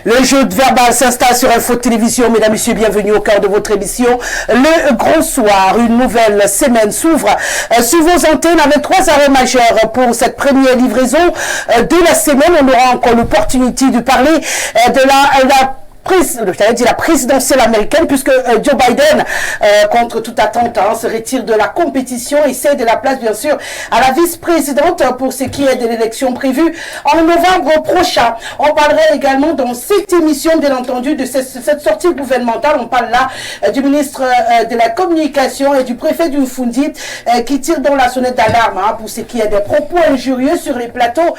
Le jeu de verbal s'installe sur Info Télévision. Mesdames, Messieurs, bienvenue au cœur de votre émission. Le grand soir, une nouvelle semaine s'ouvre sur vos antennes avec 3 arrêts majeurs pour cette première livraison de la semaine. On aura encore l'opportunité de parler de la présidentielle américaine, puisque Joe Biden, contre toute attente, se retire de la compétition et cède la place, bien sûr, à la vice-présidente pour ce qui est de l'élection prévue en novembre prochain. On parlerait également dans cette émission, bien entendu, de cette sortie gouvernementale. On parle là du ministre de la Communication et du préfet du Fundi qui tire dans la sonnette d'alarme pour ce qui est des propos injurieux sur les plateaux,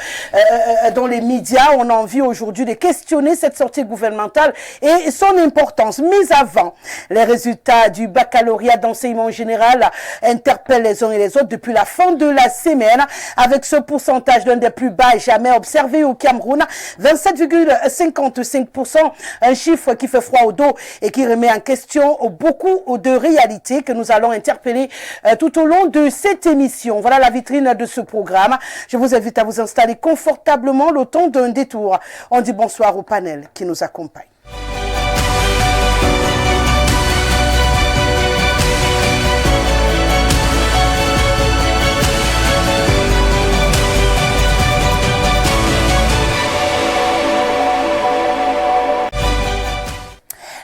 dans les médias. On a envie aujourd'hui de questionner cette sortie gouvernementale et son importance. Mais avant, les résultats du baccalauréat d'enseignement général interpellent les uns et les autres depuis la fin de la semaine, avec ce pourcentage l'un des plus bas jamais observé au Cameroun, 27,55%, un chiffre qui fait froid au dos et qui remet en question beaucoup de réalités que nous allons interpeller tout au long de cette émission. Voilà la vitrine de ce programme. Je vous invite à vous installer confortablement le temps d'un détour. On dit bonsoir au panel qui nous accompagne.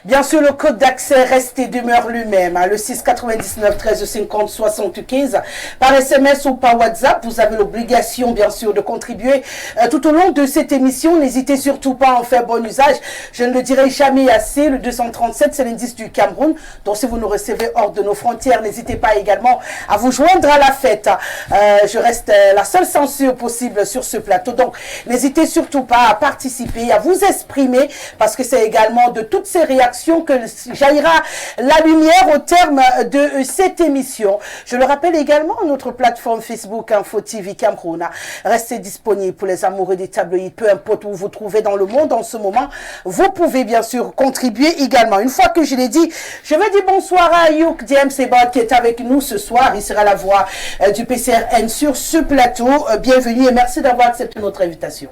Bien sûr, le code d'accès reste et demeure lui-même. Le 699 13 50 75 par SMS ou par WhatsApp. Vous avez l'obligation, bien sûr, de contribuer tout au long de cette émission. N'hésitez surtout pas à en faire bon usage. Je ne le dirai jamais assez. Le 237, c'est l'indice du Cameroun. Donc, si vous nous recevez hors de nos frontières, n'hésitez pas également à vous joindre à la fête. Je reste la seule censure possible sur ce plateau. Donc, n'hésitez surtout pas à participer, à vous exprimer, parce que c'est également de toutes ces réactions que jaillira la lumière au terme de cette émission. Je le rappelle également, notre plateforme Facebook Info TV Cameroun. Restez disponible pour les amoureux des tabloïds, peu importe où vous vous trouvez dans le monde en ce moment. Vous pouvez bien sûr contribuer également. Une fois que je l'ai dit, je vais dire bonsoir à Youk Diem Seba qui est avec nous ce soir. Il sera la voix du PCRN sur ce plateau. Bienvenue et merci d'avoir accepté notre invitation.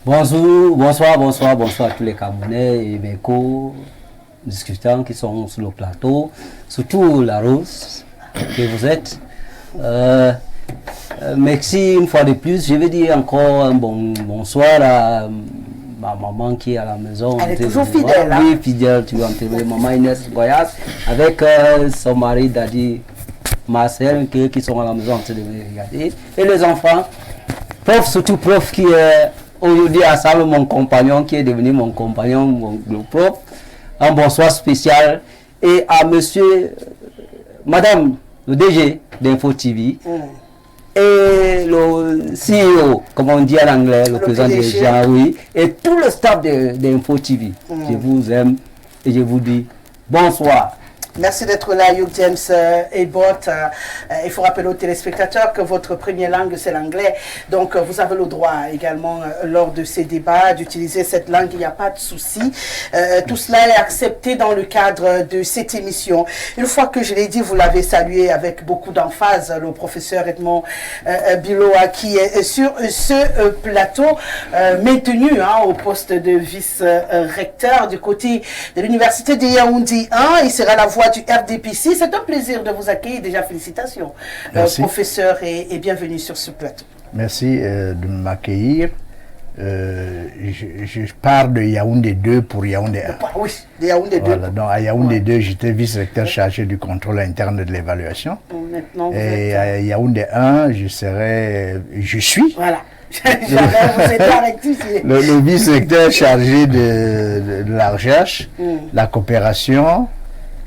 Bonjour, bonsoir à tous les Camerounais et mes co-discutants qui sont sur le plateau, surtout la Rose que vous êtes. Merci une fois de plus. Je vais dire encore un bonsoir à ma maman qui est à la maison. Elle est toujours fidèle. Oui, fidèle, tu vas entendre. Maman Inès Boyas avec son mari Daddy Marcel qui sont à la maison en train de me regarder. Et les enfants, surtout prof qui est aujourd'hui à Salon, mon compagnon, qui est devenu mon compagnon, le prof. Un bonsoir spécial. Et à monsieur, madame, le DG d'Info TV. Et le CEO, comme on dit en anglais, le président des gens, oui. Et tout le staff d'Info TV. Je vous aime et je vous dis bonsoir. Merci d'être là, Hugh James Ebot. Il faut rappeler aux téléspectateurs que votre première langue, c'est l'anglais. Donc, vous avez le droit également, lors de ces débats, d'utiliser cette langue. Il n'y a pas de souci. Tout cela est accepté dans le cadre de cette émission. Une fois que je l'ai dit, vous l'avez salué avec beaucoup d'emphase, le professeur Edmond Biloa, qui est sur ce plateau, maintenu au poste de vice-recteur du côté de l'université de Yaoundé 1. Il sera la voix du RDPC. C'est un plaisir de vous accueillir. Déjà, félicitations, professeur, et bienvenue sur ce plateau. Merci de m'accueillir. Je pars de Yaoundé 2 pour Yaoundé 1. Oui, de Yaoundé 2. Voilà, donc à Yaoundé 2, j'étais vice-recteur chargé du contrôle interne de l'évaluation. Et à Yaoundé 1, je suis. Voilà. Vous êtes rectifié. Le vice-recteur chargé de la recherche, la coopération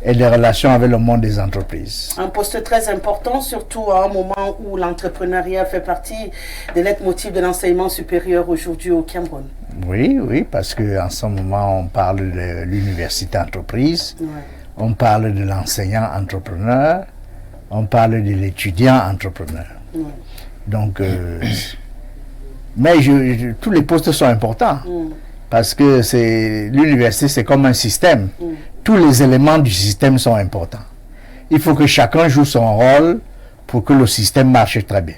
et les relations avec le monde des entreprises. Un poste très important, surtout à un moment où l'entrepreneuriat fait partie des leitmotifs de l'enseignement supérieur aujourd'hui au Cameroun. Oui, parce qu'en ce moment, on parle de l'université entreprise, on parle de l'enseignant entrepreneur, on parle de l'étudiant entrepreneur. Donc, mais tous les postes sont importants parce que l'université, c'est comme un système. Tous les éléments du système sont importants. Il faut que chacun joue son rôle pour que le système marche très bien.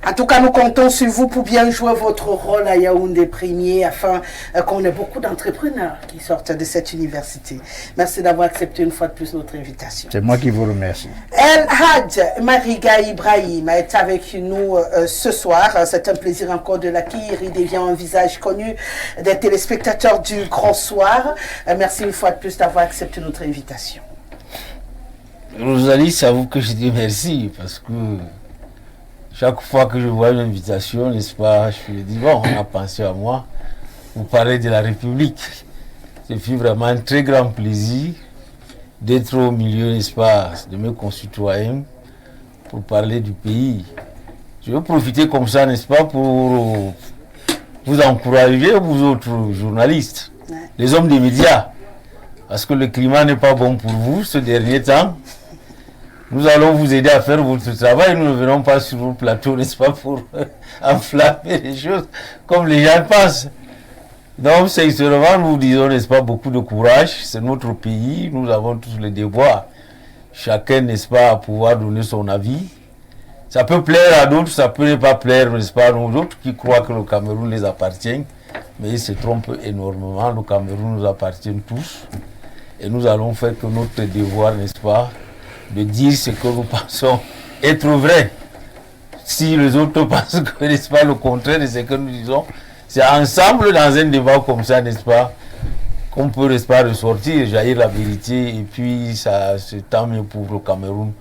En tout cas, nous comptons sur vous pour bien jouer votre rôle à Yaoundé Premier afin qu'on ait beaucoup d'entrepreneurs qui sortent de cette université. Merci d'avoir accepté une fois de plus notre invitation. C'est moi qui vous remercie. El Hadj Mariga Ibrahim est avec nous ce soir. C'est un plaisir encore de l'accueillir. Il devient un visage connu des téléspectateurs du Grand Soir. Merci une fois de plus d'avoir accepté notre invitation. Rosalie, c'est à vous que je dis merci parce que chaque fois que je vois une invitation, n'est-ce pas, je me dis, bon, on a pensé à moi pour parler de la République. C'est vraiment un très grand plaisir d'être au milieu, n'est-ce pas, de mes concitoyens pour parler du pays. Je veux profiter comme ça, n'est-ce pas, pour vous encourager, vous autres journalistes, les hommes des médias, parce que le climat n'est pas bon pour vous ce dernier temps. Nous allons vous aider à faire votre travail. Nous ne venons pas sur vos plateaux, n'est-ce pas, pour enflammer les choses comme les gens pensent. Donc, sincèrement, nous disons, n'est-ce pas, beaucoup de courage. C'est notre pays. Nous avons tous les devoirs. Chacun, n'est-ce pas, à pouvoir donner son avis. Ça peut plaire à d'autres, ça peut ne pas plaire, n'est-ce pas, à nous autres qui croient que le Cameroun les appartient. Mais ils se trompent énormément. Le Cameroun nous appartient tous. Et nous allons faire que notre devoir, n'est-ce pas, de dire ce que nous pensons être vrai. Si les autres pensent que n'est-ce pas le contraire de ce que nous disons, c'est ensemble dans un débat comme ça, n'est-ce pas, qu'on peut, n'est-ce pas, ressortir, jaillir la vérité, et puis ça, c'est tant mieux pour le Cameroun,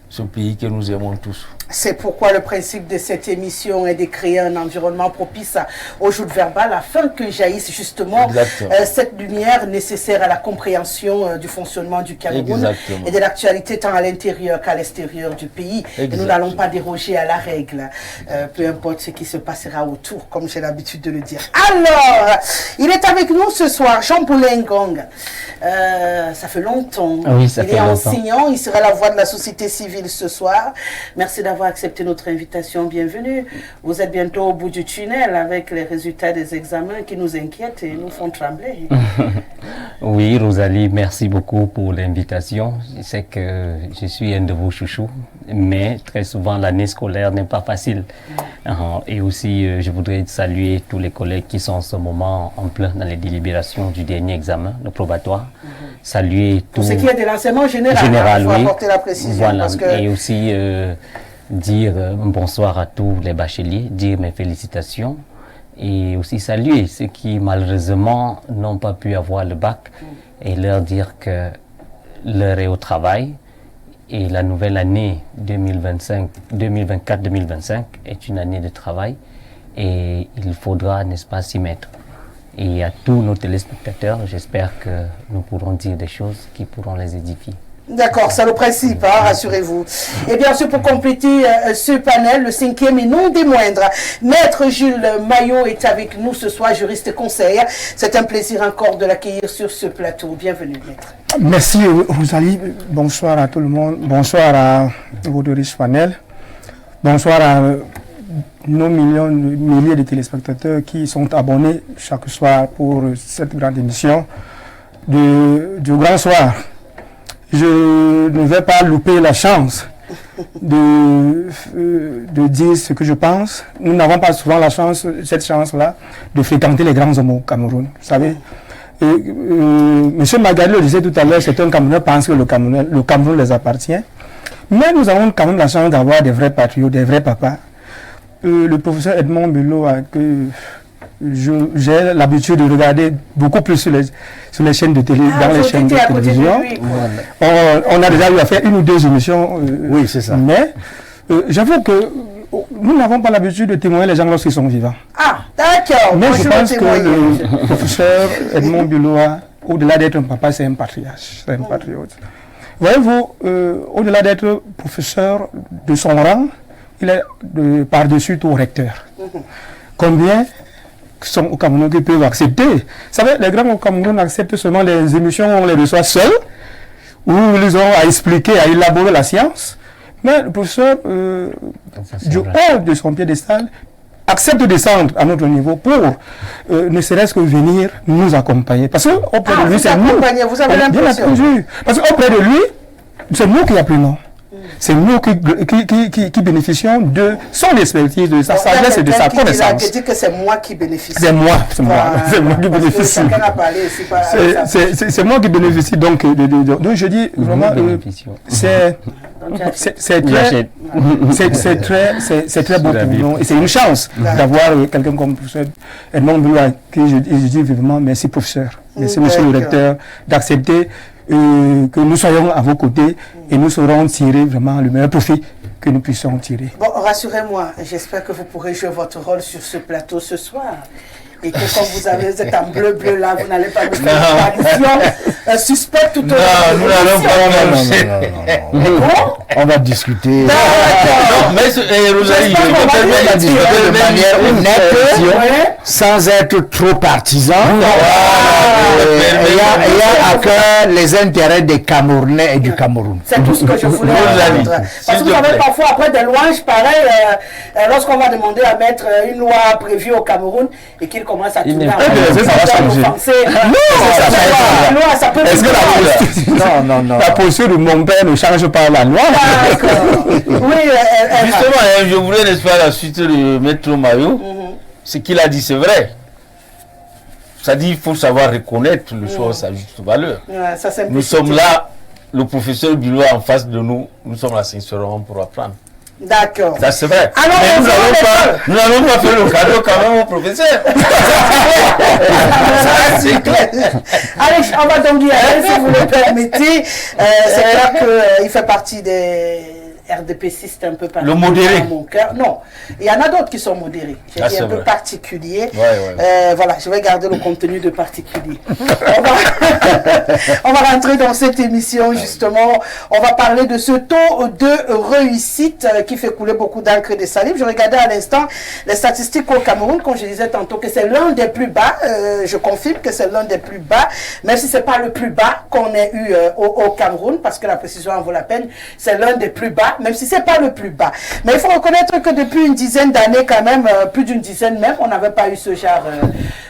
ce pays que nous aimons tous. C'est pourquoi le principe de cette émission est de créer un environnement propice au joute verbal afin que jaillisse justement cette lumière nécessaire à la compréhension du fonctionnement du Cameroun et de l'actualité tant à l'intérieur qu'à l'extérieur du pays. Et nous n'allons pas déroger à la règle, peu importe ce qui se passera autour, comme j'ai l'habitude de le dire. Alors, il est avec nous ce soir, Jean Boulengong. Ça fait longtemps. Oui, ça fait longtemps. Il est enseignant, il sera la voix de la société civile ce soir. Merci d'avoir accepté notre invitation, bienvenue. Vous êtes bientôt au bout du tunnel avec les résultats des examens qui nous inquiètent et nous font trembler. Oui, Rosalie, merci beaucoup pour l'invitation. Je sais que je suis un de vos chouchous, mais très souvent l'année scolaire n'est pas facile. Et aussi, je voudrais saluer tous les collègues qui sont en ce moment en plein dans les délibérations du dernier examen, le probatoire. Saluer tout ce qui est de l'enseignement général, il faut apporter la précision. Voilà, parce que... et aussi dire un bonsoir à tous les bacheliers, dire mes félicitations et aussi saluer ceux qui malheureusement n'ont pas pu avoir le bac et leur dire que l'heure est au travail et la nouvelle année 2024-2025 est une année de travail et il faudra, n'est-ce pas, s'y mettre. Et à tous nos téléspectateurs, j'espère que nous pourrons dire des choses qui pourront les édifier. D'accord, c'est le principe, hein, rassurez-vous. Et bien sûr, pour compléter ce panel, le cinquième et non des moindres, Maître Jules Maillot est avec nous ce soir, juriste conseil. C'est un plaisir encore de l'accueillir sur ce plateau. Bienvenue, Maître. Merci, Rosalie. Bonsoir à tout le monde. Bonsoir à votre riche panel. Bonsoir à nos milliers de téléspectateurs qui sont abonnés chaque soir pour cette grande émission du Grand Soir. Je ne vais pas louper la chance de dire ce que je pense. Nous n'avons pas souvent cette chance-là, de fréquenter les grands hommes au Cameroun. Vous savez, Monsieur Magali le disait tout à l'heure, c'est un Camerounais pense que le Cameroun les appartient. Mais nous avons quand même la chance d'avoir des vrais patriotes, des vrais papas. Le professeur Edmond Bello, que j'ai l'habitude de regarder beaucoup plus sur les chaînes de télé, dans les chaînes de télévision. On a déjà eu à faire 1 ou 2 émissions. Oui, c'est ça. Mais j'avoue que nous n'avons pas l'habitude de témoigner les gens lorsqu'ils sont vivants. Ah, d'accord. Mais je pense que le professeur Edmond Biloa, au-delà d'être un papa, c'est un patriarche, c'est un patriote. Voyez-vous, au-delà d'être professeur de son rang, il est par-dessus tout recteur. Combien sont au Cameroun qui peuvent accepter? Vous savez, les grands au Cameroun acceptent seulement les émissions où on les reçoit seuls, où ils ont à expliquer, à élaborer la science. Mais le professeur, du haut de son piédestal, accepte de descendre à notre niveau pour ne serait-ce que venir nous accompagner. Parce qu'auprès de lui, c'est nous. Vous avez l'impression. Parce qu'auprès de lui, c'est nous qui apprenons. C'est nous qui bénéficions de son expertise, de sa sagesse et de sa connaissance. Il dit que c'est moi qui bénéficie. C'est moi qui bénéficie. C'est moi qui bénéficie. Donc je dis vraiment, c'est très beau pour nous. Et c'est une chance d'avoir quelqu'un comme professeur Edmond Blou, à qui je dis vivement merci professeur. Merci monsieur le recteur d'accepter que nous soyons à vos côtés et nous saurons tirer vraiment le meilleur profit que nous puissions tirer. Bon, rassurez-moi, j'espère que vous pourrez jouer votre rôle sur ce plateau ce soir. Et que quand vous êtes en bleu là, vous n'allez pas nous faire une tradition suspecte tout au long de l'émission. On va discuter. Non, mais Rosalie, on va discuter de manière honnête, sans être trop partisan. Ayant à cœur les intérêts des Camerounais et du Cameroun. C'est tout ce que je voulais dire. Parce que vous avez parfois, après des louanges pareilles, lorsqu'on va demander à mettre une loi prévue au Cameroun et qu'il commence à tourner non. La posture de mon père ne change pas la loi. Oui, justement, je voulais, n'est-ce pas, la suite de Maître Mayo. Ce qu'il a dit, c'est vrai. Ça dit, il faut savoir reconnaître le choix à sa juste valeur. Nous sommes là, le professeur Biloua en face de nous, nous sommes là sincèrement pour apprendre. D'accord. Ça c'est vrai. Alors, mais nous n'allons pas faire le cadeau quand même au professeur. C'est clair. Allez, on va donc y aller si vous le permettez. C'est clair qu'il fait partie des RDPcistes un peu partout. Le modéré. Dans mon cœur. Non, il y en a d'autres qui sont modérés. J'ai dit un peu particulier. Voilà, je vais garder le contenu de particulier. On va rentrer dans cette émission justement. On va parler de ce taux de réussite qui fait couler beaucoup d'encre et de salive. Je regardais à l'instant les statistiques au Cameroun, comme je disais tantôt que c'est l'un des plus bas. Je confirme que c'est l'un des plus bas, même si c'est pas le plus bas qu'on ait eu au Cameroun, parce que la précision en vaut la peine. C'est l'un des plus bas, même si c'est pas le plus bas. Mais il faut reconnaître que depuis une dizaine d'années quand même, plus d'une dizaine même, on n'avait pas eu ce genre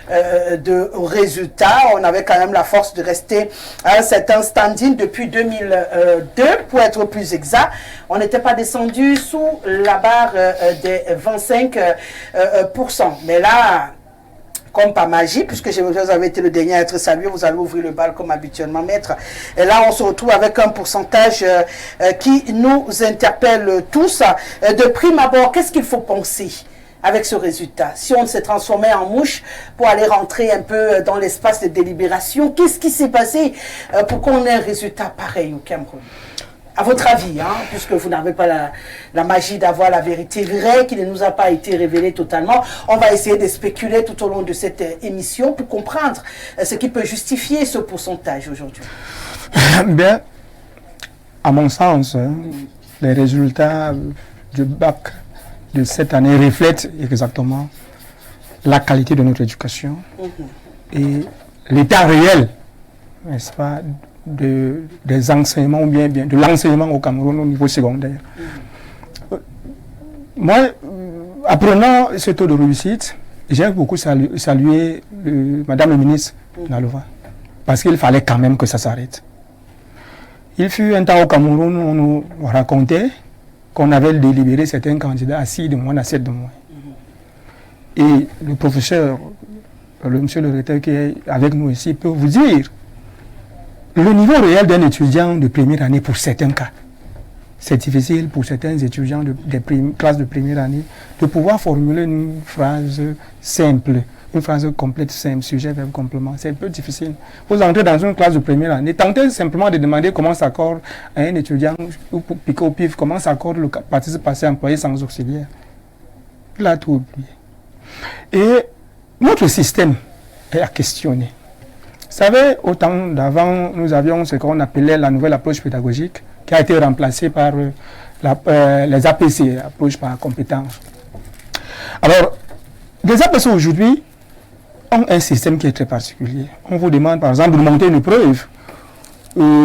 de résultats. On avait quand même la force de rester à un certain standing depuis 2002, pour être plus exact. On n'était pas descendu sous la barre des 25%. Mais là, comme par magie, puisque vous avez été le dernier à être salué, vous allez ouvrir le bal comme habituellement, maître. Et là, on se retrouve avec un pourcentage qui nous interpelle tous. De prime abord, qu'est-ce qu'il faut penser avec ce résultat? Si on s'est transformé en mouche pour aller rentrer un peu dans l'espace de délibération, qu'est-ce qui s'est passé pour qu'on ait un résultat pareil au Cameroun? À votre avis, hein, puisque vous n'avez pas la magie d'avoir la vérité vraie qui ne nous a pas été révélée totalement, on va essayer de spéculer tout au long de cette émission pour comprendre ce qui peut justifier ce pourcentage aujourd'hui. Bien, à mon sens, les résultats du bac de cette année reflètent exactement la qualité de notre éducation et l'état réel, n'est-ce pas, des enseignements ou bien de l'enseignement au Cameroun au niveau secondaire. Moi, apprenant ce taux de réussite, j'ai beaucoup salué Madame la ministre Nalova, parce qu'il fallait quand même que ça s'arrête. Il fut un temps au Cameroun où on nous racontait qu'on avait délibéré certains candidats à 6 de moins, à 7 de moins. Et le professeur monsieur le recteur qui est avec nous ici peut vous dire le niveau réel d'un étudiant de première année pour certains cas. C'est difficile pour certains étudiants des classes de première année de pouvoir formuler une phrase simple, une phrase complète, simple, sujet, verbe, complément. C'est un peu difficile. Vous entrez dans une classe de première année, tentez simplement de demander comment s'accorde à un étudiant, ou pour piquer au pif, comment s'accorde le participe passé employé sans auxiliaire. Il a tout oublié. Et notre système est à questionner. Vous savez, au temps d'avant, nous avions ce qu'on appelait la nouvelle approche pédagogique, qui a été remplacée par les APC, approche par compétence. Alors, les APC aujourd'hui ont un système qui est très particulier. On vous demande par exemple de monter une preuve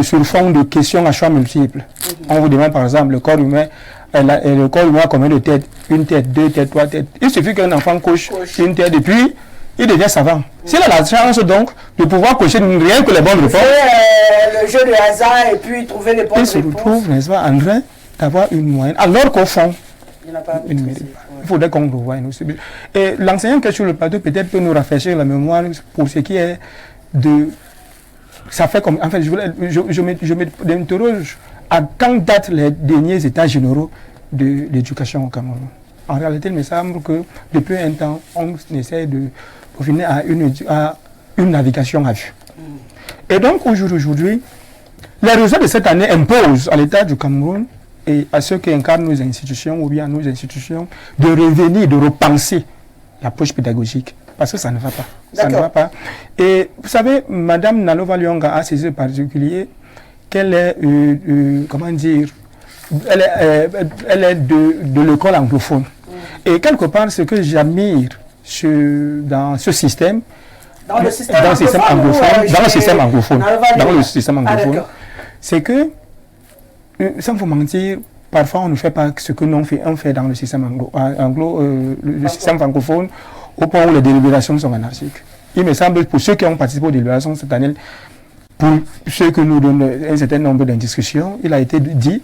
sur le fond de questions à choix multiples. On vous demande par exemple le corps humain a combien de têtes? Une tête, deux têtes, trois têtes. Il suffit qu'un enfant coche une tête et puis il devient savant. S'il a la chance donc de pouvoir cocher rien que les bonnes réponses, le jeu de hasard et puis trouver les bonnes réponses. Il se retrouve, n'est-ce pas, en train d'avoir une moyenne, alors qu'au fond, il ne mérite pas. Il faudrait qu'on le voie. Et l'enseignant qui est sur le plateau peut-être peut nous rafraîchir la mémoire pour ce qui est de... Ça fait comme... En fait, je m'interroge à quand datent les derniers états généraux de l'éducation au Cameroun. En réalité, il me semble que depuis un temps, on essaie de revenir à une navigation à vue. Et donc, aujourd'hui, les résultats de cette année imposent à l'État du Cameroun et à ceux qui incarnent nos institutions ou bien nos institutions de revenir, de repenser l'approche pédagogique. Parce que ça ne va pas. Ça ne va pas. Et vous savez, Madame Nalova Lyonga a saisi particulier qu'elle est, comment dire, elle est de l'école anglophone. Et quelque part, ce que j'admire dans ce système, dans le système anglophone, c'est que, sans vous mentir, parfois on ne fait pas ce que nous on fait dans le système le système francophone, au point où les délibérations sont anarchiques. Il me semble, pour ceux qui ont participé aux délibérations cette année, pour ceux que nous donnent un certain nombre d'indiscussions, il a été dit,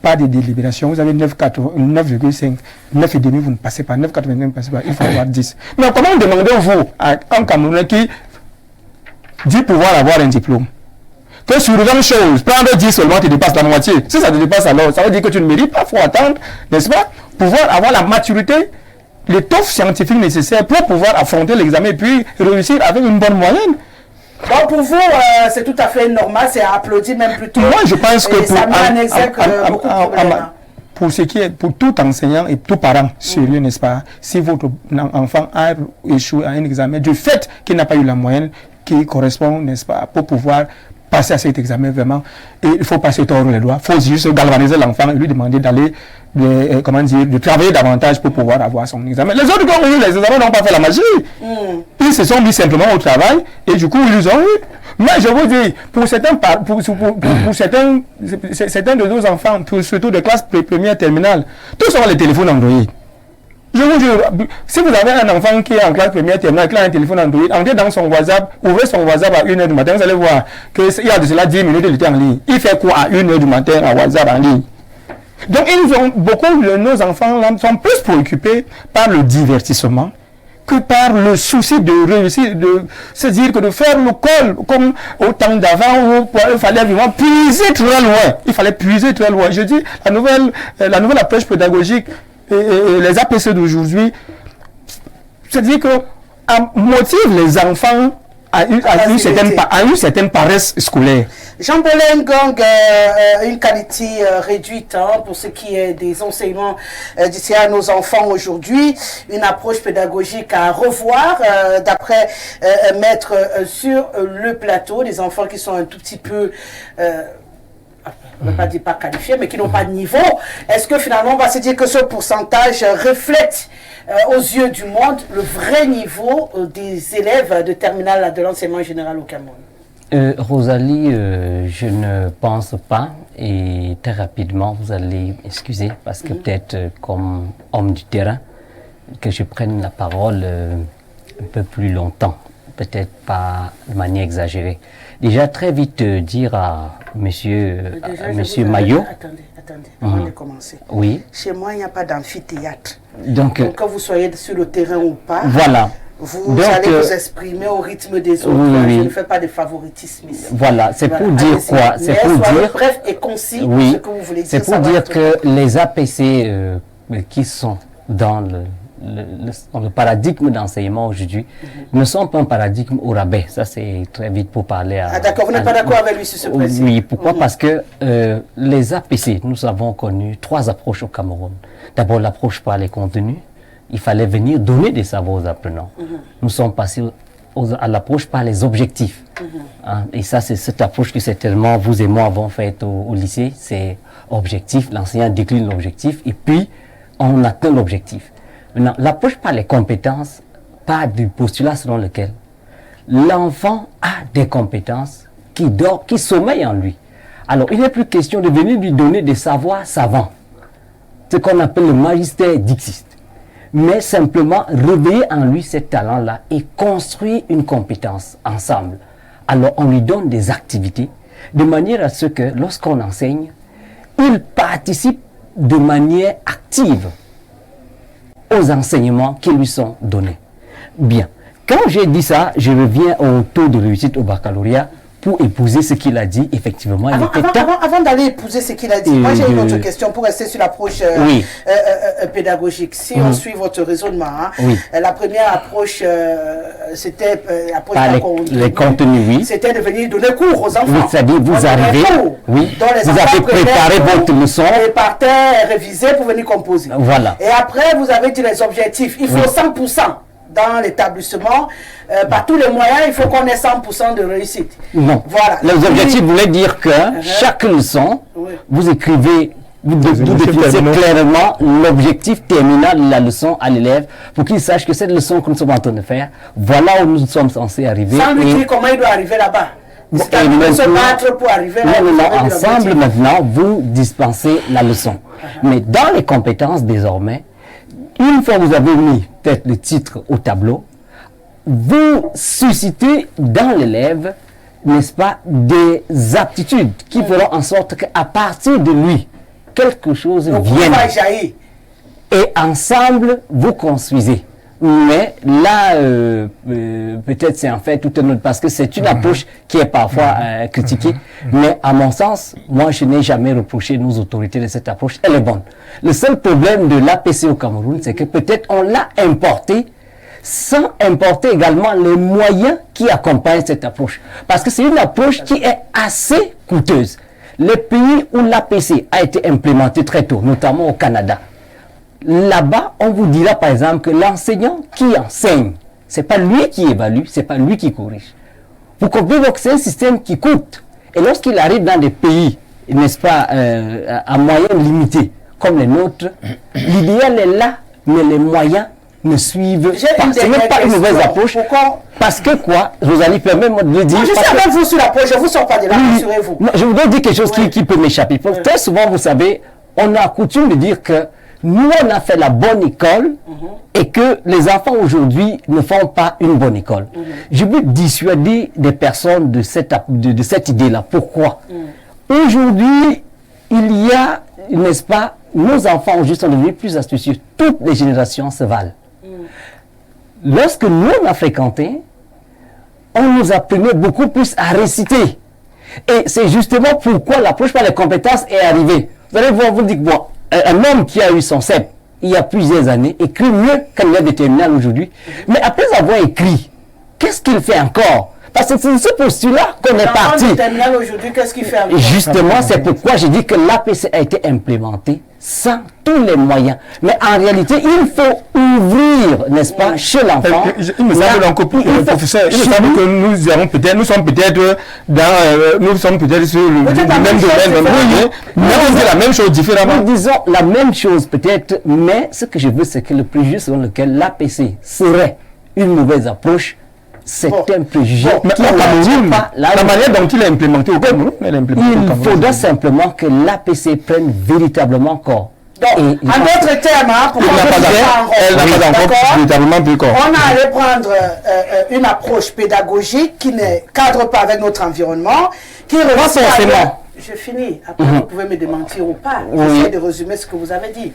pas de délibération, vous avez 9,5, 9,5, vous ne passez pas, 9,85, vous ne passez pas, il faut avoir 10. Mais comment demandez-vous à un Camerounais qui dit pouvoir avoir un diplôme, que sur 20 choses, prendre 10 seulement, tu dépasses la moitié. Si ça te dépasse alors, ça veut dire que tu ne mérites pas, il faut attendre, n'est-ce pas, pouvoir avoir la maturité, l'étoffe scientifique nécessaire pour pouvoir affronter l'examen et puis réussir avec une bonne moyenne. Donc pour vous, c'est tout à fait normal, c'est à applaudir même plutôt. Moi, je pense que pour ce qui est, pour tout enseignant et tout parent sérieux, n'est-ce pas, si votre enfant a échoué à un examen, du fait qu'il n'a pas eu la moyenne qui correspond, n'est-ce pas, pour pouvoir passer à cet examen vraiment, et il faut pas se tordre les doigts, il faut juste galvaniser l'enfant et lui demander d'aller, de travailler davantage pour pouvoir avoir son examen. Les autres qui ont eu les examens n'ont pas fait la magie. Ils se sont mis simplement au travail et du coup ils ont eu. Mais je vous dis, pour certains de nos enfants, surtout de classe première terminale, tous ont les téléphones Android. Je vous dis, si vous avez un enfant qui est en classe première terminale, qui a un téléphone Android, entrez dans son WhatsApp, ouvrez son WhatsApp à 1h du matin, vous allez voir qu'il y a de cela 10 minutes, il était en ligne. Il fait quoi à 1h du matin à WhatsApp en ligne? Donc beaucoup de nos enfants là, sont plus préoccupés par le divertissement que par le souci de réussir, de se dire que de faire le col comme au temps d'avant où il fallait vraiment puiser très loin. Il fallait puiser très loin. Je dis, la nouvelle approche pédagogique et les APC d'aujourd'hui, c'est-à-dire que motive les enfants à une certaine paresse scolaire. Jean-Paul Ngong, une qualité réduite pour ce qui est des enseignements d'ici à nos enfants aujourd'hui, une approche pédagogique à revoir, d'après mettre sur le plateau des enfants qui sont un tout petit peu... on ne va pas dire pas qualifiés, mais qui n'ont pas de niveau. Est-ce que finalement on va se dire que ce pourcentage reflète aux yeux du monde le vrai niveau des élèves de terminale de l'enseignement général au Cameroun? Rosalie, je ne pense pas, et très rapidement vous allez m'excuser parce que peut-être comme homme du terrain que je prenne la parole un peu plus longtemps, peut-être pas de manière exagérée. Déjà très vite dire à monsieur Maillot. Attendez, avant de commencer. Oui. Chez moi, il n'y a pas d'amphithéâtre. Donc que vous soyez sur le terrain ou pas. Voilà. Vous allez vous exprimer au rythme des autres. Oui. Je ne fais pas de favoritisme ici. Voilà, c'est pour dire quoi? C'est pour dire bref et concis ce que vous voulez dire. C'est pour dire que les APC qui sont dans le paradigme d'enseignement aujourd'hui ne sont pas un paradigme au rabais. Ça, c'est très vite pour parler à... Ah d'accord, vous n'êtes pas d'accord avec lui sur ce principe? Oui, pourquoi? Parce que les APC, nous avons connu 3 approches au Cameroun. D'abord, l'approche par les contenus. Il fallait venir donner des savoirs aux apprenants. Nous sommes passés à l'approche par les objectifs. Et ça, c'est cette approche que certainement vous et moi avons faite au lycée. C'est objectif, l'enseignant décline l'objectif et puis on atteint l'objectif. Maintenant, l'approche par les compétences part du postulat selon lequel l'enfant a des compétences qui sommeillent en lui. Alors, il n'est plus question de venir lui donner des savoirs savants, ce qu'on appelle le magistère dixiste, mais simplement réveiller en lui ce talent-là et construire une compétence ensemble. Alors, on lui donne des activités de manière à ce que lorsqu'on enseigne, il participe de manière active aux enseignements qui lui sont donnés. Bien. Quand j'ai dit ça, je reviens au taux de réussite au baccalauréat pour épouser ce qu'il a dit. Effectivement, avant d'aller épouser ce qu'il a dit, moi j'ai une autre question pour rester sur l'approche pédagogique. Si on suit votre raisonnement, la première approche, c'était les contenus, oui. C'était de venir donner cours aux enfants. Oui, c'est-à-dire vous arrivez, vous avez préparé votre leçon. Et partaient réviser pour venir composer. Voilà. Et après, vous avez dit les objectifs. Il faut 100%. Dans l'établissement, par tous les moyens, il faut qu'on ait 100% de réussite. Non. Voilà. Les objectifs voulaient dire que chaque leçon, vous écrivez, vous définissez clairement l'objectif terminal de la leçon à l'élève pour qu'il sache que cette leçon que nous sommes en train de faire, voilà où nous sommes censés arriver. Sans lui dire comment il doit arriver là-bas. Ensemble maintenant, vous dispensez la leçon. Mais dans les compétences désormais, une fois que vous avez mis peut-être le titre au tableau, vous suscitez dans l'élève, n'est-ce pas, des aptitudes qui feront en sorte qu'à partir de lui, quelque chose vienne. Et ensemble, vous construisez. Mais là, peut-être c'est en fait tout un autre, parce que c'est une approche qui est parfois critiquée. Mais à mon sens, moi je n'ai jamais reproché nos autorités de cette approche, elle est bonne. Le seul problème de l'APC au Cameroun, c'est que peut-être on l'a importé sans importer également les moyens qui accompagnent cette approche. Parce que c'est une approche qui est assez coûteuse. Les pays où l'APC a été implémenté très tôt, notamment au Canada, là-bas, on vous dira par exemple que l'enseignant qui enseigne, c'est pas lui qui évalue, c'est pas lui qui corrige. Vous comprenez donc c'est un système qui coûte. Et lorsqu'il arrive dans des pays, n'est-ce pas, à moyens limités, comme les nôtres, l'idéal est là, mais les moyens ne suivent pas. Ce n'est pas une mauvaise approche. Parce que quoi, Rosalie, permettez-moi de le dire. Je suis avec vous sur l'approche, je ne vous sors pas de là, rassurez-vous. Je voudrais dire quelque chose qui peut m'échapper. Très souvent, vous savez, on a coutume de dire que nous, on a fait la bonne école et que les enfants aujourd'hui ne font pas une bonne école. Je veux dissuader des personnes de cette idée-là. Pourquoi? Aujourd'hui, il y a, n'est-ce pas, nos enfants aujourd'hui sont devenus plus astucieux. Toutes les générations se valent. Lorsque nous, on a fréquenté, on nous apprenait beaucoup plus à réciter. Et c'est justement pourquoi l'approche par les compétences est arrivée. Vous allez voir, vous dites, bon, un homme qui a eu son CEP il y a plusieurs années écrit mieux qu'un élève de terminale aujourd'hui. Mais après avoir écrit, qu'est-ce qu'il fait encore? Parce que c'est ce postulat qu'on est parti. Aujourd'hui, qu'est-ce qu'il fait encore? Justement, c'est pourquoi j'ai dit que l'APC a été implémenté sans tous les moyens. Mais en réalité, il faut ouvrir, n'est-ce pas, chez l'enfant. Il me semble encore, professeur, il me semble que nous sommes peut-être sur le même domaine, mais on dit la même chose différemment. Nous disons la même chose peut-être, mais ce que je veux, c'est que le préjugé selon lequel l'APC serait une mauvaise approche, c'est un préjugé qui Cameroun, la manière dont il est implémenté au Cameroun, il faudra simplement que l'APC prenne véritablement corps. Donc, en d'autres termes, on a allé prendre une approche pédagogique qui ne cadre pas avec notre environnement, qui Je finis, après vous pouvez me démentir ou pas. J'essaie de résumer ce que vous avez dit.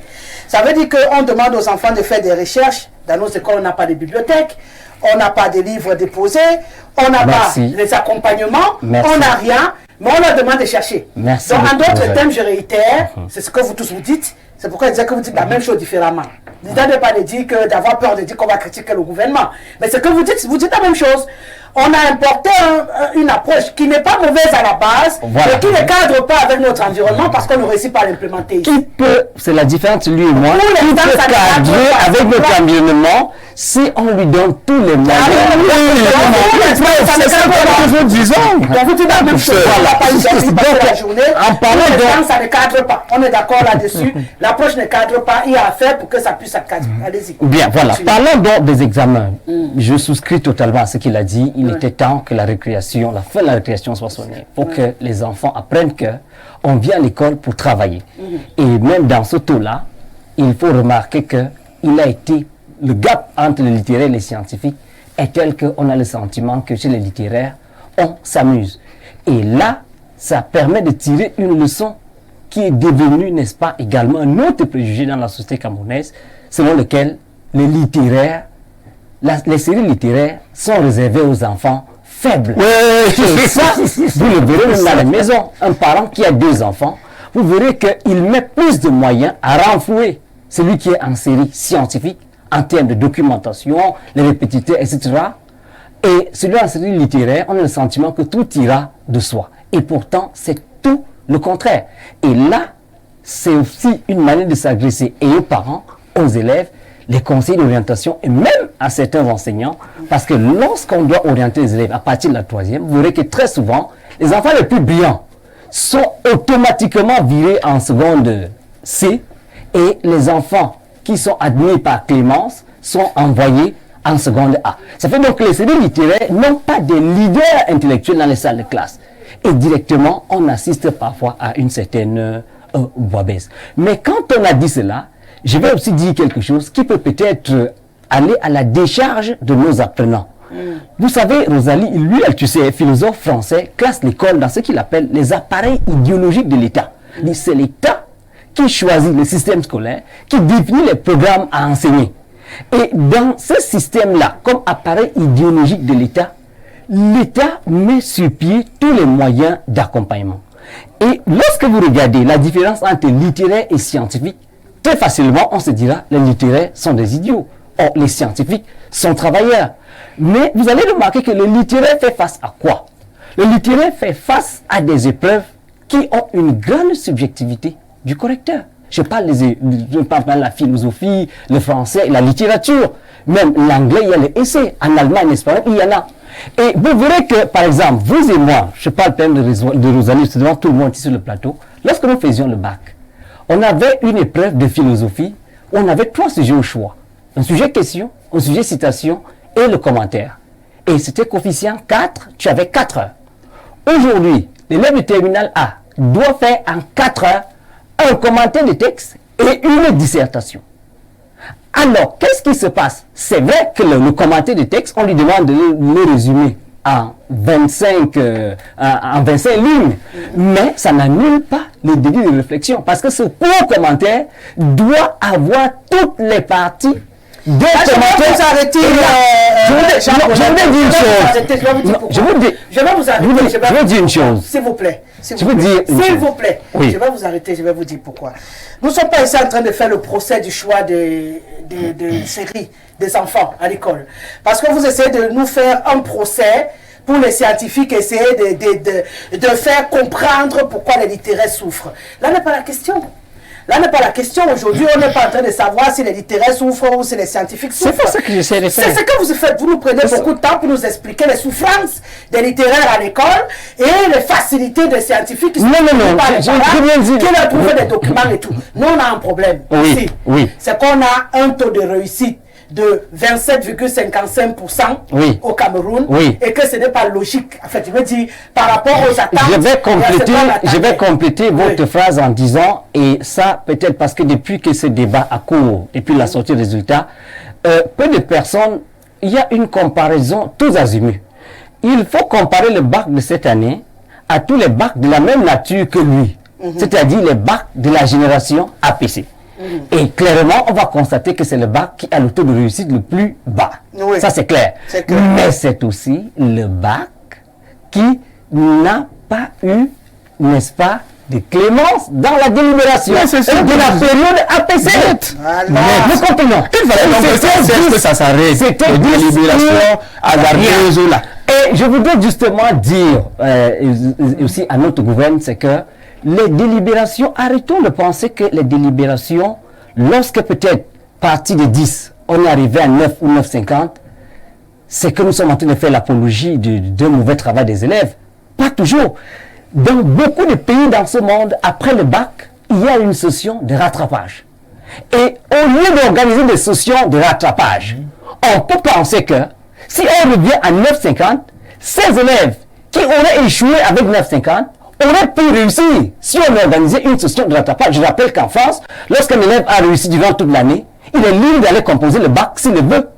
Ça veut dire qu'on demande aux enfants de faire des recherches Dans nos écoles, on n'a pas de bibliothèque, on n'a pas de livres déposés, on n'a pas les accompagnements, on n'a rien, mais on leur demande de chercher. Merci. Donc, en d'autres termes, je réitère, c'est ce que vous tous vous dites, c'est pourquoi je disais que vous dites la même chose différemment. L'idée n'est pas de dire que d'avoir peur de dire qu'on va critiquer le gouvernement, mais ce que vous dites la même chose. On a importé une approche qui n'est pas mauvaise à la base, mais qui ne cadre pas avec notre environnement parce qu'on ne réussit pas à l'implémenter. Qui peut, c'est la différence lui et moi, qui peut cadrer avec notre environnement si on lui donne tous les moyens. C'est ça que nous disons. Donc vous dites la même chose. On n'a pas eu la journée. En parlant de... ça ne cadre pas. On est d'accord là-dessus. L'approche ne cadre pas. Il y a à faire pour que ça puisse cadrer. Allez-y. Bien, voilà. Parlons donc des examens. Je souscris totalement à ce qu'il a dit. Il était temps que la récréation, la fin de la récréation soit sonnée pour que les enfants apprennent que on vient à l'école pour travailler. Et même dans ce taux-là, il faut remarquer que il a été le gap entre les littéraires et les scientifiques est tel qu'on a le sentiment que chez les littéraires, on s'amuse. Et là, ça permet de tirer une leçon qui est devenue, n'est-ce pas, également un autre préjugé dans la société camerounaise, selon lequel les littéraires, les séries littéraires sont réservées aux enfants faibles. Et ça, vous le verrez même dans la maison. Un parent qui a 2 enfants, vous verrez qu'il met plus de moyens à renflouer celui qui est en série scientifique, en termes de documentation, les répétiteurs, etc. Et celui en série littéraire, on a le sentiment que tout ira de soi. Et pourtant, c'est tout le contraire. Et là, c'est aussi une manière de s'agresser et aux parents, aux élèves, les conseils d'orientation et même à certains enseignants, parce que lorsqu'on doit orienter les élèves à partir de la 3e, vous verrez que très souvent, les enfants les plus brillants sont automatiquement virés en seconde C et les enfants qui sont admis par Clémence sont envoyés en seconde A. Ça fait donc que les séries littéraires n'ont pas de leaders intellectuels dans les salles de classe. Et directement, on assiste parfois à une certaine voix baisse. Mais quand on a dit cela, je vais aussi dire quelque chose qui peut peut-être aller à la décharge de nos apprenants. Vous savez, Rosalie, lui, tu sais, philosophe français, classe l'école dans ce qu'il appelle les appareils idéologiques de l'État. C'est l'État qui choisit le système scolaire, qui définit les programmes à enseigner. Et dans ce système-là, comme appareil idéologique de l'État, l'État met sur pied tous les moyens d'accompagnement. Et lorsque vous regardez la différence entre littéraire et scientifique, très facilement, on se dira, les littéraires sont des idiots. Or, les scientifiques sont travailleurs. Mais vous allez remarquer que le littéraire fait face à quoi? Le littéraire fait face à des épreuves qui ont une grande subjectivité du correcteur. Je parle de la philosophie, le français, la littérature. Même l'anglais, il y a les essais. En allemand, en espagnol, il y en a. Et vous verrez que, par exemple, vous et moi, je parle même de Rosalie, c'est devant tout le monde ici sur le plateau, lorsque nous faisions le bac, on avait une épreuve de philosophie où on avait 3 sujets au choix. Un sujet question, un sujet citation et le commentaire. Et c'était coefficient 4, tu avais 4 heures. Aujourd'hui, l'élève de terminale A doit faire en 4 heures un commentaire de texte et une dissertation. Alors, qu'est-ce qui se passe? C'est vrai que le commentaire de texte, on lui demande de le résumer en 25 lignes, mais ça n'annule pas le début de réflexion, parce que ce court commentaire doit avoir toutes les parties des commentaires. Je vais vous arrêter. Je vais dire une chose. S'il vous plaît. S'il vous plaît. Oui. Je vais vous arrêter, je vais vous dire pourquoi. Nous ne sommes pas ici en train de faire le procès du choix des séries des enfants à l'école. Parce que vous essayez de nous faire un procès pour les scientifiques, essayer de faire comprendre pourquoi les littéraires souffrent. Là n'est pas la question. Là n'est pas la question. Aujourd'hui, on n'est pas en train de savoir si les littéraires souffrent ou si les scientifiques souffrent. C'est pas ça que j'essaie de faire. C'est ce que vous faites. Vous nous prenez beaucoup de temps pour nous expliquer les souffrances des littéraires à l'école et les facilités des scientifiques qui sont qui leur trouvent des documents et tout. Nous, on a un problème. Oui, oui. C'est qu'on a un taux de réussite de 27,55% au Cameroun et que ce n'est pas logique. En fait, je veux dire, par rapport aux attentes... Je vais compléter votre phrase en disant, et ça peut-être parce que depuis que ce débat a cours, depuis la sortie des résultats, peu de personnes, il y a une comparaison tous azimuts. Il faut comparer le bac de cette année à tous les bacs de la même nature que lui, c'est-à-dire les bacs de la génération APC. Et clairement, on va constater que c'est le bac qui a le taux de réussite le plus bas. Oui. Ça, c'est clair. Mais c'est aussi le bac qui n'a pas eu, n'est-ce pas, de clémence dans la délibération de la période APC. Nous continuons. Est-ce que ça s'arrête? C'était une délibération hasardeuse là. Et je voudrais justement dire aussi à notre gouvernement, c'est que les délibérations, arrêtons de penser que les délibérations, lorsque peut-être parti de 10, on est arrivé à 9 ou 9,50, c'est que nous sommes en train de faire l'apologie d'un mauvais travail des élèves. Pas toujours. Dans beaucoup de pays dans ce monde, après le bac, il y a une session de rattrapage. Et au lieu d'organiser des sessions de rattrapage, on peut penser que si on revient à 9,50, ces élèves qui auraient échoué avec 9,50 auraient pu réussir si on organisait une session de rattrapage. Je rappelle qu'en France, lorsqu'un élève a réussi durant toute l'année, il est libre d'aller composer le bac s'il le veut.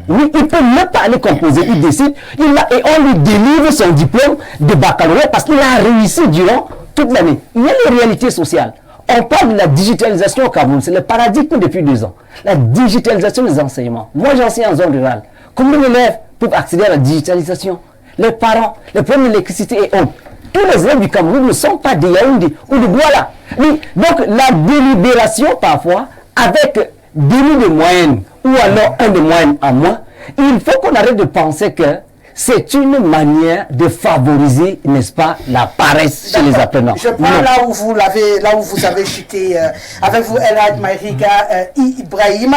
Oui, il peut même pas aller composer, il décide, et on lui délivre son diplôme de baccalauréat parce qu'il a réussi durant toute l'année. Il y a les réalités sociales. On parle de la digitalisation au Cameroun, c'est le paradigme depuis 2 ans. La digitalisation des enseignements. Moi, j'enseigne en zone rurale. Combien d'élèves peuvent accéder à la digitalisation? Les parents, les problèmes d'électricité et autres. Tous les élèves du Cameroun ne sont pas des Yaoundé ou de Douala. Oui, donc la délibération, parfois, avec demi de moyenne ou alors 1 de moyenne en moins, il faut qu'on arrête de penser que c'est une manière de favoriser, n'est-ce pas, la paresse chez les apprenants. Je prends là où vous avez chuté avec vous, El Hadj Maïriga Ibrahim.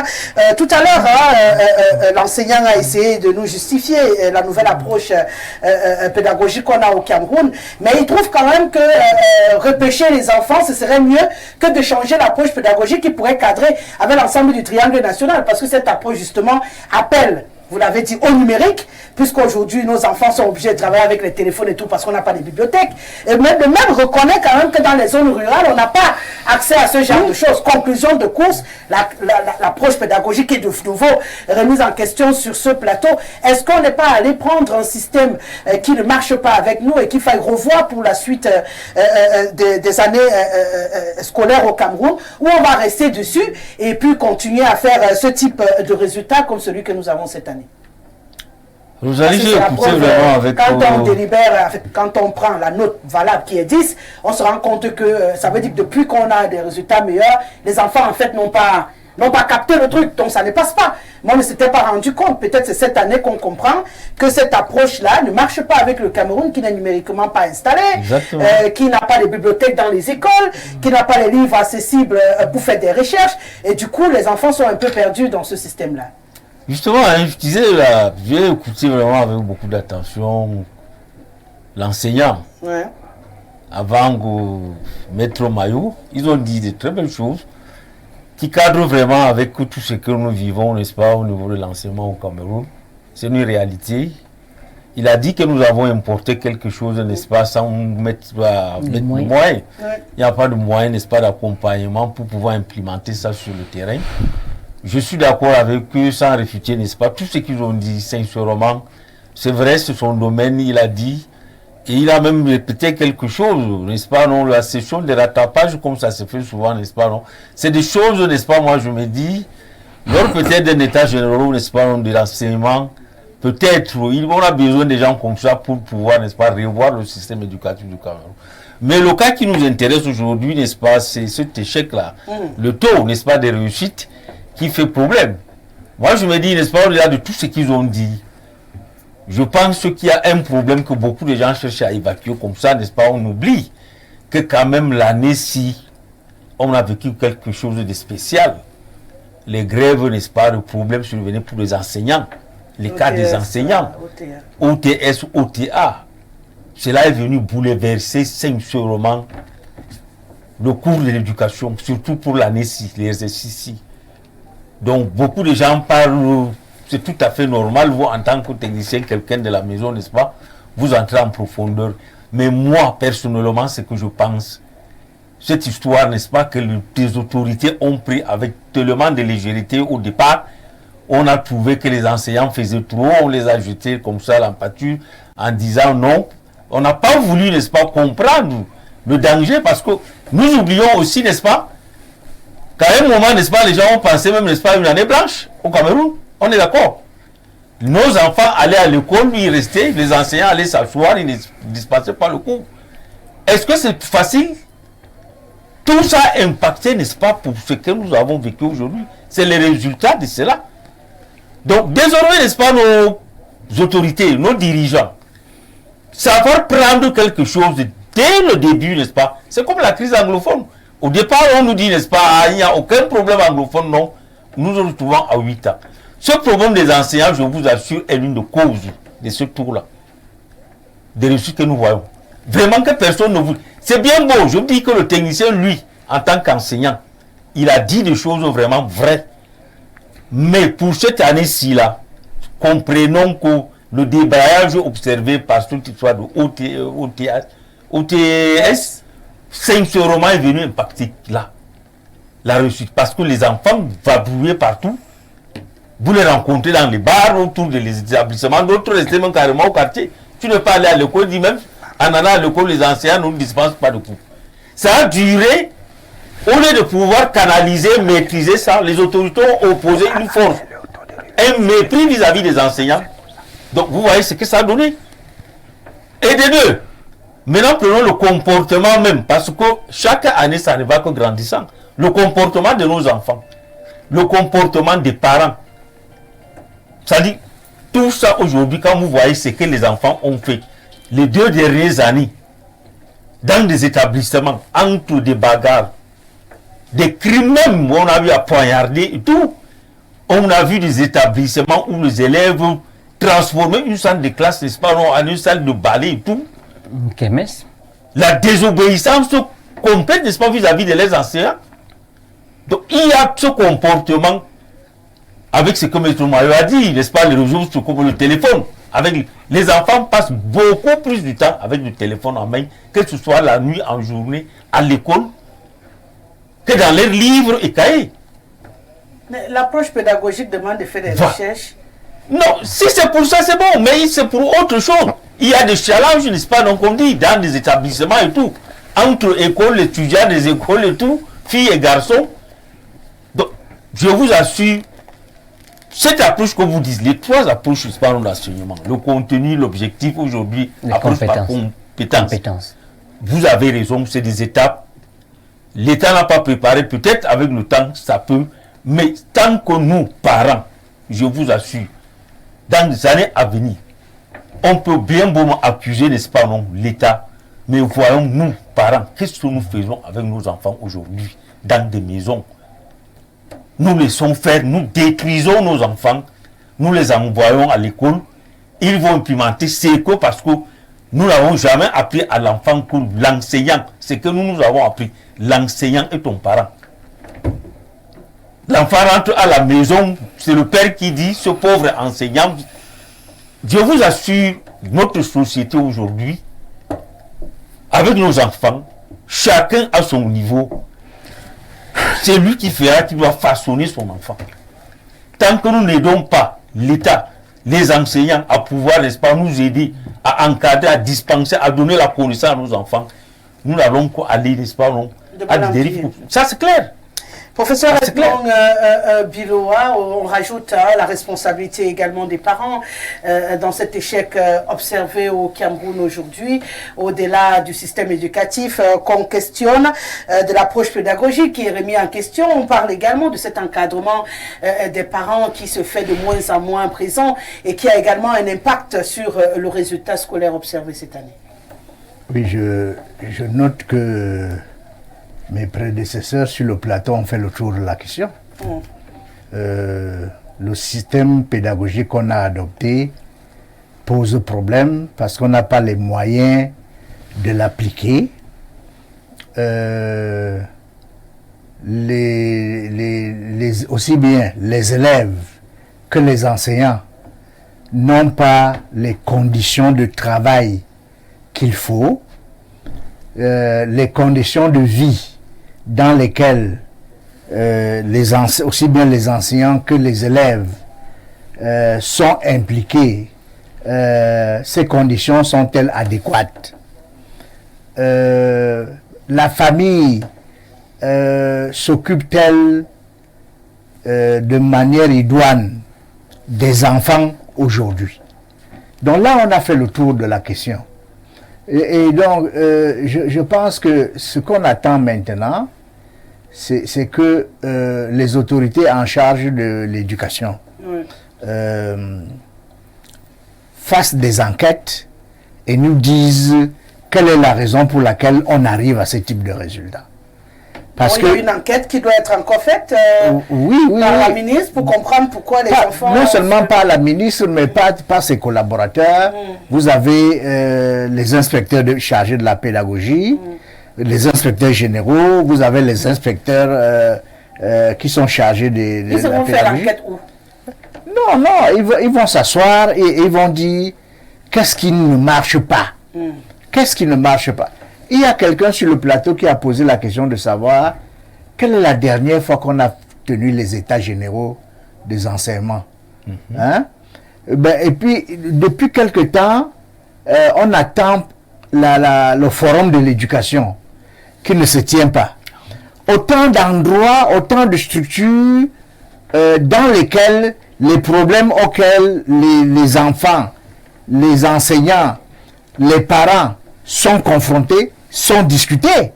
Tout à l'heure, l'enseignant a essayé de nous justifier la nouvelle approche pédagogique qu'on a au Cameroun, mais il trouve quand même que repêcher les enfants, ce serait mieux que de changer l'approche pédagogique qui pourrait cadrer avec l'ensemble du triangle national, parce que cette approche justement appelle, vous l'avez dit, au numérique, puisqu'aujourd'hui nos enfants sont obligés de travailler avec les téléphones et tout parce qu'on n'a pas de bibliothèque. Et même reconnaît quand même que dans les zones rurales, on n'a pas accès à ce genre de choses. Conclusion de course, l'approche pédagogique est de nouveau remise en question sur ce plateau. Est-ce qu'on n'est pas allé prendre un système qui ne marche pas avec nous et qu'il faille revoir pour la suite des années scolaires au Cameroun, où on va rester dessus et puis continuer à faire ce type de résultats comme celui que nous avons cette année? Vous allez écouter vraiment avec... Quand on délibère, quand on prend la note valable qui est 10, on se rend compte que ça veut dire que depuis qu'on a des résultats meilleurs, les enfants en fait n'ont pas capté le truc, donc ça ne passe pas. Moi, je ne s'était pas rendu compte, peut-être c'est cette année qu'on comprend que cette approche-là ne marche pas avec le Cameroun, qui n'est numériquement pas installé, qui n'a pas de bibliothèque dans les écoles, qui n'a pas les livres accessibles pour faire des recherches, et du coup, les enfants sont un peu perdus dans ce système-là. Justement, je disais là, j'ai écouté vraiment avec beaucoup d'attention l'enseignant. Ouais. Avant Maître Mayou, ils ont dit de très belles choses qui cadrent vraiment avec tout ce que nous vivons, n'est-ce pas, au niveau de l'enseignement au Cameroun. C'est une réalité. Il a dit que nous avons importé quelque chose, n'est-ce pas, sans mettre de moyens. Ouais. Il n'y a pas de moyens, n'est-ce pas, d'accompagnement pour pouvoir implémenter ça sur le terrain. Je suis d'accord avec eux sans réfuter, n'est-ce pas, tout ce qu'ils ont dit, sincèrement. C'est vrai, c'est son domaine, il a dit. Et il a même répété quelque chose, n'est-ce pas, non, la session de rattrapage, comme ça se fait souvent, n'est-ce pas, non. C'est des choses, n'est-ce pas, moi je me dis, lors peut-être d'un état général, n'est-ce pas, non, de l'enseignement, peut-être, on a besoin de gens comme ça pour pouvoir, n'est-ce pas, revoir le système éducatif du Cameroun. Mais le cas qui nous intéresse aujourd'hui, n'est-ce pas, c'est cet échec-là, le taux, n'est-ce pas, de réussite, qui fait problème. Moi, je me dis, n'est-ce pas, au-delà de tout ce qu'ils ont dit, je pense qu'il y a un problème que beaucoup de gens cherchent à évacuer comme ça, n'est-ce pas, on oublie que quand même l'année-ci, on a vécu quelque chose de spécial. Les grèves, n'est-ce pas, le problème survenait pour les enseignants, les cas des enseignants, OTS, OTA. Cela est venu bouleverser sincèrement le cours de l'éducation, surtout pour l'année-ci, les exercices-ci. Donc, beaucoup de gens parlent, c'est tout à fait normal, vous, en tant que technicien, quelqu'un de la maison, n'est-ce pas, vous entrez en profondeur. Mais moi, personnellement, ce que je pense, cette histoire, n'est-ce pas, que les autorités ont pris avec tellement de légèreté au départ, on a trouvé que les enseignants faisaient trop, on les a jetés comme ça à l'empathie, en disant non. On n'a pas voulu, n'est-ce pas, comprendre le danger, parce que nous oublions aussi, n'est-ce pas, qu'à un moment, n'est-ce pas, les gens ont pensé même, n'est-ce pas, une année blanche au Cameroun. On est d'accord. Nos enfants allaient à l'école, ils restaient, les enseignants allaient s'asseoir, ils ne dispensaient pas le cours. Est-ce que c'est facile? Tout ça a impacté, n'est-ce pas, pour ce que nous avons vécu aujourd'hui. C'est le résultat de cela. Donc, désormais, n'est-ce pas, nos autorités, nos dirigeants, savoir prendre quelque chose dès le début, n'est-ce pas? C'est comme la crise anglophone. Au départ, on nous dit, n'est-ce pas, il n'y a aucun problème anglophone, non. Nous nous retrouvons à 8 ans. Ce problème des enseignants, je vous assure, est l'une des causes de ce tour-là. Des réussites que nous voyons. Vraiment que personne ne vous... C'est bien beau, je dis que le technicien, lui, en tant qu'enseignant, il a dit des choses vraiment vraies. Mais pour cette année-ci, là, comprenons que le débrayage observé par cette histoire de OTS, sincèrement est venu impacter là, la réussite. Parce que les enfants vont brouiller partout. Vous les rencontrez dans les bars, autour des établissements, d'autres restent même carrément au quartier. Tu ne peux pas aller à l'école, dit même, en allant à l'école, les enseignants ne dispensent pas de cours. Ça a duré, au lieu de pouvoir canaliser, maîtriser ça, les autorités ont opposé une force, un mépris vis-à-vis des enseignants. Donc vous voyez ce que ça a donné. Et de deux, maintenant prenons le comportement même, parce que chaque année, ça ne va que grandissant. Le comportement de nos enfants, le comportement des parents. Ça dit, tout ça aujourd'hui, quand vous voyez ce que les enfants ont fait, les 2 dernières années, dans des établissements, entre des bagarres, des crimes même, on a vu à poignarder et tout. On a vu des établissements où les élèves transformaient une salle de classe, n'est-ce pas, en une salle de ballet et tout. La désobéissance complète, n'est-ce pas, vis-à-vis de leurs enseignants. Donc il y a ce comportement avec ce que M. Mayo a dit, n'est-ce pas, les réseaux sociaux comme le téléphone. Avec les enfants passent beaucoup plus du temps avec le téléphone en main, que ce soit la nuit, en journée, à l'école, que dans leurs livres et cahiers. Mais l'approche pédagogique demande de faire des recherches. Non, si c'est pour ça, c'est bon, mais c'est pour autre chose. Il y a des challenges, n'est-ce pas, donc on dit, dans des établissements et tout, entre écoles, étudiants des écoles et tout, filles et garçons. Donc, je vous assure, cette approche que vous dites, les 3 approches, n'est-ce pas, dans l'enseignement, le contenu, l'objectif aujourd'hui, approche par compétence. Vous avez raison, c'est des étapes. L'État n'a pas préparé, peut-être avec le temps, ça peut, mais tant que nous, parents, je vous assure, dans les années à venir, on peut bien bon accuser, n'est-ce pas, non, l'État, mais voyons, nous, parents, qu'est-ce que nous faisons avec nos enfants aujourd'hui, dans des maisons? Nous laissons faire, nous détruisons nos enfants, nous les envoyons à l'école, ils vont implémenter ce que, parce que nous n'avons jamais appris à l'enfant que l'enseignant, c'est que nous avons appris, l'enseignant est ton parent. L'enfant rentre à la maison, c'est le père qui dit, ce pauvre enseignant. Je vous assure, notre société aujourd'hui, avec nos enfants, chacun à son niveau, c'est lui qui fera, qui doit façonner son enfant. Tant que nous n'aidons pas l'État, les enseignants à pouvoir, n'est-ce pas, nous aider à encadrer, à dispenser, à donner la connaissance à nos enfants, nous n'allons pas aller, n'est-ce pas, non, à des dérives. Ça c'est clair. Professeur Edmond Biloa, on rajoute la responsabilité également des parents dans cet échec observé au Cameroun aujourd'hui, au-delà du système éducatif qu'on questionne, de l'approche pédagogique qui est remis en question. On parle également de cet encadrement des parents qui se fait de moins en moins présent et qui a également un impact sur le résultat scolaire observé cette année. Oui, je note que mes prédécesseurs sur le plateau ont fait le tour de la question. Le système pédagogique qu'on a adopté pose problème parce qu'on n'a pas les moyens de l'appliquer. Aussi bien les élèves que les enseignants n'ont pas les conditions de travail qu'il faut, les conditions de vie dans lesquelles aussi bien les enseignants que les élèves sont impliqués, ces conditions sont-elles adéquates? La famille s'occupe-t-elle de manière idoine des enfants aujourd'hui? Donc là, on a fait le tour de la question. Et donc, je pense que ce qu'on attend maintenant, c'est que les autorités en charge de l'éducation fassent des enquêtes et nous disent quelle est la raison pour laquelle on arrive à ce type de résultat. Parce il y a une enquête qui doit être encore faite par la ministre pour comprendre pourquoi les enfants... Non seulement par la ministre, mais par ses collaborateurs. Vous avez les inspecteurs chargés de la pédagogie, les inspecteurs généraux, vous avez les inspecteurs qui sont chargés de la pédagogie. Ils vont faire l'enquête où? Non, ils vont s'asseoir et ils vont dire qu'est-ce qui ne marche pas. Qu'est-ce qui ne marche pas? Il y a quelqu'un sur le plateau qui a posé la question de savoir quelle est la dernière fois qu'on a tenu les états généraux des enseignements. Et puis, depuis quelque temps, on attend le forum de l'éducation qui ne se tient pas. Autant d'endroits, autant de structures dans lesquelles les problèmes auxquels les enfants, les enseignants, les parents sont confrontés, sont discutés.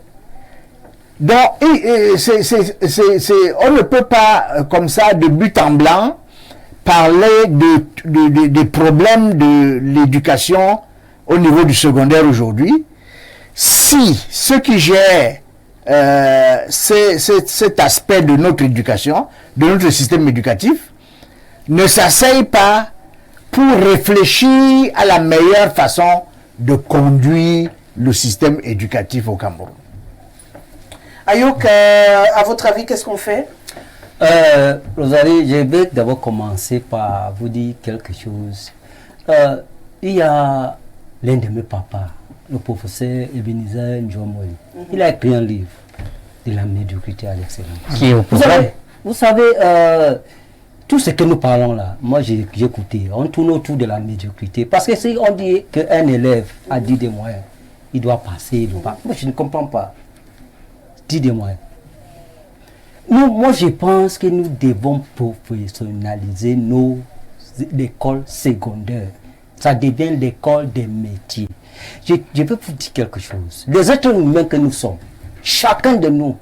Donc, on ne peut pas, comme ça, de but en blanc, parler des problèmes de l'éducation au niveau du secondaire aujourd'hui, si ceux qui gèrent cet aspect de notre éducation, de notre système éducatif, ne s'asseyent pas pour réfléchir à la meilleure façon de conduire le système éducatif au Cameroun. Ayouk, à votre avis, qu'est-ce qu'on fait? Rosalie, je vais d'abord commencer par vous dire quelque chose. Il y a l'un de mes papas, le professeur Ebenezer Njomoy. Il a écrit un livre de la médiocrité à l'excellence. Vous savez, tout ce que nous parlons là, moi j'ai écouté, on tourne autour de la médiocrité. Parce que si on dit qu'un élève a 10 des moyens, il doit passer, moi je ne comprends pas. 10 des moyens. Moi je pense que nous devons professionnaliser nos écoles secondaires. Ça devient l'école des métiers. Je peux vous dire quelque chose. Les êtres humains que nous sommes, chacun de nous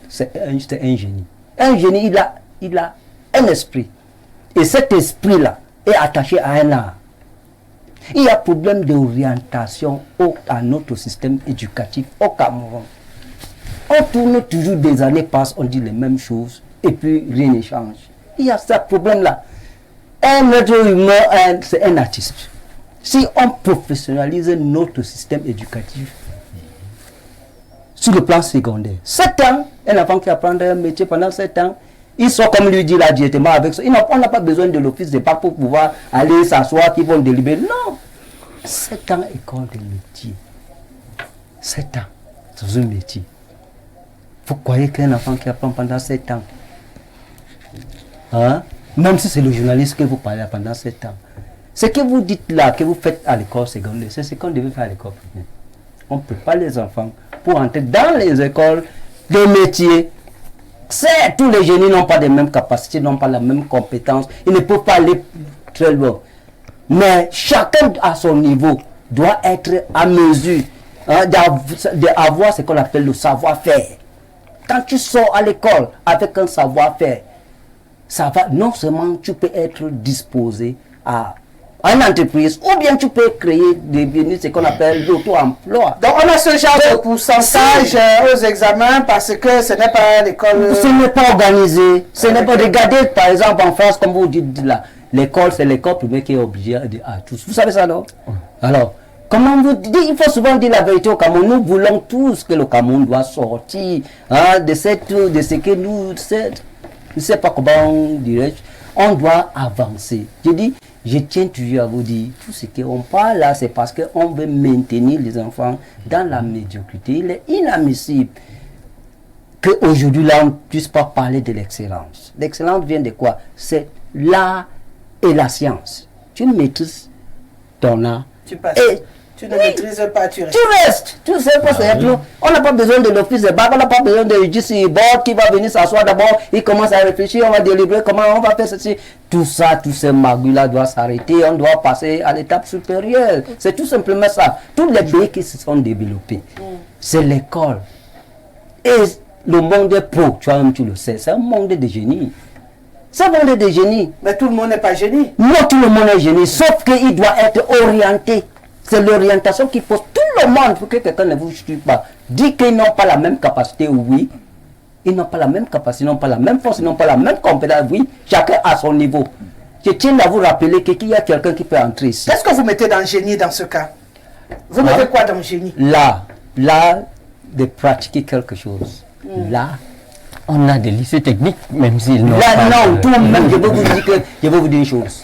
c'est un génie. Un génie, il a un esprit. Et cet esprit-là est attaché à un art. Il y a problème d'orientation à notre système éducatif au Cameroun. On tourne toujours, des années passent, on dit les mêmes choses et puis rien ne change. Il y a ce problème-là. Un être humain, c'est un artiste. Si on professionnalise notre système éducatif sur le plan secondaire, 7 ans, un enfant qui apprend un métier pendant 7 ans, ils sont comme lui dit là directement avec ça. On n'a pas besoin de l'office de bac pour pouvoir aller s'asseoir, qui vont délibérer. Non. 7 ans école de métier. 7 ans dans un métier. Vous croyez qu'un enfant qui apprend pendant 7 ans, même si c'est le journaliste que vous parlez pendant 7 ans, ce que vous dites là, que vous faites à l'école secondaire, c'est ce qu'on devait faire à l'école primaire. On prépare les enfants pour entrer dans les écoles de métier. Tous les génies n'ont pas les mêmes capacités, n'ont pas la même compétence, ils ne peuvent pas aller très loin. Mais chacun à son niveau doit être à mesure d'avoir ce qu'on appelle le savoir-faire. Quand tu sors à l'école avec un savoir-faire, ça va, non seulement tu peux être disposé à une entreprise, ou bien tu peux créer, devenir ce qu'on appelle l'auto-emploi. Donc on a ce genre de pourcentage aux examens parce que ce n'est pas l'école... Ce n'est pas organisé. Ce n'est pas... Regardez par exemple en France, comme vous dites là, l'école, c'est l'école primaire qui est obligée à tous. Vous savez ça, non? Alors, comment vous dites, il faut souvent dire la vérité au Cameroun. Nous voulons tous que le Cameroun doit sortir de ce que nous... Je ne sais pas comment dirais-je. On doit avancer. Je dis, je tiens toujours à vous dire, tout ce qu'on parle là, c'est parce qu'on veut maintenir les enfants dans la médiocrité. Il est inadmissible qu'aujourd'hui là, on ne puisse pas parler de l'excellence. L'excellence vient de quoi? C'est l'art et la science. Tu maîtrises ton art et Tu ne maîtrises pas, tu restes. Tu sais pas, c'est tout. On n'a pas besoin de l'office de bac, on n'a pas besoin de juste board qui va venir s'asseoir d'abord, il commence à réfléchir, on va délibérer comment on va faire ceci. Tout ça, tous ces magouilles-là doivent s'arrêter, on doit passer à l'étape supérieure. C'est tout simplement ça. Tous les pays qui se sont développés, c'est l'école. Et le monde est pro, tu le sais, c'est un monde de génie. C'est un monde de génie. Mais tout le monde n'est pas génie. Non, tout le monde est génie, sauf qu'il doit être orienté. C'est l'orientation qui pose tout le monde pour que quelqu'un ne vous suive pas. Dit qu'ils n'ont pas la même capacité, oui. Ils n'ont pas la même capacité, ils n'ont pas la même force, ils n'ont pas la même compétence, oui. Chacun à son niveau. Je tiens à vous rappeler qu'il y a quelqu'un qui peut entrer ici. Qu'est-ce que vous mettez dans génie dans ce cas? Vous mettez quoi dans génie? Là, de pratiquer quelque chose. Là, on a des lycées techniques, même s'ils n'ont là, pas non, de- tout de même, je vais vous dire une chose.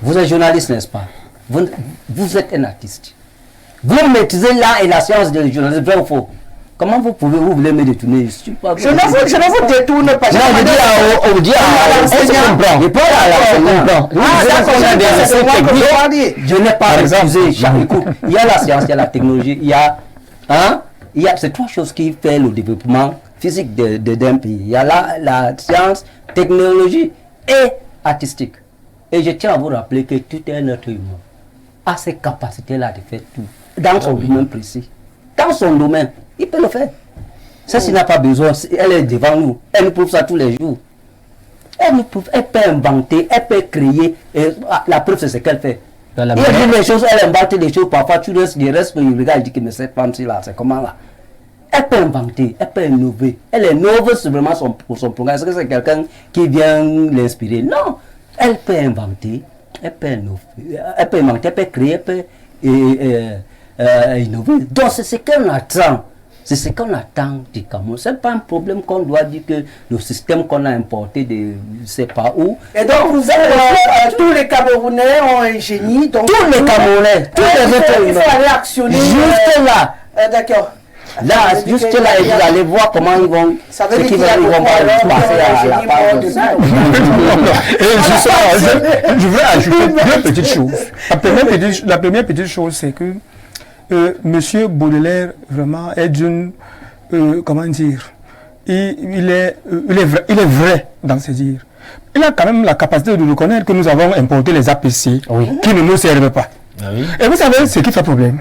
Vous êtes journaliste, n'est-ce pas? Vous êtes un artiste. Vous maîtrisez l'art et la science de journalisme, vrai ou faux? Comment vous voulez me détourner? Je ne vous détourne pas. Non, je dis à l'enseignant. Je parle à l'enseignant. Je n'ai pas refusé. Écoute, il y a la science, il y a la technologie, il y a ces trois choses qui font le développement physique d'un pays. Il y a la science, technologie et artistique. Et je tiens à vous rappeler que tout un être humain a ces capacités-là de faire tout dans son domaine précis. Dans son domaine, il peut le faire. Ça, s'il n'a pas besoin, elle est devant nous. Elle nous prouve ça tous les jours. Elle peut inventer, elle peut créer. Et la preuve, c'est ce qu'elle fait. Elle dit des choses, elle invente des choses. Parfois, tu restes, il regarde, il dit que mais cette femme-ci là, c'est comment là? Elle peut inventer, elle peut innover. Elle innove vraiment pour son programme. Est-ce que c'est quelqu'un qui vient l'inspirer? Non. Elle peut inventer, elle peut innover, elle peut inventer, elle peut créer, elle peut innover. Donc c'est ce qu'on attend. C'est ce qu'on attend du Cameroun. Ce n'est pas un problème qu'on doit dire que le système qu'on a importé de je ne sais pas où. Et donc vous êtes tous les Camerounais ont un génie. Donc tous les Camerounais, tous les autres il faut aller actionner. Juste là. D'accord. Là, juste là, et vous allez voir comment ils vont. Ça veut dire qu'ils vont passer à la part de ça. Je veux ajouter deux petites choses. La première petite chose, c'est que Monsieur Baudelaire vraiment est d'une, comment dire, il est vrai dans ses dires. Il a quand même la capacité de reconnaître que nous avons importé les APC qui ne nous servent pas. Ah oui. Et vous savez ce qui fait problème?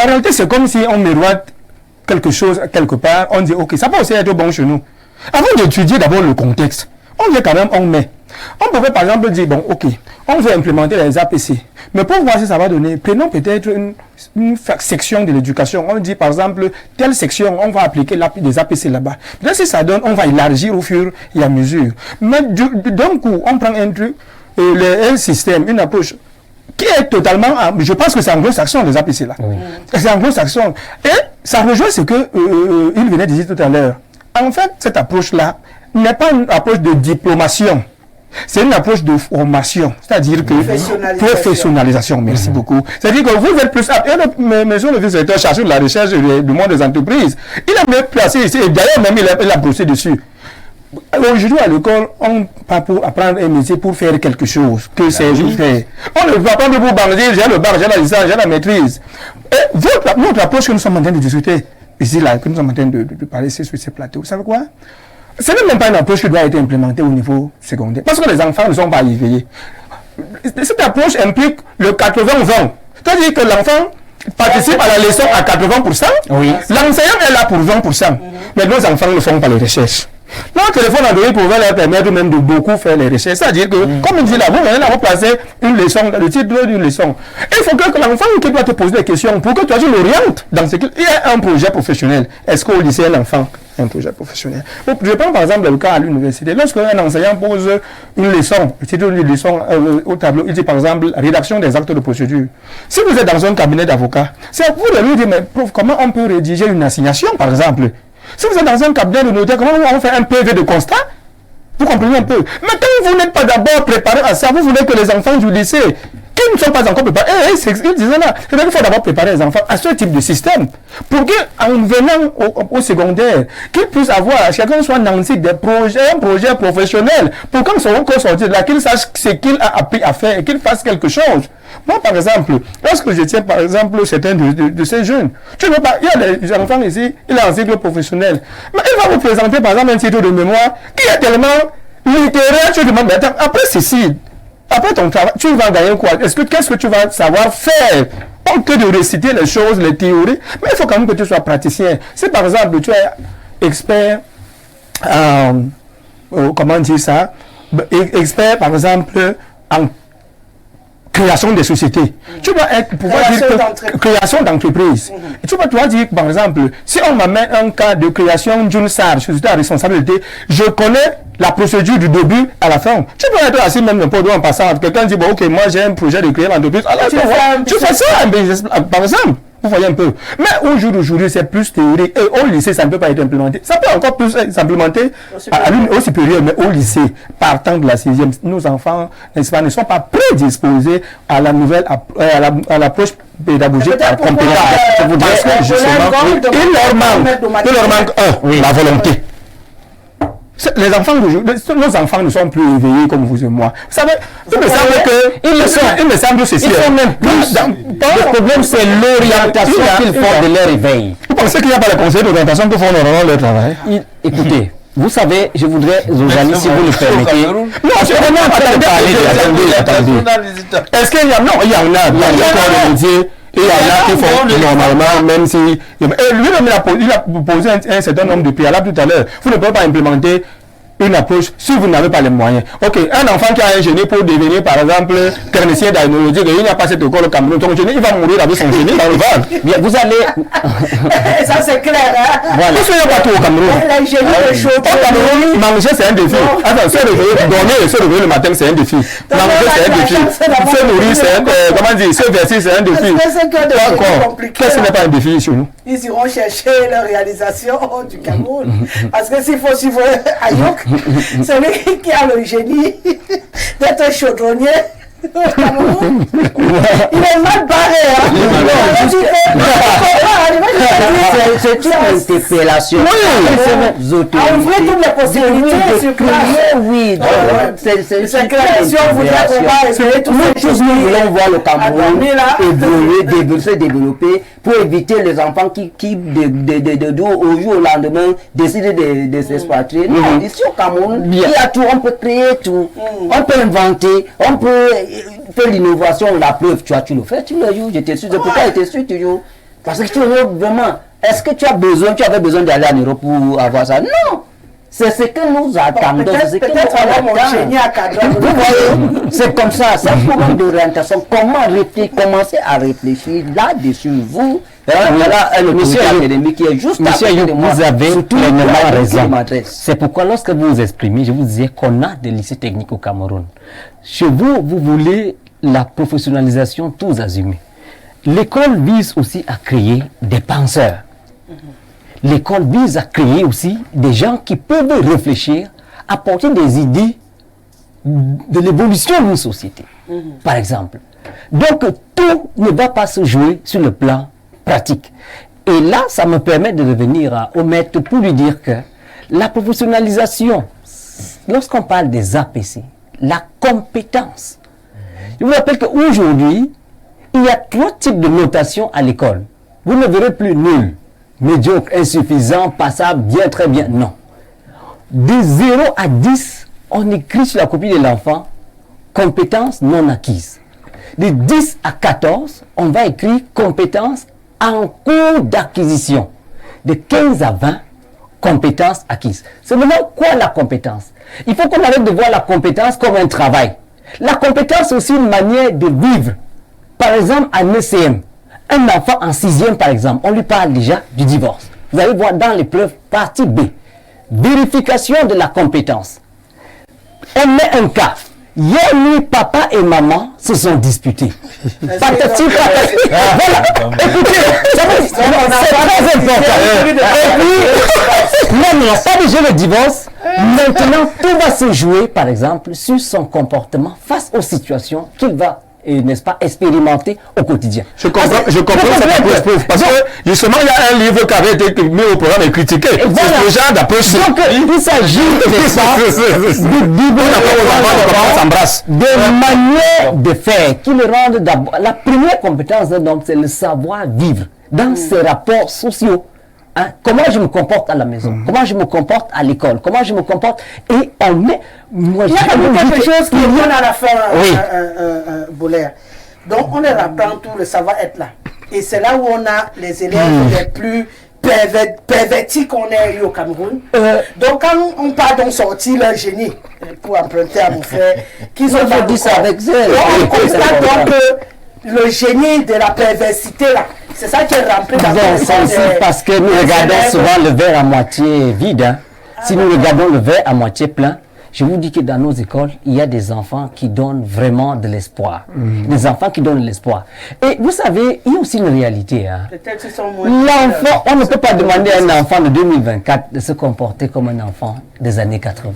En réalité, c'est comme si on miroite quelque chose quelque part, on dit ok, ça peut aussi être bon chez nous. Avant d'étudier d'abord le contexte, on vient quand même, on met. On pourrait par exemple dire, bon ok, on veut implémenter les APC, mais pour voir si ça va donner, prenons peut-être une section de l'éducation. On dit par exemple, telle section, on va appliquer des APC là-bas. Là si ça donne, on va élargir au fur et à mesure. Mais d'un coup, on prend un truc, un système, une approche qui est totalement, je pense que c'est anglo-saxon les APC là. Oui. C'est anglo-saxon. Et ça rejoint ce que il venait de dire tout à l'heure. En fait, cette approche-là n'est pas une approche de diplomation. C'est une approche de formation, c'est-à-dire que professionnalisation. Merci beaucoup. C'est-à-dire que vous êtes plus apte. Monsieur le vice-directeur chargé de la recherche du monde des entreprises, il est même placé ici, et d'ailleurs même il a bossé dessus. Aujourd'hui à l'école, on pas pour apprendre un métier pour faire quelque chose que c'est juste faire. On ne va pas pour dire j'ai le bac, j'ai la licence, j'ai la maîtrise. Et notre approche que nous sommes en train de discuter ici là, que nous sommes en train de parler sur ces plateaux, vous savez quoi? Ce n'est même pas une approche qui doit être implémentée au niveau secondaire. Parce que les enfants ne sont pas éveillés. Cette approche implique le 80-20. C'est-à-dire que l'enfant participe à la leçon à 80%. Oui. L'enseignant est là pour 20%. Mais nos enfants ne font pas les recherches. Notre téléphone Android pouvait leur permettre même de beaucoup faire les recherches. C'est-à-dire que, comme il dit là, vous venez là, vous placez une leçon, le titre d'une leçon. Il faut que l'enfant qui doit te poser des questions pour que toi tu l'orientes dans ce qu'il y a un projet professionnel. Est-ce qu'au lycée, l'enfant a un projet professionnel? Je prends par exemple le cas à l'université. Lorsque un enseignant pose une leçon, le titre d'une leçon au tableau, il dit par exemple rédaction des actes de procédure. Si vous êtes dans un cabinet d'avocat, c'est à vous de lui dire, mais prof, comment on peut rédiger une assignation par exemple? Si vous êtes dans un cabinet de notaire, comment on fait un PV de constat? Vous comprenez un peu? Mais quand vous n'êtes pas d'abord préparé à ça, vous voulez que les enfants du lycée, qui ne sont pas encore préparés. Ils disaient là, il faut d'abord préparer les enfants à ce type de système pour qu'en venant au secondaire, qu'ils puissent avoir, chacun soit lancé des projets, un projet professionnel, pour quand ils seront encore sortis de là, qu'ils sachent ce qu'il a appris à faire et qu'ils fassent quelque chose. Moi, par exemple, lorsque je tiens, par exemple, certains de ces jeunes, tu ne veux pas, il y a des enfants ici, il a un cycle professionnel, mais il va vous présenter, par exemple, un titre de mémoire qui est tellement littéraire, tu te demandes, mais attends, après ceci, après ton travail, tu vas gagner quoi? Qu'est-ce que tu vas savoir faire? Pas que de réciter les choses, les théories, mais il faut quand même que tu sois praticien. Si, par exemple, tu es expert, comment dire ça, expert, par exemple, en création des sociétés. Tu vas pouvoir dire que création d'entreprise. Tu vas dire, par exemple, si on m'amène un cas de création d'une SAR, société à responsabilité, je connais la procédure du début à la fin. Tu peux être assis même n'importe où en passant. Quelqu'un dit, bon, ok, moi j'ai un projet de créer l'entreprise. Alors, tu fais ça, par exemple. Vous voyez un peu. Mais au jour d'aujourd'hui, c'est plus théorique. Et au lycée, ça ne peut pas être implémenté. Ça peut encore plus s'implémenter au supérieur, mais au lycée, partant de la 6e, nos enfants, n'est-ce pas, ne sont pas prédisposés à la nouvelle, à l'approche pédagogique à compétence. Parce que justement, il leur manque la volonté. Les enfants nos enfants ne sont plus éveillés comme vous et moi. Vous savez, il me semble ceci. Ils sont même plus. Le problème, c'est l'orientation qu'ils font de leur éveil. Vous pensez qu'il n'y a pas les conseils d'orientation qui font normalement leur travail? Écoutez, vous savez, je voudrais, Rosalie, si vous le permettez. Non, c'est vraiment pas de parler. Est-ce qu'il y a? Non, il y en a dans le corps de métier. Et il y en a qui font normalement, même si... Lui-même, il a posé un certain nombre de préalables tout à l'heure. Vous ne pouvez pas implémenter une approche si vous n'avez pas les moyens. Ok, un enfant qui a un génie pour devenir, par exemple, technicien d'aéronautique, il n'y a pas cette école au Cameroun, son génie, il va mourir avec son génie dans le Var. Bien, vous allez... Ça, c'est clair, hein? Voilà. Parce qu'il n'y a pas tout au Cameroun. Les génies, les choses. Au Cameroun, manger, c'est un défi. Attends, se réveiller le matin, c'est un défi. Manger, c'est un défi. Se nourrir, c'est un défi. Comment dire, se verser, c'est un défi. Qu'est-ce qui n'est pas un défi chez nous? Ils iront chercher la réalisation du Cameroun. Parce que s'il faut suivre Ayok, celui qui a le génie d'être chaudronnier au Cameroun, il est mal barré. C'est une interpellation. Ouvrez toutes les possibilités sur place. Oui, c'est clair. Si on voudrait tous nous voulons voir le Cameroun évoluer, se développer pour éviter les enfants qui au jour au lendemain décident de s'expatrier. Non, ici au Cameroun, il y a tout, on peut créer tout, on peut inventer, on peut faire l'innovation, la preuve, tu le fais, tu le joues, je te suis, c'est pourquoi je te suis toujours. Parce que tu veux vraiment, est-ce que tu avais besoin d'aller en Europe pour avoir ça? Non! C'est ce que nous attendons. C'est comme ça, c'est un programme d'orientation. Commencer à réfléchir là-dessus, vous. Monsieur académique qui est juste Monsieur Ayuk, vous avez pleinement raison. C'est pourquoi lorsque vous vous exprimez, je vous disais qu'on a des lycées techniques au Cameroun. Chez vous, vous voulez la professionnalisation tous azimuts. L'école vise aussi à créer des penseurs. L'école vise à créer aussi des gens qui peuvent réfléchir, apporter des idées de l'évolution d'une société, par exemple. Donc, tout ne va pas se jouer sur le plan pratique. Et là, ça me permet de revenir au maître pour lui dire que la professionnalisation, lorsqu'on parle des APC, la compétence, je vous rappelle qu'aujourd'hui, il y a 3 types de notation à l'école. Vous ne verrez plus nul, médiocre, insuffisant, passable, bien, très bien. Non. De 0 à 10, on écrit sur la copie de l'enfant compétences non acquises. De 10 à 14, on va écrire compétences en cours d'acquisition. De 15 à 20, compétences acquises. C'est maintenant quoi la compétence? Il faut qu'on arrête de voir la compétence comme un travail. La compétence, c'est aussi une manière de vivre. Par exemple, en ECM, un enfant en 6e, par exemple, on lui parle déjà du divorce. Vous allez voir dans l'épreuve partie B. Vérification de la compétence. On met un cas. Hier nuit, papa et maman se sont disputés. Patati, patati. Voilà. Écoutez, c'est très important. Et puis, non, il n'y a pas déjà le divorce. Maintenant, tout va se jouer, par exemple, sur son comportement face aux situations qu'il va et n'est-ce pas, expérimenter au quotidien. Je comprends cette approche, parce que justement il y a un livre qui avait été mis au programme et critiqué. C'est ce genre d'approche. Donc il s'agit de manières de faire qui le rendent d'abord. La première compétence d'un homme, c'est le savoir vivre dans ses rapports sociaux. Hein? Comment je me comporte à la maison, comment je me comporte à l'école, comment je me comporte, et on met... Moi, il y a quelque chose qui est à la fin, oui. Boulaire. Donc on leur apprend tout le savoir-être là. Et c'est là où on a les élèves les plus pervertis qu'on ait eu au Cameroun. Donc quand on part donc sortir leur génie, pour emprunter à mon frère, qu'ils ont dit ça avec eux. On constate donc que le génie de la perversité là, c'est ça qui est rempli dans le parce que nous regardons souvent le verre à moitié vide. Hein. Si nous regardons le verre à moitié plein, je vous dis que dans nos écoles, il y a des enfants qui donnent vraiment de l'espoir. Des enfants qui donnent de l'espoir. Et vous savez, il y a aussi une réalité. Hein. L'enfant, on ne peut pas demander à un enfant de 2024 de se comporter comme un enfant des années 80.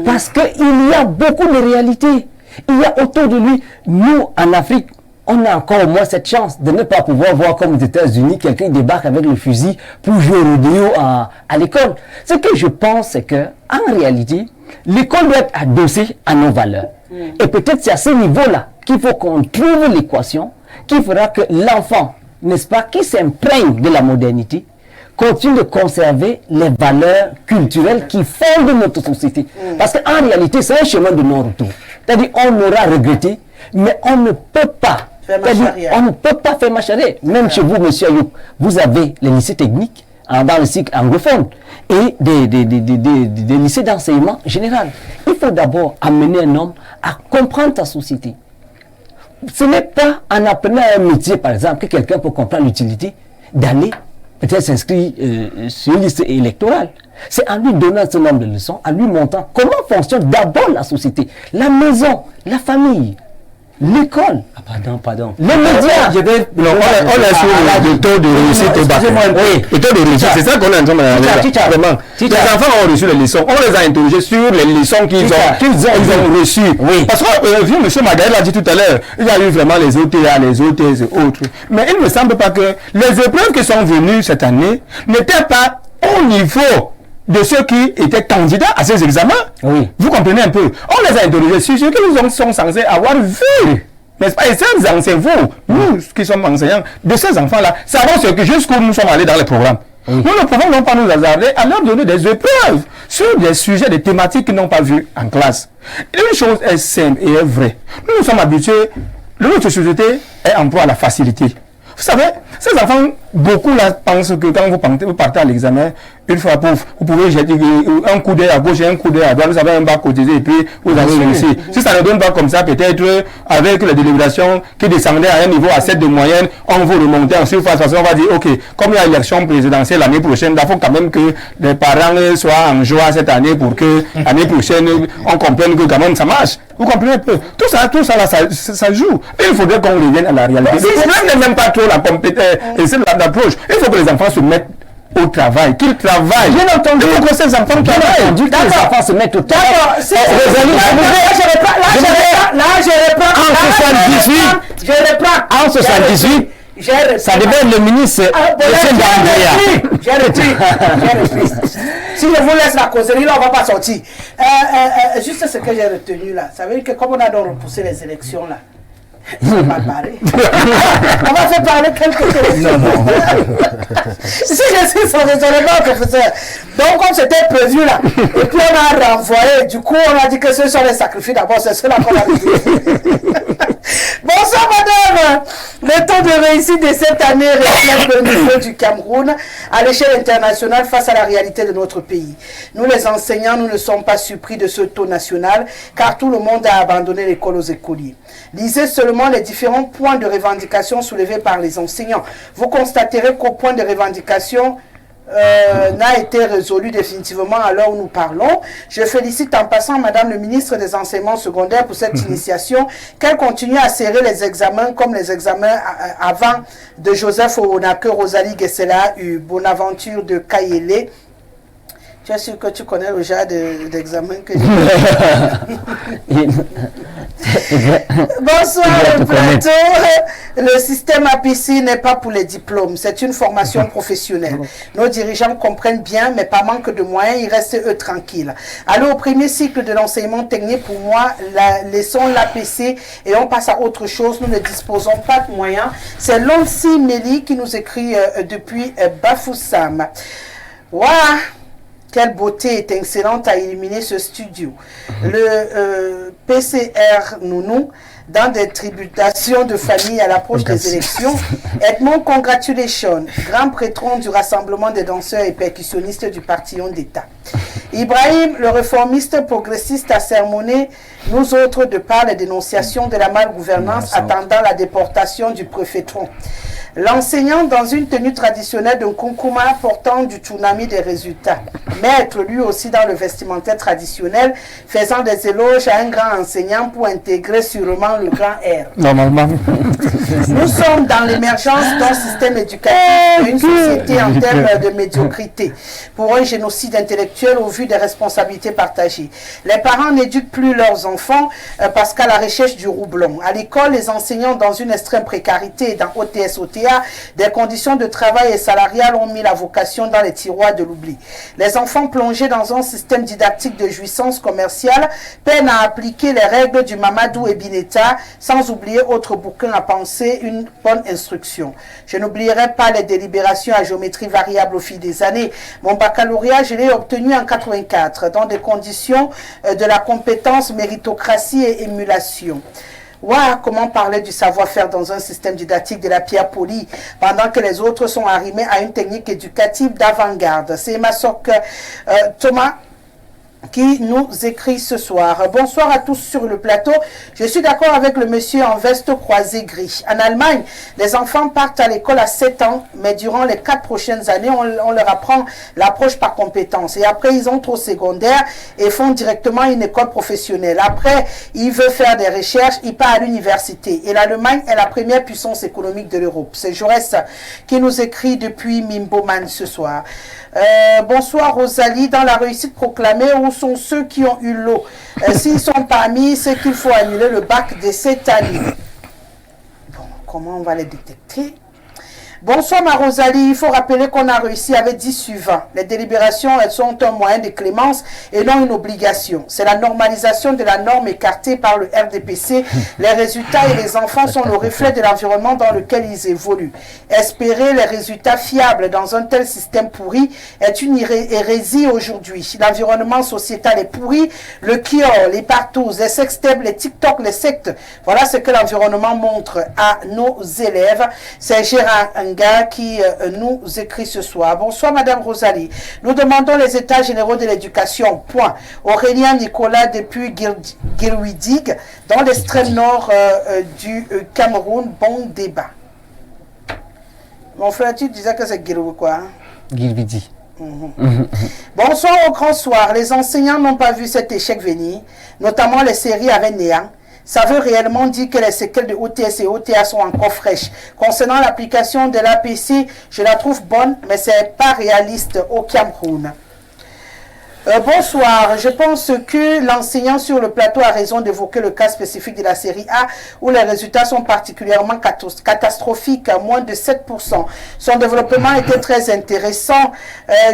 Parce qu'il y a beaucoup de réalités. Il y a autour de lui, nous en Afrique, on a encore au moins cette chance de ne pas pouvoir voir comme aux États-Unis, quelqu'un débarque avec le fusil pour jouer au rodéo à l'école. Ce que je pense, c'est que en réalité, l'école doit être adossée à nos valeurs. Et peut-être c'est à ce niveau-là qu'il faut qu'on trouve l'équation qui fera que l'enfant, n'est-ce pas, qui s'imprègne de la modernité, continue de conserver les valeurs culturelles qui fondent notre société. Parce qu'en réalité, c'est un chemin de non-retour. C'est-à-dire, on aura regretté, mais on ne peut pas. On ne peut pas faire marche arrière. Même chez vous, monsieur Ayoub, vous avez les lycées techniques dans le cycle anglophone et des lycées d'enseignement général. Il faut d'abord amener un homme à comprendre sa société. Ce n'est pas en apprenant un métier, par exemple, que quelqu'un peut comprendre l'utilité d'aller peut-être s'inscrire sur une liste électorale. C'est en lui donnant ce nombre de leçons, en lui montrant comment fonctionne d'abord la société, la maison, la famille, l'école. Ah, pardon. Les médias. On est sur le taux de réussite au bac. Oui, le taux de réussite, c'est ça qu'on est en train de vraiment. Les enfants ont reçu les leçons. On les a interrogés sur les leçons qu'ils ont reçues. Oui. Parce que, M. Magaël l'a dit tout à l'heure, il y a eu vraiment les OTA, les OTS et autres. Mais il ne me semble pas que les épreuves qui sont venues cette année n'étaient pas au niveau de ceux qui étaient candidats à ces examens. Oui. Vous comprenez un peu. On les a interrogés sur ce que nous sont censés avoir vu. N'est-ce pas? Et ces enseignants, nous qui sommes enseignants de ces enfants-là, savons ce que jusqu'où nous sommes allés dans les programmes. Oui. Nous ne pouvons non pas nous hasarder à leur donner des épreuves sur des sujets, des thématiques qu'ils n'ont pas vues en classe. Une chose est simple et est vraie. Nous nous sommes habitués, notre société est en proie à la facilité. Vous savez, ces enfants, beaucoup là pensent que quand vous partez à l'examen, une fois vous pouvez jeter un coup d'œil à gauche et un coup d'œil à droite, vous avez un bac cotisé et puis vous avez réussi. Si ça ne donne pas comme ça, peut-être avec les délibérations qui descendaient à un niveau à 7 de moyenne, on va remonter en surface parce qu'on va dire, ok, comme il y a l'élection présidentielle l'année prochaine, il faut quand même que les parents soient en joie cette année pour que l'année prochaine, on comprenne que quand même ça marche. Vous comprenez un peu? Tout ça là, ça joue. Et il faudrait qu'on revienne à la réalité. Le problème n'est même pas trop la compétence et c'est l'approche. Il faut que les enfants se mettent au travail, qu'ils travaillent. Bien entendu, il faut que ces enfants travaillent. Que les enfants se mettent au travail. Là, je reprends. En 78, ça devait être le ministre J'ai repris. Si je vous laisse la causerie, là, on ne va pas sortir. Juste ce que j'ai retenu là, ça veut dire que comme on a donc repoussé les élections là, on va parler. On va faire parler quelque chose. Non. Si je suis son raisonnement, professeur. Donc, comme c'était prévu là, et puis on a renvoyé, du coup, on a dit que ce sont les sacrifices d'abord, c'est cela qu'on a dit. Bonsoir, madame. Le taux de réussite de cette année reflète le niveau du Cameroun à l'échelle internationale face à la réalité de notre pays. Nous, les enseignants, nous ne sommes pas surpris de ce taux national, car tout le monde a abandonné l'école aux écoliers. Lisez seulement les différents points de revendication soulevés par les enseignants. Vous constaterez qu'au point de revendication n'a été résolu définitivement à l'heure où nous parlons. Je félicite en passant Madame le ministre des Enseignements secondaires pour cette initiation, qu'elle continue à serrer les examens comme les examens avant de Joseph Oonake, Rosalie Gessela, Bonaventure de Kayele. Tu es sûr que tu connais le genre d'examen que j'ai Bonsoir le plateau. Le système APC n'est pas pour les diplômes, c'est une formation professionnelle. Nos dirigeants comprennent bien, mais par manque de moyens, ils restent eux tranquilles. Alors au premier cycle de l'enseignement technique, pour moi, laissons l'APC et on passe à autre chose. Nous ne disposons pas de moyens. C'est Lonsi Meli qui nous écrit depuis Bafoussam. Waouh! Quelle beauté étincelante à illuminer ce studio. Le PCR Nounou, dans des tributations de famille à l'approche des élections. Edmond, congratulations, grand prêtron du Rassemblement des danseurs et percussionnistes du Partillon d'État. Ibrahim, le réformiste progressiste, a sermonné nous autres de par les dénonciations de la malgouvernance attendant la déportation du préfet Tron. L'enseignant dans une tenue traditionnelle d'un Kunkuma portant du tsunami des résultats. Maître lui aussi dans le vestimentaire traditionnel, faisant des éloges à un grand enseignant pour intégrer sûrement le grand R. Normalement. Nous sommes dans l'émergence d'un système éducatif, d'une société en termes de médiocrité, pour un génocide intellectuel au vu des responsabilités partagées. Les parents n'éduquent plus leurs enfants parce qu'à la recherche du roublon. À l'école, les enseignants dans une extrême précarité et dans OTS, OTA, des conditions de travail et salariales ont mis la vocation dans les tiroirs de l'oubli. Les enfants plongés dans un système didactique de jouissance commerciale peinent à appliquer les règles du Mamadou et Bineta, sans oublier autre bouquin à penser, une bonne instruction. Je n'oublierai pas les délibérations à géométrie variable au fil des années. Mon baccalauréat, je l'ai obtenu en 84, dans des conditions de la compétence, méritocratie et émulation. Wow, comment parler du savoir-faire dans un système didactique de la pierre polie pendant que les autres sont arrimés à une technique éducative d'avant-garde. C'est Masok Thomas qui nous écrit ce soir. Bonsoir à tous sur le plateau. Je suis d'accord avec le monsieur en veste croisée gris. En Allemagne, les enfants partent à l'école à 7 ans, mais durant les 4 prochaines années, on leur apprend l'approche par compétence. Et après, ils entrent au secondaire et font directement une école professionnelle. Après, ils veulent faire des recherches, ils partent à l'université. Et l'Allemagne est la première puissance économique de l'Europe. C'est Jaurès qui nous écrit depuis Mimboman ce soir. Bonsoir Rosalie, dans la réussite proclamée, où sont ceux qui ont eu l'eau? S'ils sont parmi ceux qu'il faut annuler le bac de cette année. Bon, comment on va les détecter? Bonsoir ma Rosalie, il faut rappeler qu'on a réussi avec 10 suivants. Les délibérations, elles sont un moyen de clémence et non une obligation. C'est la normalisation de la norme écartée par le RDPC. Les résultats et les enfants sont le reflet de l'environnement dans lequel ils évoluent. Espérer les résultats fiables dans un tel système pourri est une hérésie aujourd'hui. L'environnement sociétal est pourri, le kior, les partous, les sextèbres, les TikTok, les sectes. Voilà ce que l'environnement montre à nos élèves. C'est Gérard qui nous écrit ce soir. Bonsoir Madame Rosalie. Nous demandons les états généraux de l'éducation. Point. Aurélien Nicolas depuis Girouidig, dans l'extrême nord du Cameroun. Bon débat. Mon frère, tu disais que c'est Girouidig quoi? Girouidig. Bonsoir au grand soir. Les enseignants n'ont pas vu cet échec venir, notamment les séries avec Néant. Ça veut réellement dire que les séquelles de OTS et OTA sont encore fraîches. Concernant l'application de l'APC, je la trouve bonne, mais ce n'est pas réaliste au Cameroun. Bonsoir, je pense que l'enseignant sur le plateau a raison d'évoquer le cas spécifique de la série A où les résultats sont particulièrement catastrophiques, à moins de 7%. Son développement était très intéressant.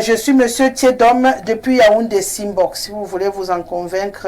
Je suis monsieur Thiedom depuis Yaoundé Simbox. Si vous voulez vous en convaincre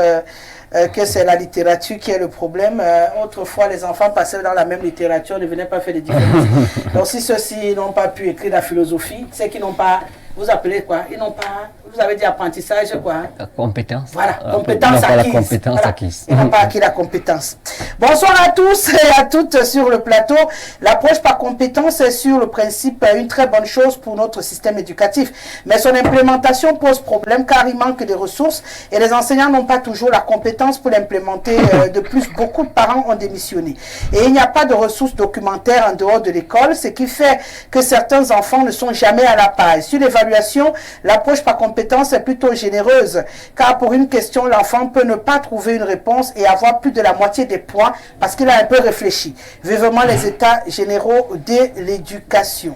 que c'est la littérature qui est le problème. Autrefois, les enfants passaient dans la même littérature, ne venaient pas faire des différences. Donc si ceux-ci n'ont pas pu écrire la philosophie, c'est qu'ils n'ont pas... Vous appelez quoi? Ils n'ont pas... Vous avez dit apprentissage quoi? La compétence. Voilà, compétence acquise. La compétence voilà. acquise. Ils n'ont pas acquis la compétence. Bonsoir à tous et à toutes sur le plateau. L'approche par compétence est sur le principe une très bonne chose pour notre système éducatif. Mais son implémentation pose problème car il manque de ressources et les enseignants n'ont pas toujours la compétence pour l'implémenter. De plus, beaucoup de parents ont démissionné. Et il n'y a pas de ressources documentaires en dehors de l'école, ce qui fait que certains enfants ne sont jamais à la page. Sur l'évaluation, l'approche par compétence est plutôt généreuse, car pour une question, l'enfant peut ne pas trouver une réponse et avoir plus de la moitié des points parce qu'il a un peu réfléchi. Vivement les états généraux de l'éducation.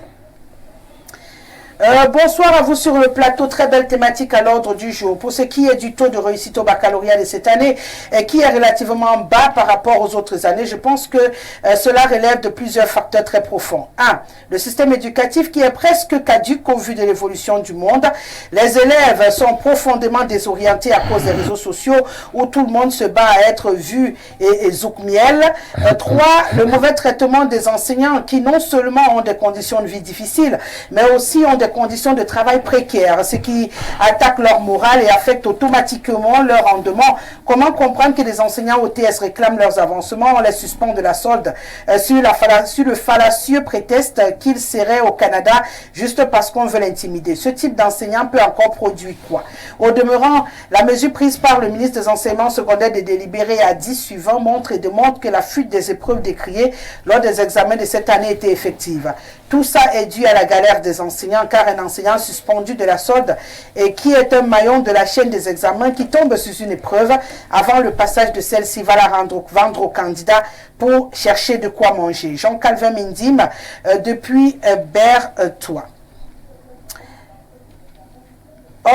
Bonsoir à vous sur le plateau, très belle thématique à l'ordre du jour. Pour ce qui est du taux de réussite au baccalauréat de cette année, qui est relativement bas par rapport aux autres années, je pense que cela relève de plusieurs facteurs très profonds. 1. Le système éducatif qui est presque caduque au vu de l'évolution du monde. Les élèves sont profondément désorientés à cause des réseaux sociaux où tout le monde se bat à être vu et zouk miel. 3. Le mauvais traitement des enseignants qui non seulement ont des conditions de vie difficiles, mais aussi ont des conditions de travail précaires, ce qui attaque leur morale et affecte automatiquement leur rendement. Comment comprendre que les enseignants OTS réclament leurs avancements, on les suspend de la solde sur le fallacieux prétexte qu'ils seraient au Canada juste parce qu'on veut l'intimider. Ce type d'enseignant peut encore produire quoi? Au demeurant, la mesure prise par le ministre des Enseignements secondaires de délibéré à 10 suivants démontre que la fuite des épreuves décriées lors des examens de cette année était effective. Tout ça est dû à la galère des enseignants, car un enseignant suspendu de la solde et qui est un maillon de la chaîne des examens qui tombe sous une épreuve avant le passage de celle-ci va la vendre au candidat pour chercher de quoi manger. Jean-Calvin Mendim depuis Berthois.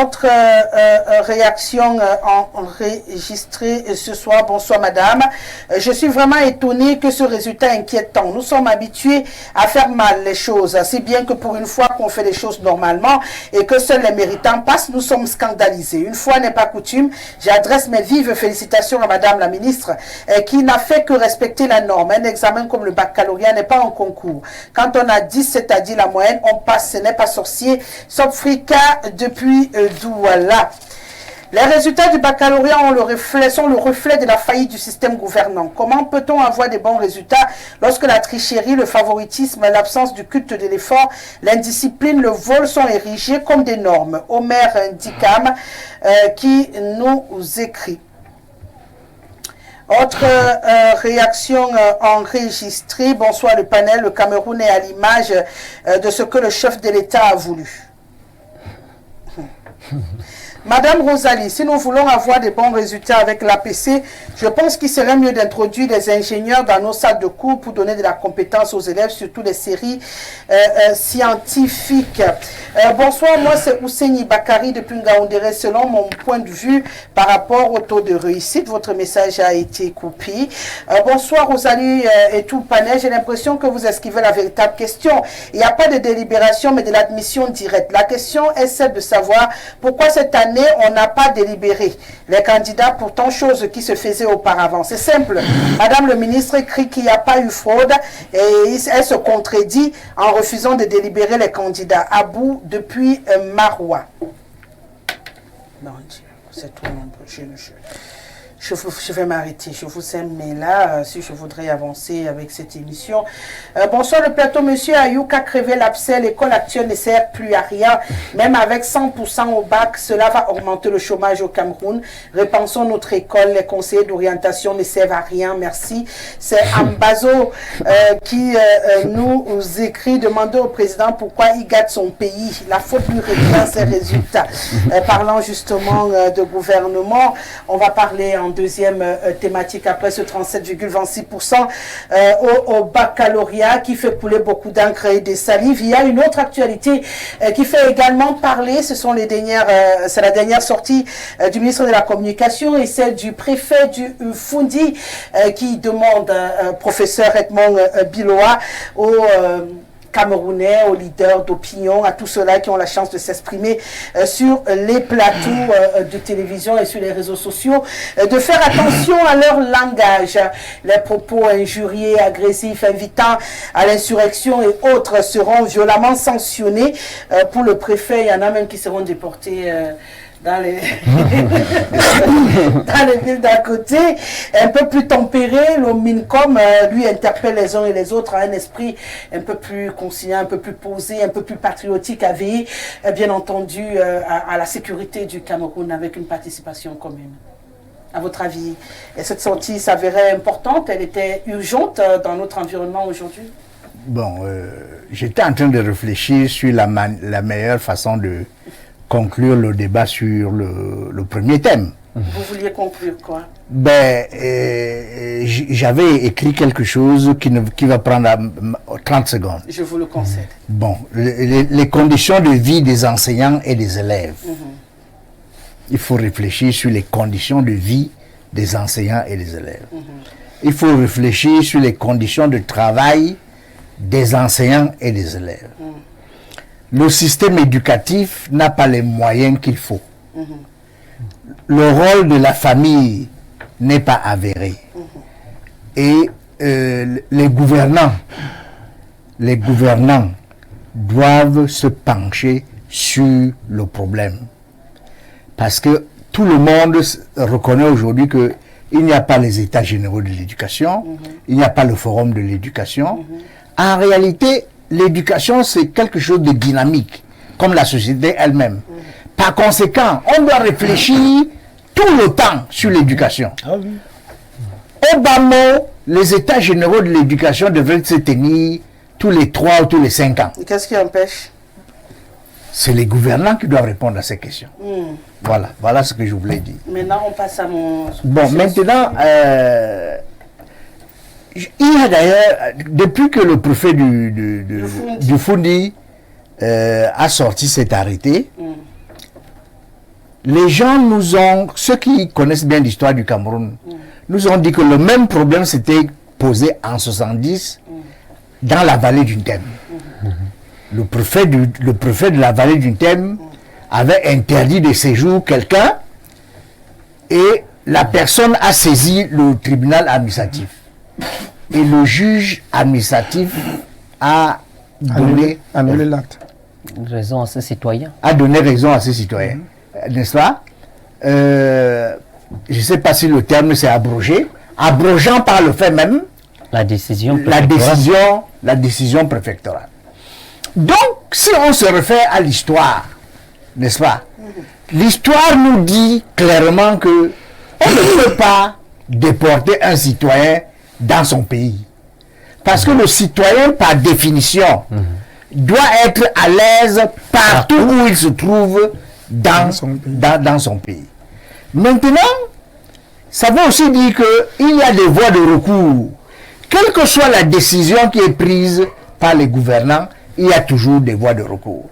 Autre réaction enregistrée ce soir. Bonsoir madame. Je suis vraiment étonné que ce résultat inquiétant. Nous sommes habitués à faire mal les choses. Si bien que pour une fois qu'on fait les choses normalement et que seuls les méritants passent, nous sommes scandalisés. Une fois n'est pas coutume, j'adresse mes vives félicitations à madame la ministre qui n'a fait que respecter la norme. Un examen comme le baccalauréat n'est pas un concours. Quand on a 10, c'est-à-dire la moyenne, on passe. Ce n'est pas sorcier. Sauf fricas depuis Douala. Les résultats du baccalauréat sont le reflet de la faillite du système gouvernant. Comment peut-on avoir des bons résultats lorsque la tricherie, le favoritisme, l'absence du culte de l'effort, l'indiscipline, le vol sont érigés comme des normes? Omer Dikam qui nous écrit. Autre réaction enregistrée. Bonsoir le panel. Le Cameroun est à l'image de ce que le chef de l'État a voulu. Madame Rosalie, si nous voulons avoir de bons résultats avec l'APC, je pense qu'il serait mieux d'introduire des ingénieurs dans nos salles de cours pour donner de la compétence aux élèves, surtout les séries scientifiques. Bonsoir, moi c'est Ousseini Bakari depuis Ngaoundéré. Selon mon point de vue par rapport au taux de réussite, votre message a été coupé. Bonsoir Rosalie et tout le panel, j'ai l'impression que vous esquivez la véritable question. Il n'y a pas de délibération mais de l'admission directe. La question est celle de savoir pourquoi cette année on n'a pas délibéré les candidats, pourtant chose qui se faisait auparavant. C'est simple. Madame le ministre écrit qu'il n'y a pas eu fraude et elle se contredit en refusant de délibérer les candidats. Abou depuis Maroua. Non, c'est trop nombreux. Je vais m'arrêter. Je vous aime, mais là, si je voudrais avancer avec cette émission. Bonsoir le plateau, monsieur Ayouka crevé l'abcès. L'école actuelle ne sert plus à rien. Même avec 100% au bac, cela va augmenter le chômage au Cameroun. Repensons notre école. Les conseillers d'orientation ne servent à rien. Merci. C'est Ambazo qui nous écrit. Demandez au président pourquoi il gâte son pays. La faute lui revient ses résultats. Parlant justement de gouvernement, on va parler en deuxième thématique après ce 37,26% au baccalauréat qui fait couler beaucoup d'encre et des salives. Il y a une autre actualité qui fait également parler, c'est la dernière sortie du ministre de la Communication et celle du préfet du Fundi qui demande, professeur Edmond Biloa, au Camerounais, aux leaders d'opinion, à tous ceux-là qui ont la chance de s'exprimer sur les plateaux de télévision et sur les réseaux sociaux, de faire attention à leur langage. Les propos injuriés, agressifs, invitant à l'insurrection et autres seront violemment sanctionnés. Pour le préfet, il y en a même qui seront déportés dans les villes d'à côté, un peu plus tempéré. Le MINCOM lui interpelle les uns et les autres à un esprit un peu plus conciliant, un peu plus posé, un peu plus patriotique, à veiller bien entendu à la sécurité du Cameroun avec une participation commune. À votre avis, cette sortie s'avérait importante? Elle était urgente dans notre environnement aujourd'hui? Bon, j'étais en train de réfléchir sur la meilleure façon de conclure le débat sur le premier thème. Vous vouliez conclure quoi? J'avais écrit quelque chose qui va prendre 30 secondes. Je vous le concède. Bon, les conditions de vie des enseignants et des élèves. Il faut réfléchir sur les conditions de vie des enseignants et des élèves. Il faut réfléchir sur les conditions de travail des enseignants et des élèves. Le système éducatif n'a pas les moyens qu'il faut. Le rôle de la famille n'est pas avéré. Et les gouvernants doivent se pencher sur le problème. Parce que tout le monde reconnaît aujourd'hui qu'il n'y a pas les états généraux de l'éducation, il n'y a pas le forum de l'éducation. En réalité, l'éducation, c'est quelque chose de dynamique, comme la société elle-même. Par conséquent, on doit réfléchir tout le temps sur l'éducation. Au bas mot, les états généraux de l'éducation devraient se tenir tous les 3 ou tous les 5 ans. Qu'est-ce qui empêche? C'est les gouvernants qui doivent répondre à ces questions. Voilà ce que je voulais dire. Maintenant, on passe à mon... Bon, maintenant, il y a d'ailleurs, depuis que le préfet du Fundi a sorti cet arrêté, les gens nous ont, ceux qui connaissent bien l'histoire du Cameroun, nous ont dit que le même problème s'était posé en 70 dans la vallée du Ntem. Le préfet de la vallée du Ntem avait interdit de séjour quelqu'un et la personne a saisi le tribunal administratif. Et le juge administratif a donné l'acte. Raison à ce citoyen. A donné raison à ce citoyen. N'est-ce pas? Je ne sais pas si le terme c'est abrogé. Abrogeant par le fait même la décision préfectorale. Donc, si on se réfère à l'histoire, n'est-ce pas? L'histoire nous dit clairement que on ne peut pas déporter un citoyen dans son pays. Parce que le citoyen, par définition, doit être à l'aise partout où il se trouve dans son pays. Maintenant, ça veut aussi dire qu'il y a des voies de recours. Quelle que soit la décision qui est prise par les gouvernants, il y a toujours des voies de recours.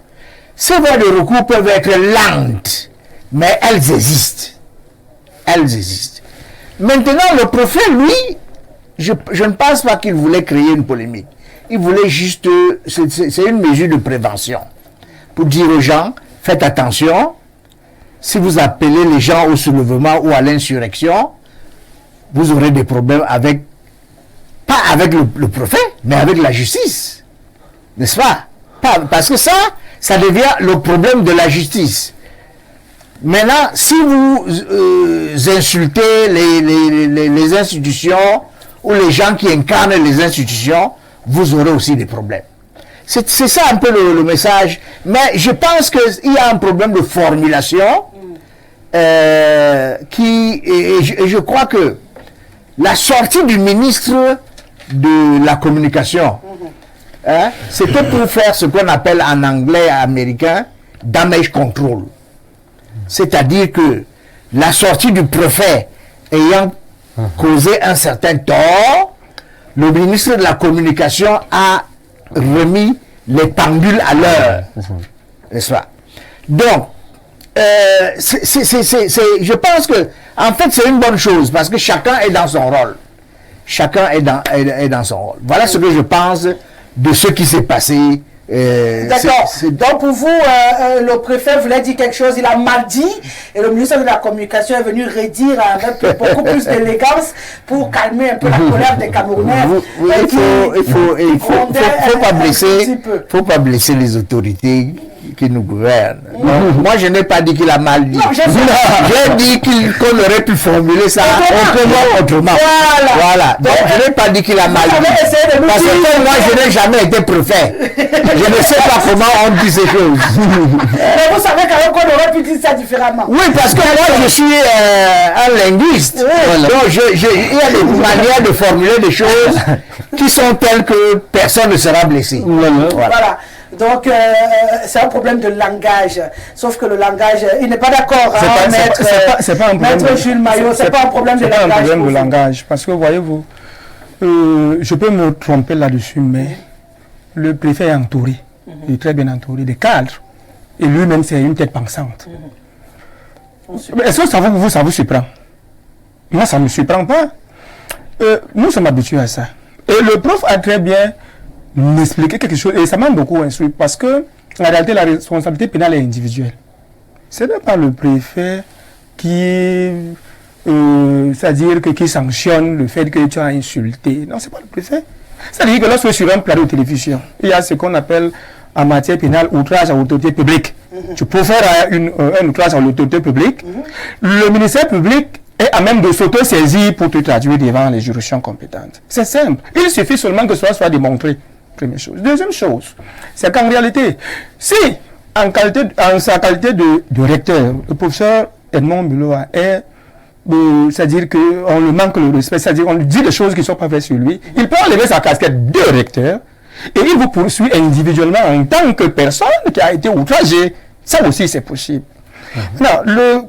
Ces voies de recours peuvent être lentes, mais elles existent. Elles existent. Maintenant, le préfet, lui, je ne pense pas qu'il voulait créer une polémique. Il voulait juste... C'est une mesure de prévention. Pour dire aux gens, faites attention, si vous appelez les gens au soulèvement ou à l'insurrection, vous aurez des problèmes avec... Pas avec le préfet, mais avec la justice. N'est-ce pas? Parce que ça devient le problème de la justice. Maintenant, si vous insultez les institutions ou les gens qui incarnent les institutions, vous aurez aussi des problèmes. C'est ça un peu le message. Mais je pense qu'il y a un problème de formulation et je crois que la sortie du ministre de la communication, c'était pour faire ce qu'on appelle en anglais américain damage control. C'est-à-dire que la sortie du préfet ayant causé un certain tort, le ministre de la communication a remis les pendules à l'heure. N'est-ce pas? Donc, je pense que, en fait, c'est une bonne chose parce que chacun est dans son rôle. Chacun est dans son rôle. Voilà ce que je pense de ce qui s'est passé. D'accord. Donc pour vous, le préfet voulait dire quelque chose, il a mal dit, et le ministre de la Communication est venu redire avec beaucoup plus d'élégance pour calmer un peu la colère des Camerounais. Il faut pas blesser les autorités qui nous gouvernent. Moi, je n'ai pas dit qu'il a mal dit. J'ai dit qu'on aurait pu formuler ça autrement. Voilà. Donc, je n'ai pas dit qu'il a mal dit. Parce que moi, je n'ai jamais été préfet. Je ne sais pas comment on dit ces choses. Mais vous savez quand même qu'on aurait pu dire ça différemment. Oui, parce que moi, je suis un linguiste. Donc, il y a des manières de formuler des choses qui sont telles que personne ne sera blessé. Voilà. Donc, c'est un problème de langage. Sauf que le langage, il n'est pas d'accord. C'est pas un problème. Maître Jules Maillot, c'est pas un problème de langage. C'est pas un problème de langage. Parce que, voyez-vous, je peux me tromper là-dessus, mais le préfet est entouré, il est très bien entouré de cadres. Et lui-même, c'est une tête pensante. Est-ce que ça vous surprend? Moi, ça ne me surprend pas. Nous sommes habitués à ça. Et le prof a très bien m'expliqué quelque chose, et ça m'a beaucoup instruit, parce que, en réalité, la responsabilité pénale est individuelle. Ce n'est pas le préfet qui... c'est-à-dire qui sanctionne le fait que tu as insulté. Non, c'est pas le préfet. C'est-à-dire que lorsque sur un plateau de télévision, il y a ce qu'on appelle en matière pénale outrage à l'autorité publique. Tu peux faire un outrage à l'autorité publique. Le ministère public est à même de s'auto-saisir pour te traduire devant les juridictions compétentes. C'est simple. Il suffit seulement que cela soit démontré. Première chose. Deuxième chose, c'est qu'en réalité, si en sa qualité de recteur, le professeur Edmond Muloa est c'est-à-dire qu'on lui manque le respect, c'est-à-dire qu'on lui dit des choses qui ne sont pas faites sur lui, il peut enlever sa casquette de recteur et il vous poursuit individuellement en tant que personne qui a été outragée. Ça aussi, c'est possible. Non, le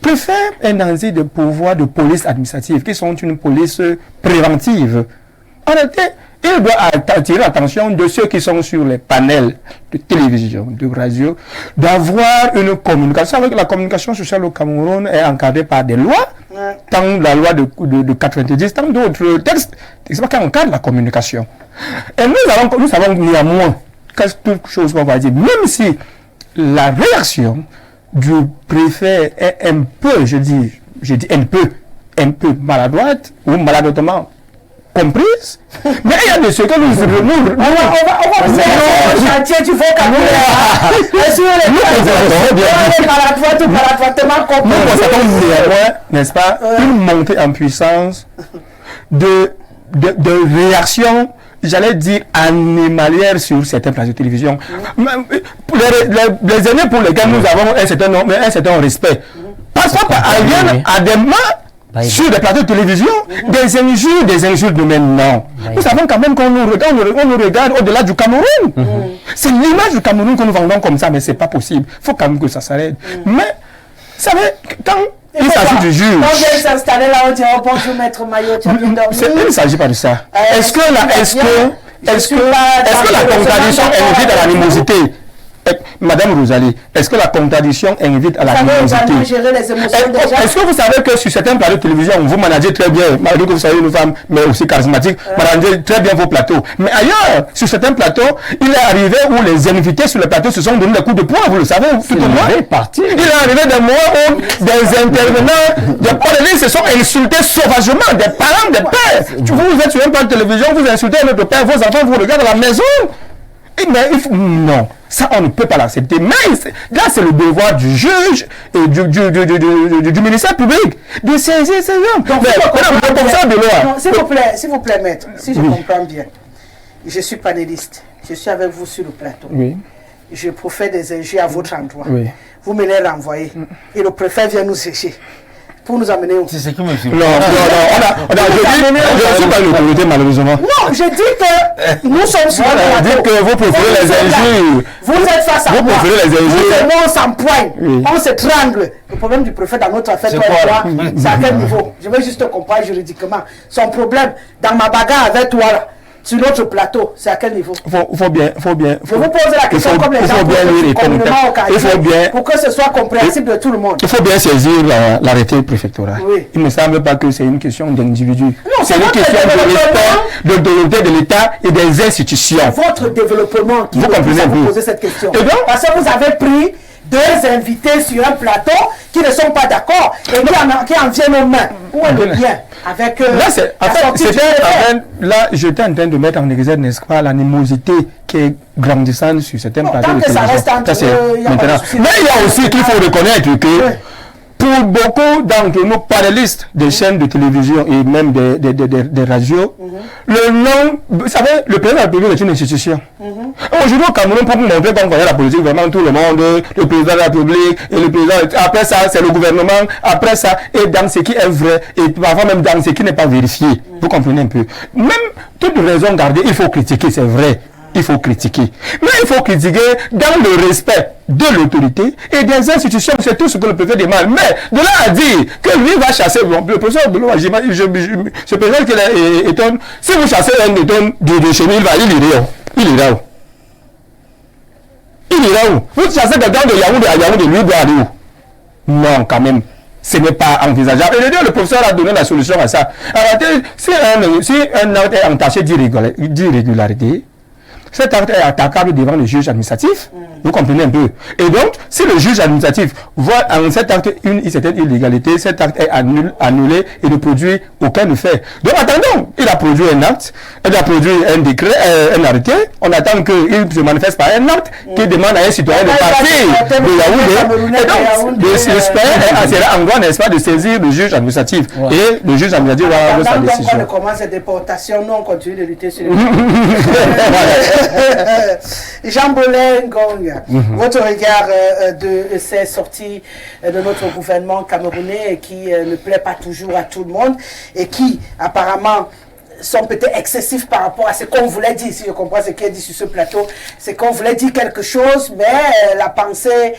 préfet est dans des pouvoirs de police administrative qui sont une police préventive. En réalité, il doit attirer l'attention de ceux qui sont sur les panels de télévision, de radio, d'avoir une communication. Avec la communication sociale au Cameroun est encadrée par des lois, tant la loi de 90, tant d'autres textes qui encadrent la communication. Et nous savons néanmoins quelque chose qu'on va dire, même si la réaction du préfet est un peu, je dis un peu maladroite ou maladroitement comprise, mais il y a des choses que nous on va chantier du vocabulaire. Nous constatons néanmoins, n'est-ce pas, une montée en puissance de réaction, j'allais dire animalière sur certains plateaux de télévision. Les années pour lesquelles nous avons un certain respect, passons par ailleurs à des mains sur des plateaux de télévision, des injures de maintenant. Nous savons quand même qu'on nous regarde au-delà du Cameroun. C'est l'image du Cameroun que nous vendons comme ça, mais c'est pas possible. Il faut quand même que ça s'arrête. Mais, vous savez, quand il s'agit du juge... Quand on vient s'installer là, on dit « Bonjour, maître Maillot, tu as bien dormi ?» Il ne s'agit pas de ça. Est-ce que la contradiction invite à l'animosité? Madame Rosalie, est-ce que la contradiction invite à l'animosité? Est-ce que vous savez que sur certains plateaux de télévision, vous managez très bien, malgré que vous soyez une femme, mais aussi charismatique, managez très bien vos plateaux. Mais ailleurs, sur certains plateaux, il est arrivé où les invités sur le plateau se sont donné des coups de poing, vous le savez, tout au moins. Il est arrivé des mois où des intervenants, des panélistes se sont insultés sauvagement, des parents, des pères. Vous êtes sur un plateau de télévision, vous insultez notre père, vos enfants vous regardent à la maison. Mais non, ça on ne peut pas l'accepter. Mais là c'est le devoir du juge et du ministère public de saisir ces hommes. Donc, s'il vous plaît, maître, si je comprends bien, je suis panéliste, je suis avec vous sur le plateau. Oui. Je profère des injures à votre endroit. Oui. Vous me les renvoyez et le préfet vient nous sécher. Pour nous amener où? C'est ce qui me fait. Non, je ne suis pas l'autorité malheureusement. Non, je dis que nous sommes sur le plateau. Que vous préférez les injures. Vous êtes face à moi. Vous préférez les injures. Nous, on s'empoigne, on se triangle. Le problème du préfet dans notre affaire, toi et moi, c'est à quel niveau? Je veux juste comprendre juridiquement. Son problème dans ma bagarre avec toi là, sur notre plateau, c'est à quel niveau? Faut bien. Je vous pose la question comme les gens pour que ce soit compréhensible de tout le monde. Il faut bien saisir l'arrêté préfectoral. Oui. Il ne me semble pas que c'est une question d'individu. C'est une question de respect, de l'autorité de l'État et des institutions. Votre développement qui vous poser cette question. Parce que vous avez pris deux invités sur un plateau qui ne sont pas d'accord et qui en viennent aux mains. Où est le bien avec là, j'étais en train de mettre en exergue, n'est-ce pas, l'animosité qui est grandissante sur certains plateaux de télévision. Mais il y a aussi qu'il faut reconnaître que pour beaucoup d'entre nos panélistes des chaînes de télévision et même des radios, le nom, vous savez, le président de la République est une institution. Aujourd'hui au Cameroun, pour montrer qu'on voyait la politique, vraiment tout le monde, le président de la République et le président, après ça c'est le gouvernement, après ça, et dans ce qui est vrai, et parfois même dans ce qui n'est pas vérifié. Vous comprenez un peu. Même toute raison gardée, il faut critiquer, c'est vrai. il faut critiquer. Mais il faut critiquer dans le respect de l'autorité et des institutions. C'est tout ce que le préfet demande. Mais de là à dire que lui va chasser, bon, le professeur Bello, je pense qu'il est étonné. Si vous chassez un étonne de chez lui, il ira où? Il ira où? Il ira où? Vous chassez quelqu'un de Yaoundé à Yaoundé, lui doit aller où? Non, quand même. Ce n'est pas envisageable. Et le professeur a donné la solution à ça. Alors, si un acte est entaché d'irrégularité, cet acte est attaquable devant le juge administratif. Vous comprenez un peu. Et donc, si le juge administratif voit en cet acte une certaine illégalité, cet acte est annulé et ne produit aucun effet. Donc, attendons. Il a produit un acte, il a produit un décret, un arrêté. On attend qu'il se manifeste par un acte qui demande à un citoyen de partir de Yaoundé. Et donc, l'espère sera en droit, n'est-ce pas, de saisir le juge administratif. Ouais. Et le juge administratif va avoir sa décision. Quand on commence cette déportation, nous, on continue de lutter sur les Jean Bolin Ngong, votre regard de ces sorties de notre gouvernement camerounais qui ne plaît pas toujours à tout le monde et qui apparemment sont peut-être excessifs par rapport à ce qu'on voulait dire, si je comprends ce qui est dit sur ce plateau, c'est qu'on voulait dire quelque chose, mais la pensée,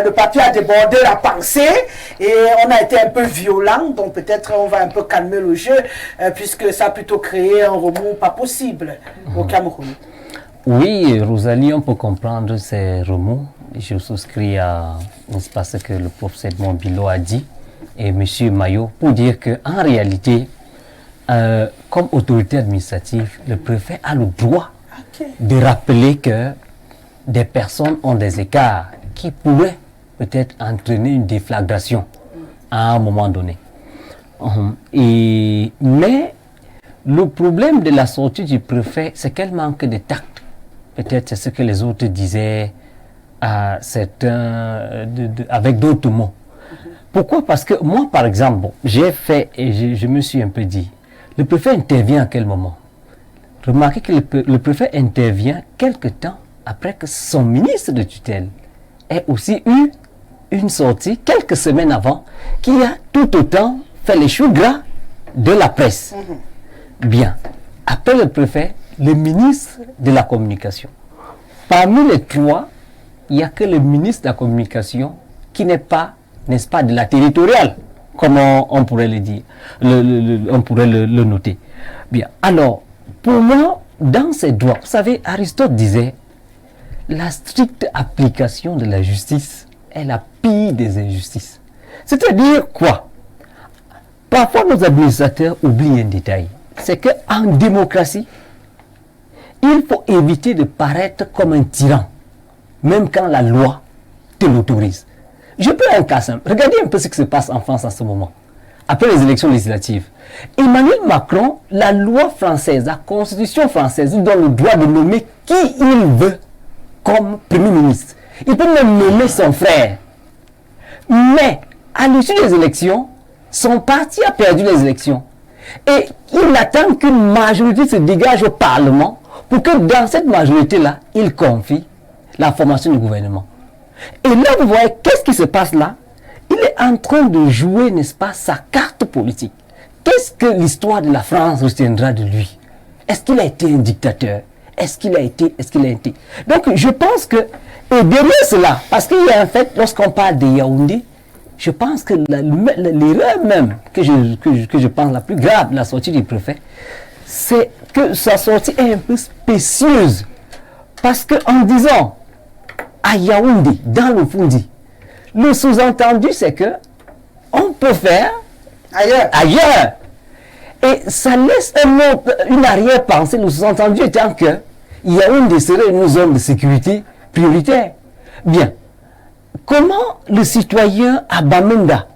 le papier a débordé la pensée et on a été un peu violent, donc peut-être on va un peu calmer le jeu, puisque ça a plutôt créé un remous pas possible au Cameroun. Oui, Rosalie, on peut comprendre ces remous. Je souscris à ce que le professeur Edmond Bilo a dit et M. Maillot pour dire qu'en réalité, comme autorité administrative, le préfet a le droit de rappeler que des personnes ont des écarts qui pourraient peut-être entraîner une déflagration à un moment donné. Mais le problème de la sortie du préfet, c'est qu'elle manque de tact. Peut-être c'est ce que les autres disaient à certains, avec d'autres mots. Pourquoi? Parce que moi, par exemple, bon, j'ai fait et je me suis un peu dit, le préfet intervient à quel moment? Remarquez que le préfet intervient quelque temps après que son ministre de tutelle ait aussi eu une sortie quelques semaines avant qui a tout autant fait les choux gras de la presse. Bien. Après le préfet, le ministre de la communication. Parmi les trois, il n'y a que le ministre de la communication qui n'est pas, n'est-ce pas, de la territoriale, comme on pourrait le dire, on pourrait le noter. Bien, alors, pour moi, dans ces droits, vous savez, Aristote disait, la stricte application de la justice est la pire des injustices. C'est-à-dire quoi? Parfois, nos administrateurs oublient un détail. C'est qu'en démocratie, il faut éviter de paraître comme un tyran, même quand la loi te l'autorise. Je prends un cas simple. Regardez un peu ce qui se passe en France en ce moment. Après les élections législatives, Emmanuel Macron, la loi française, la constitution française, lui donne le droit de nommer qui il veut comme Premier ministre. Il peut même nommer son frère. Mais, à l'issue des élections, son parti a perdu les élections. Et il attend qu'une majorité se dégage au Parlement pour que dans cette majorité-là, il confie la formation du gouvernement. Et là, vous voyez, qu'est-ce qui se passe là? Il est en train de jouer, n'est-ce pas, sa carte politique. Qu'est-ce que l'histoire de la France retiendra de lui? Est-ce qu'il a été un dictateur? Est-ce qu'il a été? Donc, je pense que, et derrière cela, parce qu'il y a un fait, lorsqu'on parle de Yaoundé, je pense que l'erreur même que je pense la plus grave de la sortie du préfet, c'est que sa sortie est un peu spécieuse. Parce qu'en disant à Yaoundé, dans le Fundi, le sous-entendu c'est que on peut faire ailleurs. Et ça laisse une arrière-pensée, le sous-entendu étant que Yaoundé serait une zone de sécurité prioritaire. Bien. Comment le citoyen à Bamenda,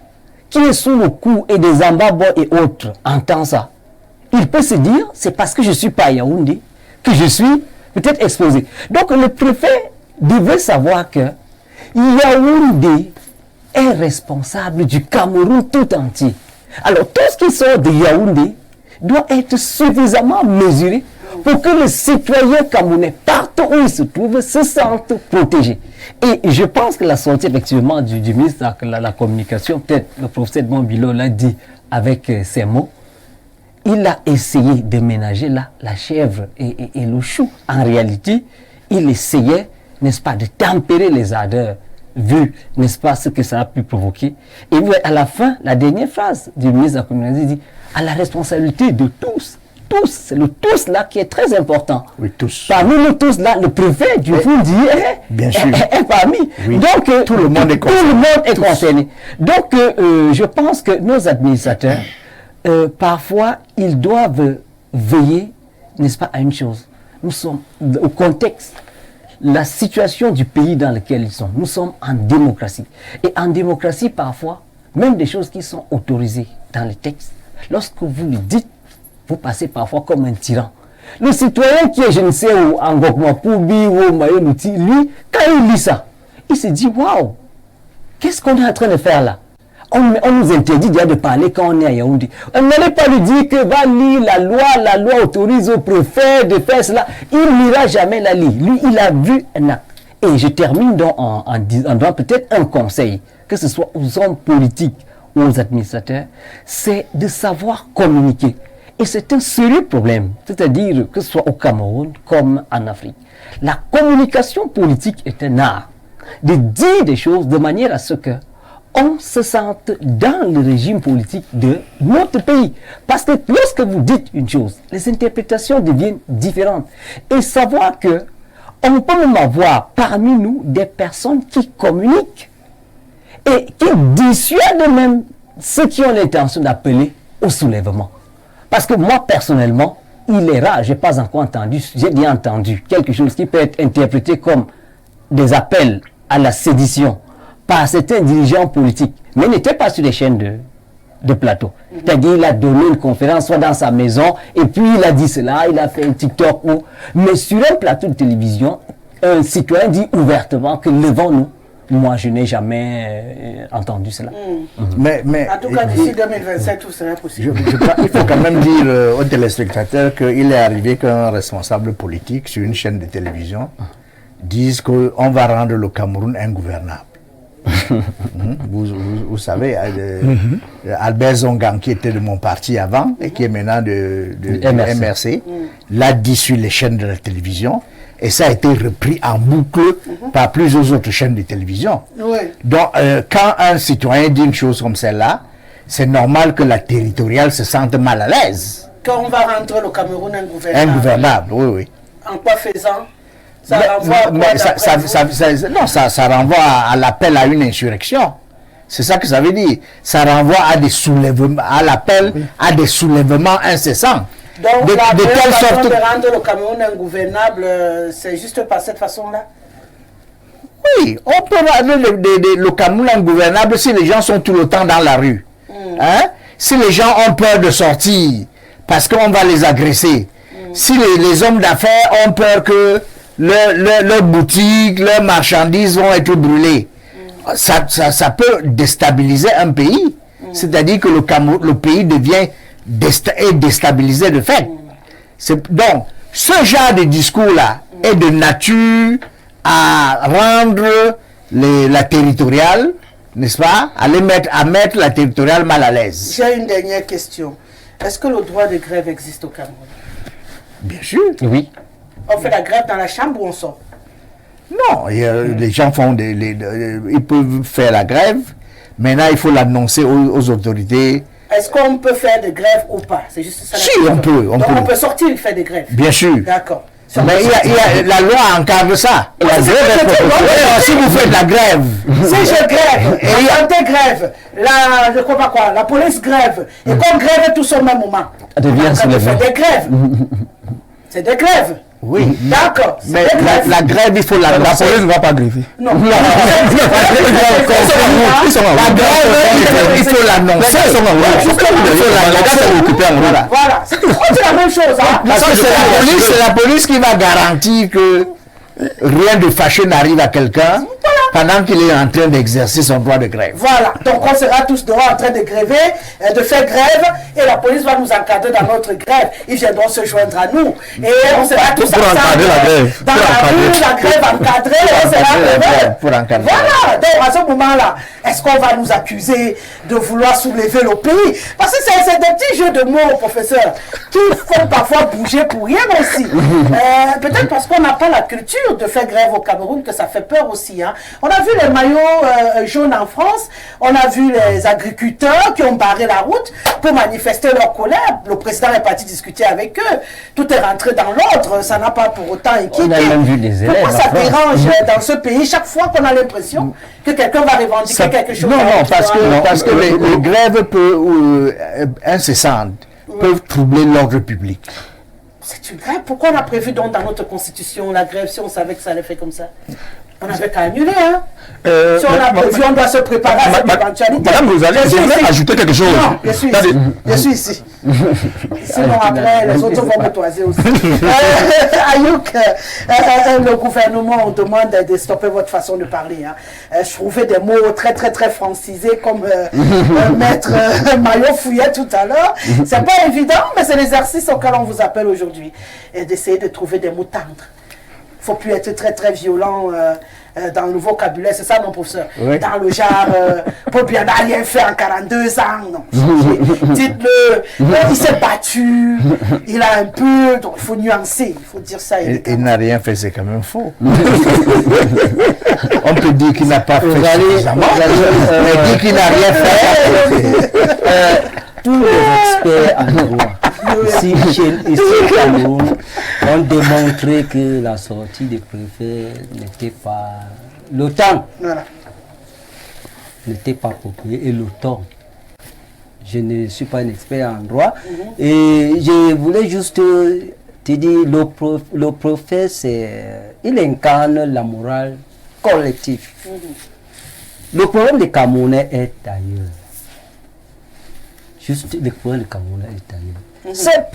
qui est sous le coup et des embabos et autres, entend ça? Il peut se dire, c'est parce que je ne suis pas à Yaoundé que je suis peut-être exposé. Donc le préfet devait savoir que Yaoundé est responsable du Cameroun tout entier. Alors tout ce qui sort de Yaoundé doit être suffisamment mesuré pour que le citoyen camerounais, partout où il se trouve, se sente protégé. Et je pense que la sortie effectivement du ministre de la communication, peut-être le professeur Edmond Bilo l'a dit avec ses mots, il a essayé de ménager la chèvre et le chou. En réalité, il essayait, n'est-ce pas, de tempérer les ardeurs, vu, n'est-ce pas, ce que ça a pu provoquer. Et vous, à la fin, la dernière phrase du ministre de la communauté dit à la responsabilité de tous. Tous, c'est le tous là qui est très important. Oui, tous. Parmi nous tous là, le préfet du Fundi est parmi. Oui. Donc, tout le monde est concerné. Donc, je pense que nos administrateurs, parfois, ils doivent veiller, n'est-ce pas, à une chose. Nous sommes au contexte, la situation du pays dans lequel ils sont. Nous sommes en démocratie. Et en démocratie, parfois, même des choses qui sont autorisées dans les textes, lorsque vous le dites, vous passez parfois comme un tyran. Le citoyen qui est, je ne sais où, en Gokmapoubi ou au Mayonouti, lui, quand il lit ça, il se dit, waouh, qu'est-ce qu'on est en train de faire là? On nous interdit déjà de parler quand on est à Yaoundé. On n'allait pas lui dire que va lire la loi autorise au préfet de faire cela. Il n'ira jamais la lire. Lui, il a vu un acte. Et je termine donc en donnant peut-être un conseil, que ce soit aux hommes politiques ou aux administrateurs, c'est de savoir communiquer. Et c'est un sérieux problème, c'est-à-dire que ce soit au Cameroun comme en Afrique. La communication politique est un art de dire des choses de manière à ce que on se sente dans le régime politique de notre pays. Parce que lorsque vous dites une chose, les interprétations deviennent différentes. Et savoir que on peut même avoir parmi nous des personnes qui communiquent et qui dissuadent même ceux qui ont l'intention d'appeler au soulèvement. Parce que moi, personnellement, il est rare, je n'ai pas encore entendu, j'ai bien entendu quelque chose qui peut être interprété comme des appels à la sédition par certains dirigeants politiques, mais il n'était pas sur les chaînes de plateau. C'est-à-dire, il a donné une conférence, soit dans sa maison, et puis il a dit cela, il a fait un TikTok, mais sur un plateau de télévision, un citoyen dit ouvertement que levons-nous. Moi, je n'ai jamais entendu cela. Mais en tout cas, d'ici 2027, tout serait possible. Il faut quand même dire aux téléspectateurs qu'il est arrivé qu'un responsable politique sur une chaîne de télévision dise qu'on va rendre le Cameroun ingouvernable. Vous savez, Albert Zongang, qui était de mon parti avant et qui est maintenant de MRC, l'a dit sur les chaînes de la télévision. Et ça a été repris en boucle par plusieurs autres chaînes de télévision. Oui. Donc, quand un citoyen dit une chose comme celle-là, c'est normal que la territoriale se sente mal à l'aise. Quand on va rendre le Cameroun ingouvernable. Ingouvernable, oui, oui. En quoi faisant? Ça renvoie ça renvoie à l'appel à une insurrection. C'est ça que ça veut dire. Ça renvoie à des soulèvements, à l'appel à des soulèvements incessants. Donc, la meilleure façon de rendre le Cameroun ingouvernable, c'est juste par cette façon-là? Oui, on peut rendre le Cameroun ingouvernable si les gens sont tout le temps dans la rue. Hein? Si les gens ont peur de sortir parce qu'on va les agresser. Si les hommes d'affaires ont peur que leurs boutiques, leurs marchandises vont être brûlées. Ça peut déstabiliser un pays. C'est-à-dire que le pays devient déstabilisé de fait. Donc, ce genre de discours-là est de nature à rendre la territoriale, n'est-ce pas, à mettre la territoriale mal à l'aise. J'ai une dernière question. Est-ce que le droit de grève existe au Cameroun? Bien sûr. Oui. On fait la grève dans la chambre ou on sort? Non, les gens ils peuvent faire la grève. Maintenant, il faut l'annoncer aux autorités. Est-ce qu'on peut faire des grèves ou pas? C'est juste ça. Si, on peut. Donc on peut sortir et faire des grèves. Bien sûr. D'accord. Mais la loi encadre ça. La grève si vous faites la grève. Si je grève, la santé grève, je crois pas quoi, la police grève, et qu'on grève tous au même moment. C'est des grèves. C'est des grèves. Oui. D'accord. Mais la grève, il faut la police ne va pas gréver. Non. La grève, il faut l'annoncer. Voilà. C'est la même chose. Parce que c'est la police qui va garantir que rien de fâcheux n'arrive à quelqu'un. pendant qu'il est en train d'exercer son droit de grève. Voilà, donc on sera tous dehors en train de gréver, de faire grève, et la police va nous encadrer dans notre grève. Ils viendront se joindre à nous, et on sera tous ensemble dans la rue, la grève encadrée, on sera pour encadrer. Voilà, donc à ce moment-là, est-ce qu'on va nous accuser de vouloir soulever le pays? Parce que c'est des petits jeux de mots, professeur, qui font parfois bouger pour rien aussi. Peut-être parce qu'on n'a pas la culture de faire grève au Cameroun que ça fait peur aussi. Hein. On a vu les maillots jaunes en France, on a vu les agriculteurs qui ont barré la route pour manifester leur colère. Le président est parti discuter avec eux. Tout est rentré dans l'ordre, ça n'a pas pour autant inquiété. On a même vu des élèves. Pourquoi ça dérange dans ce pays chaque fois qu'on a l'impression que quelqu'un va revendiquer quelque chose? Non, parce que les grèves incessantes peuvent troubler l'ordre public. C'est une grève. Pourquoi on a prévu donc dans notre constitution la grève si on savait que ça allait faire comme ça? On avait qu'à annuler, hein. Si on a prévu, on doit se préparer à cette éventualité. Madame Rosalie, j'aimerais ajouter quelque chose. Non, je suis ici. Je suis ici. Sinon, après, les autres vont me toiser aussi. Ayouk, le gouvernement, on demande de stopper votre façon de parler. Hein. Je trouvais des mots très, très, très francisés comme Maître Maillot fouillait tout à l'heure. C'est pas évident, mais c'est l'exercice auquel on vous appelle aujourd'hui. Et d'essayer de trouver des mots tendres. Il ne faut plus être très très violent dans le vocabulaire, c'est ça mon professeur? Oui. Dans le genre, Popier n'a rien fait en 42 ans, non. Dites-le, il s'est battu, il a un peu, donc il faut nuancer, il faut dire ça. Il n'a rien fait, c'est quand même faux. On peut dire qu'il n'a pas fait suffisamment, mais dire qu'il n'a rien fait. Tous les experts en droit ici au Cameroun ont démontré que la sortie des préfets n'était pas... L'OTAN n'était pas appropriée et l'OTAN. Je ne suis pas un expert en droit et je voulais juste te dire, le préfet, il incarne la morale collective. Le problème des Camerounais est ailleurs. Juste le problème du Cameroun est ailleurs. Cette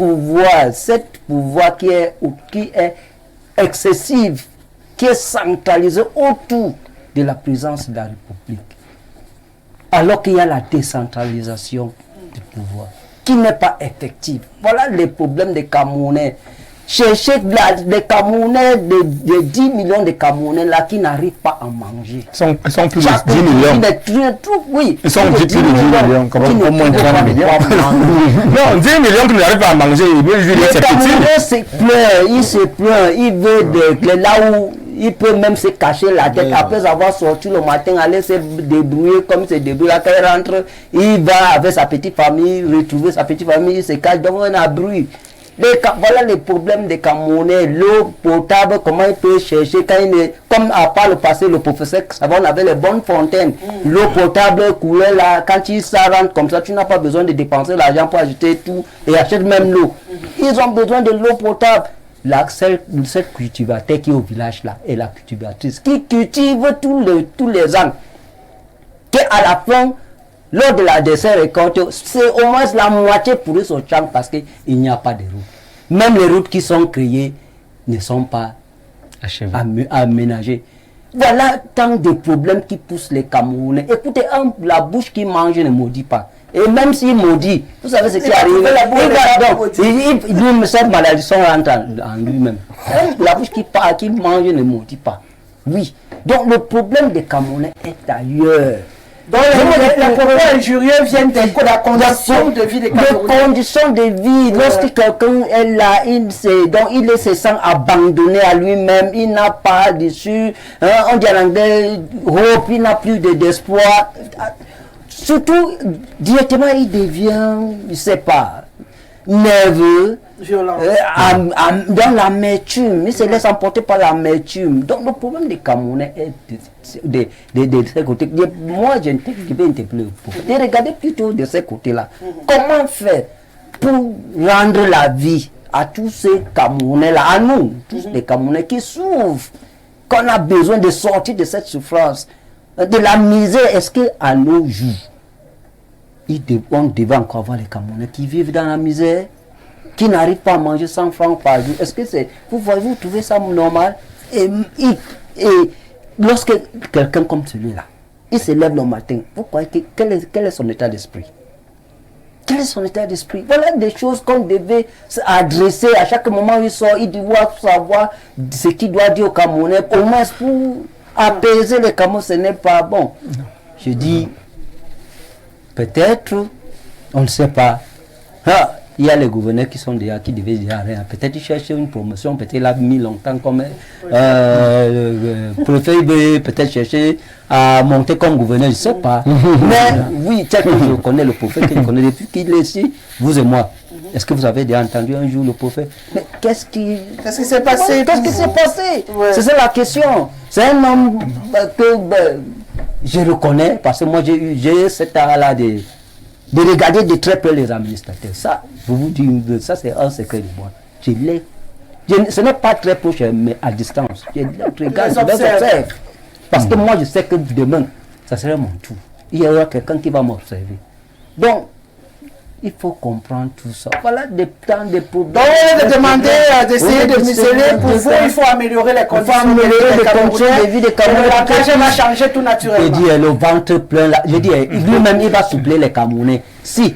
pouvoir qui est excessif, qui est centralisé autour de la présence de la République, alors qu'il y a la décentralisation du pouvoir, qui n'est pas effective. Voilà les problèmes des Camerounais. Cherchez des Camerounais, de 10 millions de Camerounais là qui n'arrivent pas à manger. Ils sont plus de 10 millions. Oui. Ils sont plus de 10 millions. Comment au moins 30 millions. Non, 10 millions qui n'arrivent pas à manger. Les Camerounais se plaignent. Il veut là où il peut même se cacher la tête après avoir sorti le matin, aller se débrouiller comme se débrouille. Quand il rentre, il va avec sa petite famille, retrouver sa petite famille, il se cache devant un abri. Voilà les problèmes des Camerounais. L'eau potable, comment il peut chercher quand il est, comme à part le passé, le professeur Savon avait les bonnes fontaines. L'eau potable coulait là, quand il rentre comme ça, tu n'as pas besoin de dépenser l'argent pour acheter tout et achète même l'eau. Ils ont besoin de l'eau potable. Cette cultivateur qui est au village là, et la cultivatrice qui cultive tous les ans, qui à la fin, lors de ces récoltes, c'est au moins la moitié pour eux son champ parce qu'il n'y a pas de routes. Même les routes qui sont créées ne sont pas aménagées. Voilà tant de problèmes qui poussent les Camerounais. Écoutez, la bouche qui mange ne maudit pas. Et même s'il maudit, vous savez ce qui arrive. Cette malédiction rentre en lui-même. La bouche qui mange ne maudit pas. Oui. Donc le problème des Camerounais est ailleurs. Donc les problèmes injurieux viennent de la condition de vie des Camerounais. Les conditions de vie, lorsque quelqu'un est là, il se sent abandonné à lui-même, il n'a pas d'issue, on dit en anglais, hope, il n'a plus d'espoir. Surtout, directement, il devient, je ne sais pas, nerveux, violent, dans l'amertume, il se laisse emporter par l'amertume. Donc le problème des Camerounais est de ce côté. Moi, je vais interpeller de regarder plutôt de ce côté-là. Comment faire pour rendre la vie à tous ces Camerounais-là, à nous, tous les Camerounais qui souffrent, qu'on a besoin de sortir de cette souffrance, de la misère. Est-ce qu'à nos jours, on devait encore avoir les Camerounais qui vivent dans la misère, qui n'arrivent pas à manger 100 francs par jour? Est-ce que c'est... Vous trouvez ça normal? Et lorsque quelqu'un comme celui-là, il se lève le matin, vous croyez quel est son état d'esprit? Quel est son état d'esprit? Voilà des choses qu'on devait adresser à chaque moment où il sort. Il doit savoir ce qu'il doit dire au Camerounais. Au moins pour apaiser les Camerounais, ce n'est pas bon. Je dis, peut-être, on ne sait pas. Ah, il y a les gouverneurs qui sont déjà, qui devaient dire rien. Peut-être ils cherchaient une promotion, peut-être il a mis longtemps comme préfet, peut-être chercher à monter comme gouverneur, je ne sais pas. Mais oui, tel que je connais le prophète, que je connais depuis qu'il est ici, vous et moi. Est-ce que vous avez déjà entendu un jour le prophèt? Mais qu'est-ce qui s'est passé? Qu'est-ce qui s'est passé? C'est ça la question. C'est un homme que je reconnais parce que moi j'ai cet art-là de regarder de très près les administrateurs. Ça, je vous dis, ça c'est un secret de moi. Ce n'est pas très proche, mais à distance. Je regarde, je observe. Parce que moi je sais que demain, ça sera mon tour. Il y aura quelqu'un qui va m'observer. Donc, il faut comprendre tout ça. Voilà des temps, des problèmes. Donc, demander d'essayer de museler, pour vous, il faut améliorer les conditions de vie des Camerounais. Le langage va changer tout naturellement. Je dis, le ventre plein là. Je dis, lui-même, il va soupler les Camerounais. Si,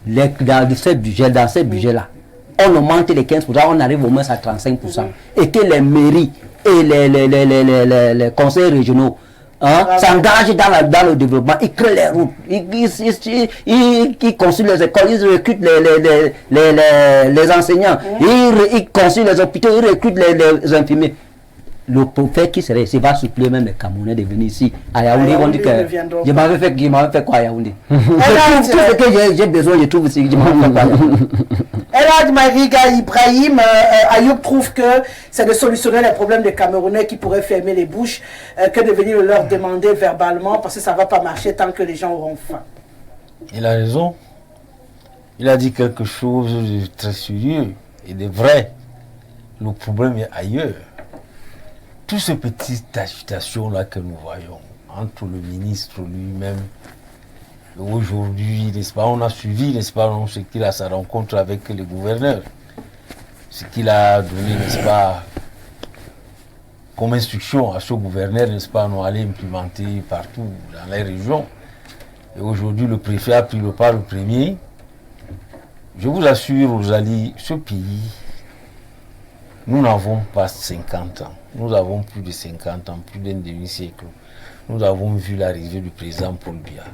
dans ce budget-là, on augmente les 15%, on arrive au moins à 35%. Et que les mairies et les conseils régionaux s'engagent dans le développement, ils créent les routes, ils construisent les écoles, ils recrutent les enseignants, ils construisent les hôpitaux, ils recrutent les infirmiers. Le prophète qui serait ici va suppléer même les Camerounais de venir ici à Yaoundé. On dit que je m'avais fait quoi à Yaoundé? Tout ce que j'ai besoin, je trouve ici. Je m'avais fait quoi à Yaoundé? Elad Mariga Ibrahim, Ayoub trouve que c'est de solutionner les problèmes des Camerounais qui pourraient fermer les bouches que de venir leur demander verbalement parce que ça ne va pas marcher tant que les gens auront faim. Il a raison. Il a dit quelque chose de très sérieux et de vrai. Le problème est ailleurs. Toute cette petite agitation-là que nous voyons entre le ministre lui-même et aujourd'hui, n'est-ce pas, on a suivi, n'est-ce pas, ce qu'il a sa rencontre avec les gouverneurs, ce qu'il a donné, n'est-ce pas, comme instruction à ce gouverneur, n'est-ce pas, nous aller implémenter partout dans les régions. Et aujourd'hui, le préfet a pris le pas le premier. Je vous assure, Rosalie, ce pays, nous n'avons pas 50 ans. Nous avons plus de 50 ans, plus d'un demi-siècle. Nous avons vu l'arrivée du président Paul Biya.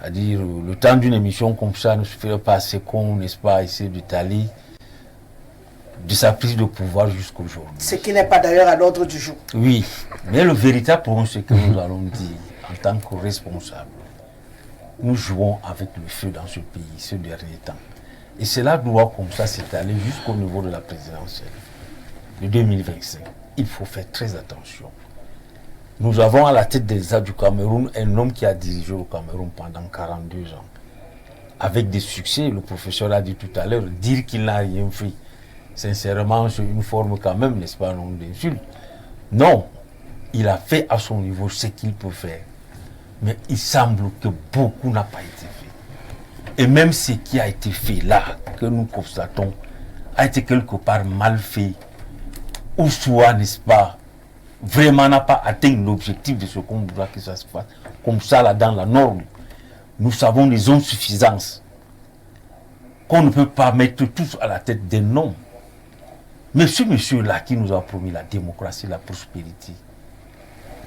C'est-à-dire, le temps d'une émission comme ça ne se ferait pas assez qu'on, n'est-ce pas, essayer d'étaler de sa prise de pouvoir jusqu'aujourd'hui. Ce qui n'est pas d'ailleurs à l'ordre du jour. Oui, mais le véritable problème, c'est que nous allons dire, en tant que responsables, nous jouons avec le feu dans ce pays ce dernier temps. Et cela doit comme ça s'étaler jusqu'au niveau de la présidentielle de 2025. Il faut faire très attention. Nous avons à la tête des États du Cameroun un homme qui a dirigé le Cameroun pendant 42 ans. Avec des succès, le professeur a dit tout à l'heure, dire qu'il n'a rien fait. Sincèrement, c'est une forme quand même, n'est-ce pas, non d'insulte. Non, il a fait à son niveau ce qu'il peut faire. Mais il semble que beaucoup n'a pas été fait. Et même ce qui a été fait là, que nous constatons, a été quelque part mal fait. Ou soit, n'est-ce pas, vraiment n'a pas atteint l'objectif de ce qu'on voudra que ça se fasse. Comme ça, là, dans la norme, nous savons des insuffisances qu'on ne peut pas mettre tous à la tête des noms. Mais ce monsieur-là qui nous a promis la démocratie, la prospérité,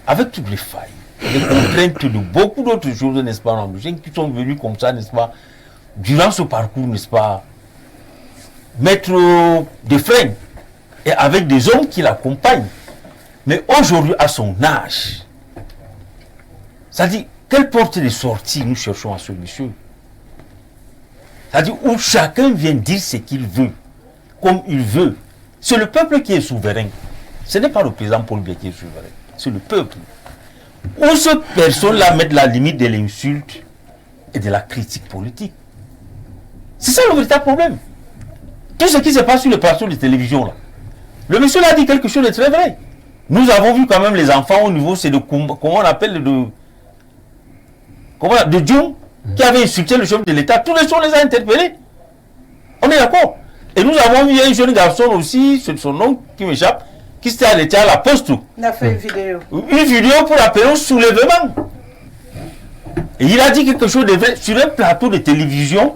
avec toutes les failles, les contraintes de beaucoup d'autres choses, n'est-ce pas, des gens qui sont venus comme ça, n'est-ce pas, durant ce parcours, n'est-ce pas, mettre des freins, et avec des hommes qui l'accompagnent. Mais aujourd'hui, à son âge, c'est-à-dire, quelle porte de sortie nous cherchons à ce monsieur? C'est-à-dire, où chacun vient dire ce qu'il veut, comme il veut. C'est le peuple qui est souverain. Ce n'est pas le président Paul Biya qui est souverain, c'est le peuple. Où cette personne-là met la limite de l'insulte et de la critique politique. C'est ça le véritable problème. Tout ce qui se passe sur les plateaux de télévision, là. Le monsieur a dit quelque chose de très vrai. Nous avons vu quand même les enfants au niveau, c'est de, comment on appelle, de Djoum, qui avait insulté le chef de l'État. Tous les gens les a interpellés. On est d'accord. Et nous avons vu un jeune garçon aussi, c'est son nom qui m'échappe, qui s'était arrêté à la poste. Il a fait une vidéo. Une vidéo pour appeler au soulèvement. Et il a dit quelque chose de vrai sur un plateau de télévision.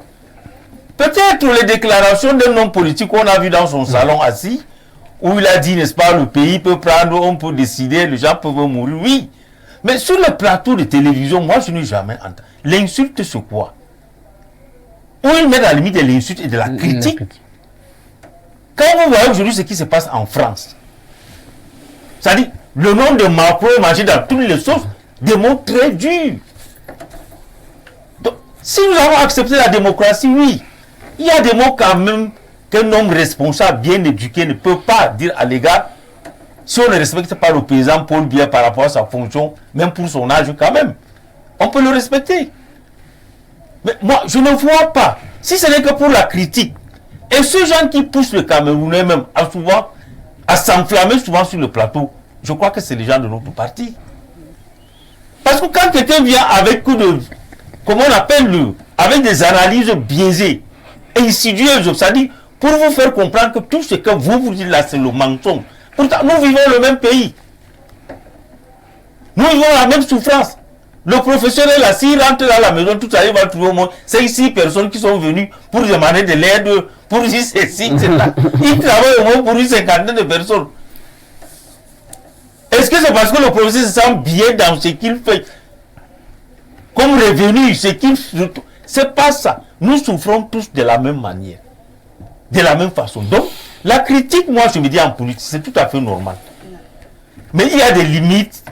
Peut-être les déclarations d'un homme politique qu'on a vu dans son salon assis, où il a dit, n'est-ce pas, le pays peut prendre, on peut décider, les gens peuvent mourir, oui. Mais sur le plateau de télévision, moi je n'ai jamais entendu. L'insulte, c'est quoi? Où ils mettent à la limite de l'insulte et de la critique. Quand vous voyez aujourd'hui ce qui se passe en France, c'est-à-dire le nom de Macron est mangé dans toutes les sauces, des mots très durs. Donc, si nous avons accepté la démocratie, oui, il y a des mots quand même qu'un homme responsable, bien éduqué, ne peut pas dire à l'égard. Si on ne respecte pas le président Paul Biya par rapport à sa fonction, même pour son âge quand même, on peut le respecter. Mais moi, je ne vois pas, si ce n'est que pour la critique, et ceux gens qui poussent le Camerounais même à s'enflammer souvent sur le plateau, je crois que c'est les gens de notre parti. Parce que quand quelqu'un vient avec comment on appelle avec des analyses biaisées et insidieuses, c'est-à-dire pour vous faire comprendre que tout ce que vous dites là, c'est le mensonge. Pourtant, nous vivons le même pays. Nous vivons la même souffrance. Le professionnel là, s'il rentre dans la maison, tout à l'heure, il va trouver au moins 5-6 personnes qui sont venues pour demander de l'aide, pour dire ceci, cela. Il travaille au moins pour une cinquantaine de personnes. Est-ce que c'est parce que le professeur se sent bien dans ce qu'il fait? Comme revenu, ce qu'il... C'est pas ça. Nous souffrons tous de la même manière. De la même façon. Donc, la critique, moi, je me dis en politique, c'est tout à fait normal. Mais il y a des limites,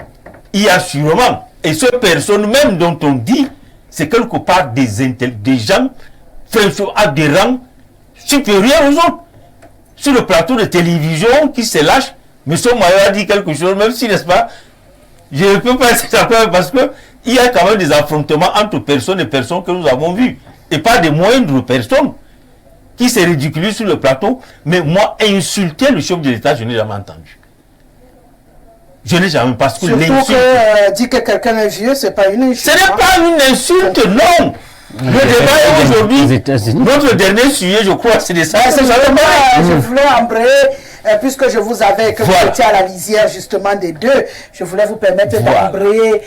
il y a sûrement. Et ces personnes même dont on dit, c'est quelque part des gens à des rangs supérieurs aux autres. Sur le plateau de télévision qui se lâche, M. Mayo a dit quelque chose, même si, n'est-ce pas, je ne peux pas être d'accord parce qu'il y a quand même des affrontements entre personnes et personnes que nous avons vues. Et pas des moindres personnes qui se ridiculisent sur le plateau. Mais moi, insulter le chef de l'État, je n'ai jamais entendu. Je n'ai jamais, parce que l'insulte... Surtout que dire que quelqu'un est vieux, ce n'est pas une insulte. Ce n'est pas une insulte, non. Le débat est aujourd'hui, notre dernier sujet, je crois, c'est de ça. Je voulais embrayer, puisque je vous avais, que vous étiez à la lisière justement des deux, je voulais vous permettre d'embrayer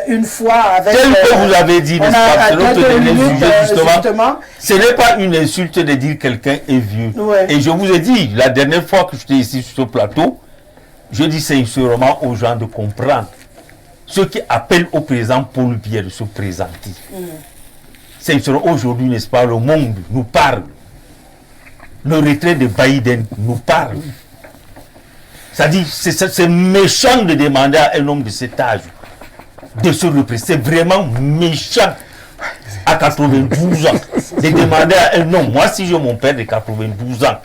une fois avec... Tel que vous avez dit, n'est-ce pas, c'est notre dernier sujet, justement. Ce n'est pas une insulte de dire quelqu'un est vieux. Ouais. Et je vous ai dit, la dernière fois que j'étais ici sur ce plateau, je dis sincèrement aux gens de comprendre ceux qui appellent au président Paul Biya de se présenter. Sincèrement, aujourd'hui, n'est-ce pas, le monde nous parle. Le retrait de Biden nous parle. C'est-à-dire, c'est méchant de demander à un homme de cet âge de se représenter. C'est vraiment méchant à 92 ans de demander à un homme. Moi, si j'ai mon père de 92 ans,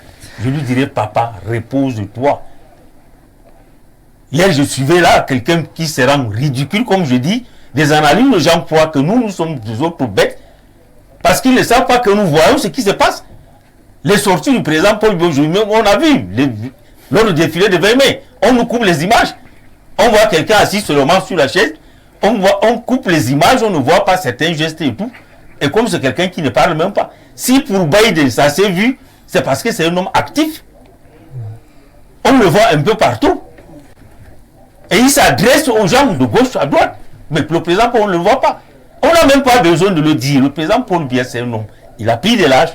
je lui dirais, papa, repose-toi. Hier, je suivais là quelqu'un qui se rend ridicule, comme je dis, des analyses, les gens croient que nous sommes des autres bêtes, parce qu'ils ne savent pas que nous voyons ce qui se passe. Les sorties du président Paul Biya, on a vu, lors du défilé de 20 mai, on nous coupe les images. On voit quelqu'un assis seulement sur la chaise, on coupe les images, on ne voit pas certains gestes et tout. Et comme c'est quelqu'un qui ne parle même pas. Si pour Biden, ça s'est vu, c'est parce que c'est un homme actif. On le voit un peu partout. Et il s'adresse aux gens de gauche à droite. Mais le président, on ne le voit pas. On n'a même pas besoin de le dire. Le président Paul Biya, c'est un homme. Il a pris de l'âge.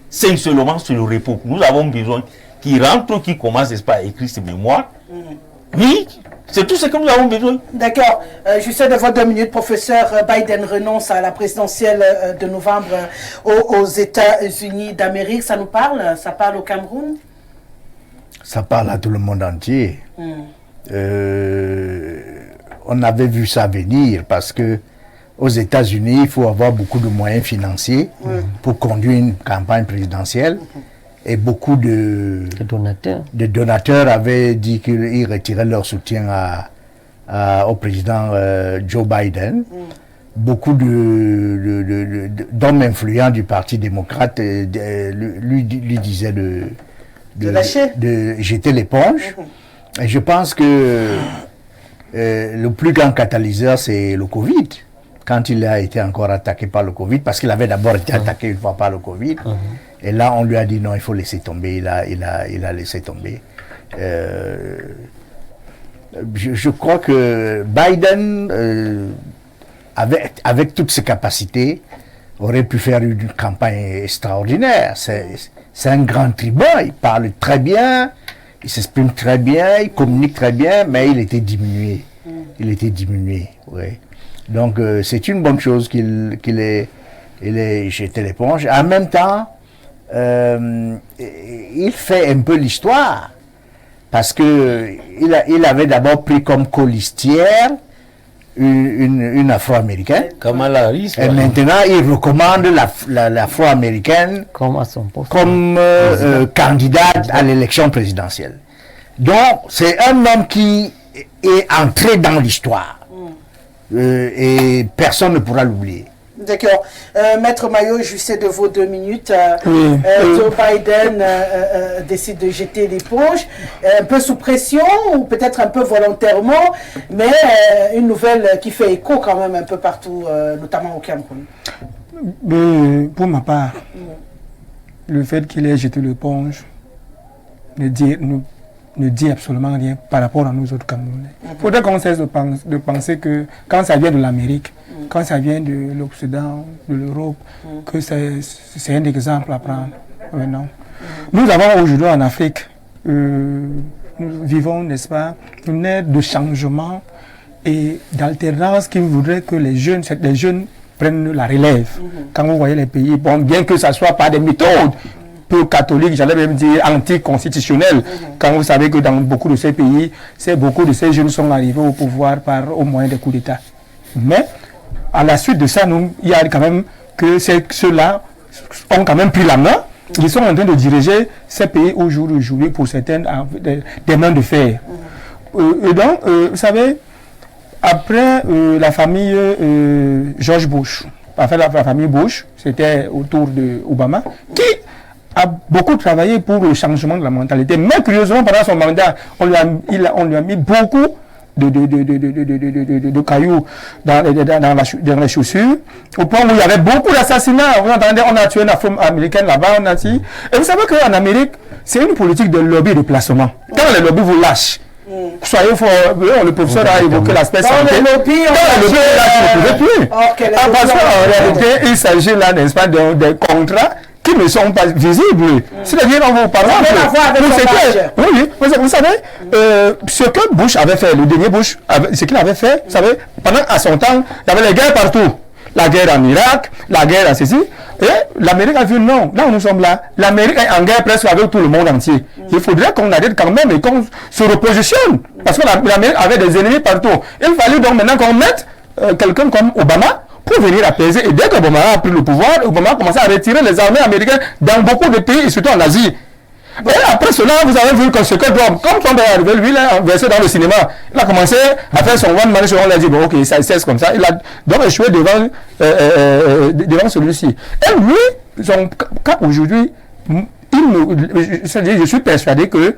C'est seulement sur le repos. Nous avons besoin qu'il rentre, qu'il commence, n'est-ce pas, à écrire ses mémoires. Oui, c'est tout ce que nous avons besoin. D'accord. Je sais de votre 2 minutes, professeur, Biden renonce à la présidentielle de novembre aux États-Unis d'Amérique. Ça nous parle? Ça parle au Cameroun? Ça parle à tout le monde entier. On avait vu ça venir parce que aux États-Unis, il faut avoir beaucoup de moyens financiers pour conduire une campagne présidentielle. Et beaucoup de donateurs avaient dit qu'ils retiraient leur soutien au président Joe Biden. Beaucoup d'hommes influents du Parti démocrate lui disaient de jeter l'éponge. Et je pense que le plus grand catalyseur, c'est le Covid. Quand il a été encore attaqué par le Covid, parce qu'il avait d'abord été attaqué une fois par le Covid. Et là, on lui a dit non, il faut laisser tomber. Il a laissé tomber. Je crois que Biden, avec toutes ses capacités, aurait pu faire une campagne extraordinaire. C'est un grand tribun, il parle très bien, il s'exprime très bien, il communique très bien, mais il était diminué. Il était diminué, oui. Donc c'est une bonne chose qu'il ait jeté l'éponge. En même temps, il fait un peu l'histoire, parce que il avait d'abord pris comme colistière une afro-américaine. Kamala Harris. Et maintenant, il recommande l'afro-américaine Comme à son poste. comme candidate à l'élection présidentielle. Donc, c'est un homme qui est entré dans l'histoire. Et personne ne pourra l'oublier. D'accord. Maître Mayo, j'essaie de vos 2 minutes. Oui. Joe Biden décide de jeter l'éponge, un peu sous pression ou peut-être un peu volontairement, mais une nouvelle qui fait écho quand même un peu partout, notamment au Cameroun. Mais pour ma part, le fait qu'il ait jeté l'éponge ne dit absolument rien par rapport à nous autres Camerounais. Il faudrait qu'on cesse de penser que quand ça vient de l'Amérique, quand ça vient de l'Occident, de l'Europe, que c'est un exemple à prendre. Non. Nous avons aujourd'hui en Afrique, nous vivons, n'est-ce pas, une ère de changement et d'alternance qui voudrait que les jeunes prennent la relève. Quand vous voyez les pays, bon, bien que ça soit pas des méthodes peu catholiques, j'allais même dire anticonstitutionnelles, quand vous savez que dans beaucoup de ces pays, beaucoup de ces jeunes sont arrivés au pouvoir au moyen des coups d'État. Mais à la suite de ça, il y a quand même que ceux-là ont quand même pris la main. Ils sont en train de diriger ces pays au jour d'aujourd'hui pour certaines des mains de fer. Et donc, vous savez, après la famille George Bush, enfin la famille Bush, c'était autour de Obama, qui a beaucoup travaillé pour le changement de la mentalité. Mais curieusement, pendant son mandat, on lui a mis beaucoup de cailloux dans les chaussures, au point où il y avait beaucoup d'assassinats. Vous entendez, on a tué une afro-américaine là-bas, on a tué. Et vous savez qu'en Amérique, c'est une politique de lobby de placement. Quand les lobbies vous lâchent, soyez fort, le professeur a évoqué l'aspect santé. Dans les lobbies, on ne pouvez plus. Parce qu'en réalité, il s'agit là, n'est-ce pas, des contrats qui ne sont pas visibles. C'est-à-dire, on vous parle vous savez, ce que Bush avait fait, le dernier Bush, ce qu'il avait fait, vous savez, pendant à son temps, il y avait les guerres partout. La guerre en Irak, la guerre à ceci. Et l'Amérique a vu non, là où nous sommes là, l'Amérique est en guerre presque avec tout le monde entier. Il faudrait qu'on arrête quand même et qu'on se repositionne. Parce que l'Amérique avait des ennemis partout. Il fallait donc maintenant qu'on mette quelqu'un comme Obama pour venir apaiser. Et dès qu'Obama a pris le pouvoir, Obama a commencé à retirer les armées américaines dans beaucoup de pays, et surtout en Asie. Et après cela, vous avez vu que ce que Trump, comme Trump est arrivé, lui, il a versé dans le cinéma. Il a commencé à faire son one man show. On lui a dit, bon, ok, ça cesse comme ça. Il a donc échoué devant celui-ci. Et lui, son cas aujourd'hui, je suis persuadé que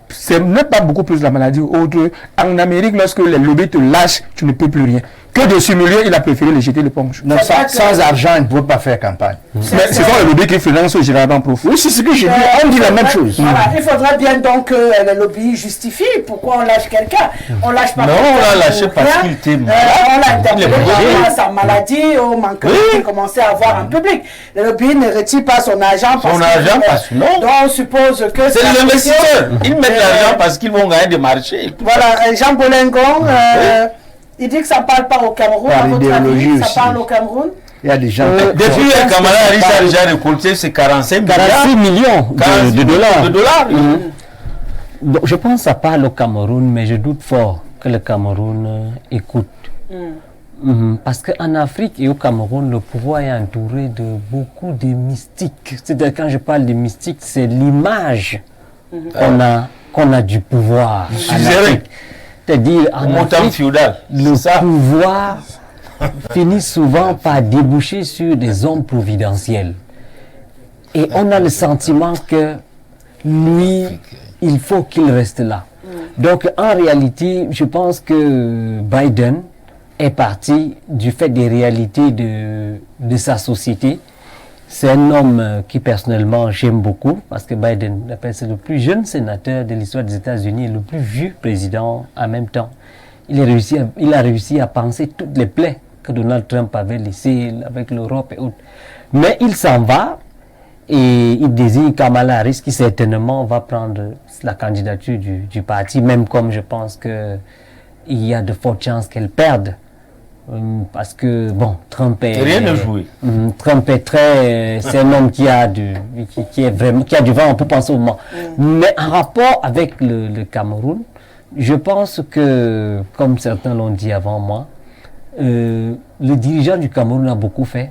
ce n'est pas beaucoup plus la maladie autre. En Amérique, lorsque les lobbies te lâchent, tu ne peux plus rien. Que de simuler, il a préféré les jeter l'éponge. Sans argent, il ne peut pas faire campagne. Mais ce sont les lobbies qui financent généralement prof. Oui, c'est ce que j'ai dit. On dit la même chose. Voilà, il faudrait bien donc que les lobbies justifient pourquoi on lâche quelqu'un. On lâche pas. Non, on l'a lâché parce qu'il était malade. On l'a interpellé par sa maladie, au manque qu'il commençait à avoir un public. Les lobbies ne retirent pas son argent parce que non. Donc on suppose que c'est les investisseurs. Ils mettent l'argent parce qu'ils vont gagner des marchés. Voilà, Jean Bolingon. Il dit que ça ne parle pas au Cameroun, à votre avis, ça parle au Cameroun? Il y a des gens... depuis que Kamala Harris a déjà récolté ses 46 millions de dollars. Mm. Je pense que ça parle au Cameroun, mais je doute fort que le Cameroun écoute. Parce qu'en Afrique et au Cameroun, le pouvoir est entouré de beaucoup de mystiques. C'est-à-dire, quand je parle de mystique, c'est l'image qu'on a du pouvoir en Afrique. C'est-à-dire, en Afrique, le pouvoir finit souvent par déboucher sur des hommes providentiels. Et on a le sentiment que lui, il faut qu'il reste là. Donc, en réalité, je pense que Biden est parti du fait des réalités de sa société C'est un homme qui personnellement j'aime beaucoup parce que Biden, c'est le plus jeune sénateur de l'histoire des États-Unis et le plus vieux président en même temps. Il a réussi à penser toutes les plaies que Donald Trump avait laissées avec l'Europe et autres. Mais il s'en va et il désigne Kamala Harris qui certainement va prendre la candidature du parti, même comme je pense qu'il y a de fortes chances qu'elle perde. Parce que, bon, Trump est... Rien ne jouer. Trump est c'est un homme qui a du vent, on peut penser au moment. Mais en rapport avec le Cameroun, je pense que, comme certains l'ont dit avant moi, le dirigeant du Cameroun a beaucoup fait.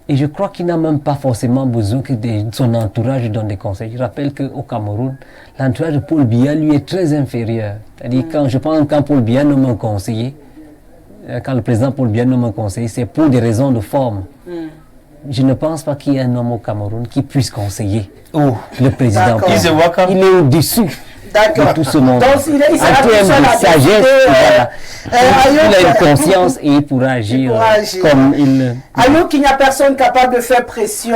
Et je crois qu'il n'a même pas forcément besoin que son entourage donne des conseils. Je rappelle qu'au Cameroun, l'entourage de Paul Biya, lui, est très inférieur. C'est-à-dire, quand Paul Biya nomme un conseiller, quand le président Paul Biya nomme un conseiller, c'est pour des raisons de forme. Je ne pense pas qu'il y ait un homme au Cameroun qui puisse conseiller le président. Il est au-dessus de tout ce monde. Donc, il sera tout seul à sagesse, il a une conscience et il pourra agir comme il... Alors qu'il n'y a personne capable de faire pression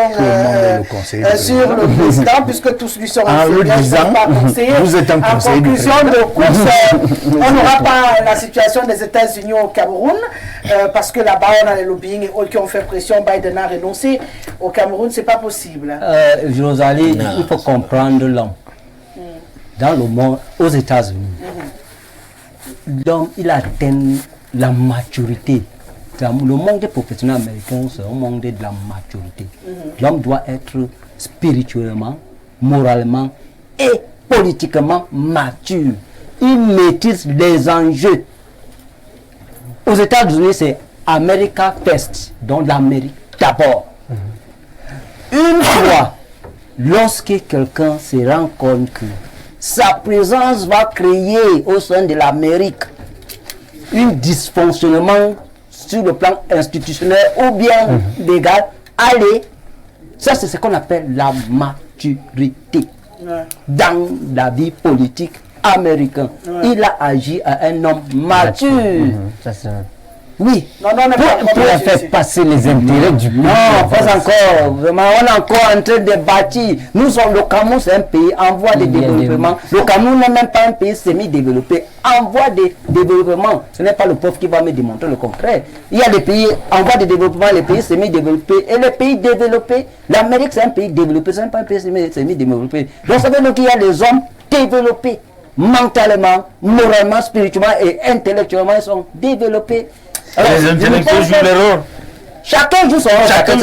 sur le président, puisque tous lui seront vous êtes un conseiller. En conclusion de course, on n'aura pas la situation des États-Unis au Cameroun, parce que là-bas, on a les lobbying et autres qui ont fait pression, Biden a renoncé. Au Cameroun, c'est pas possible. Rosalie, il faut comprendre l'homme. Dans le monde, aux États-Unis, l'homme, il atteint la maturité. Le monde des professionnels américains, c'est un monde de la maturité. L'homme doit être spirituellement, moralement et politiquement mature. Il maîtrise les enjeux. Aux États-Unis, c'est America First, donc l'Amérique d'abord. Une fois, lorsque quelqu'un se rend compte que sa présence va créer au sein de l'Amérique un dysfonctionnement sur le plan institutionnel ou bien légal, allez, ça c'est ce qu'on appelle la maturité dans la vie politique américaine. Il a agi à un homme mature. Oui, pour faire passer les intérêts du pays. Non, pas encore. Vraiment, on est encore en train de bâtir. Le Cameroun, c'est un pays en voie de développement. Le Cameroun n'est même pas un pays semi-développé. En voie de développement. Ce n'est pas le pauvre qui va me démontrer le contraire. Il y a des pays en voie de développement, les pays semi-développés et les pays développés. L'Amérique, c'est un pays développé, ce n'est pas un pays semi-développé. Donc, ça veut dire qu'il y a des hommes développés mentalement, moralement, spirituellement et intellectuellement. Ils sont développés. Alors, les intellectuels jouent leur rôle. Chacun joue son rôle. Chacun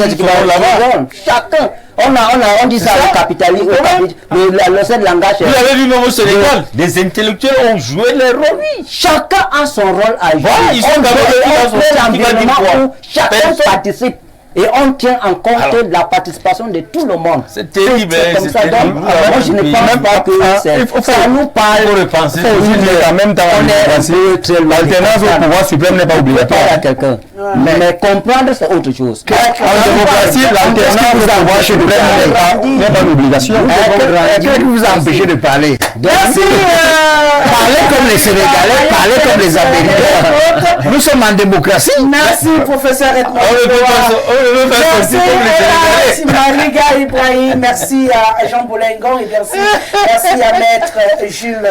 on dit ça au capitalisme, le seul langage. Vous avez vu même au Sénégal, les intellectuels ont joué leur rôle. Oui, chacun a son rôle à jouer. Voilà, ils sont dans l'environnement où chacun participe. Et on tient en compte la participation de tout le monde. C'est terrible. C'est comme ça. Donc, moi, je ne pense pas que ça nous parle. Il faut repenser. En même temps, l'alternance au pouvoir suprême n'est pas obligatoire. Mais comprendre, c'est autre chose. En démocratie, l'alternance au pouvoir suprême n'est pas une obligation. Qu'est-ce qui vous a empêché de parler? Merci. Parlez comme les Sénégalais, parlez comme les Américains. Nous sommes en démocratie. Merci, professeur Edmond. Merci Mariga Ibrahim, merci à Jean Bolengon et merci à Maître Jules.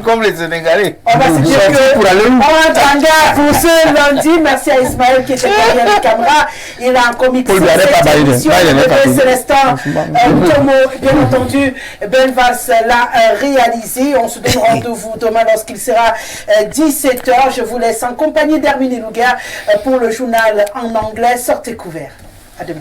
Comme les Sénégalais. On va se dire que pour ce lundi, merci à Ismaël qui était derrière la caméra. Il a un comité de Célestin Tomo, bien entendu, Belvas l'a réalisé. On se donne rendez-vous demain lorsqu'il sera 17h. Je vous laisse en compagnie d'Hermine Louga pour le journal en anglais. Sortez couverts. À demain.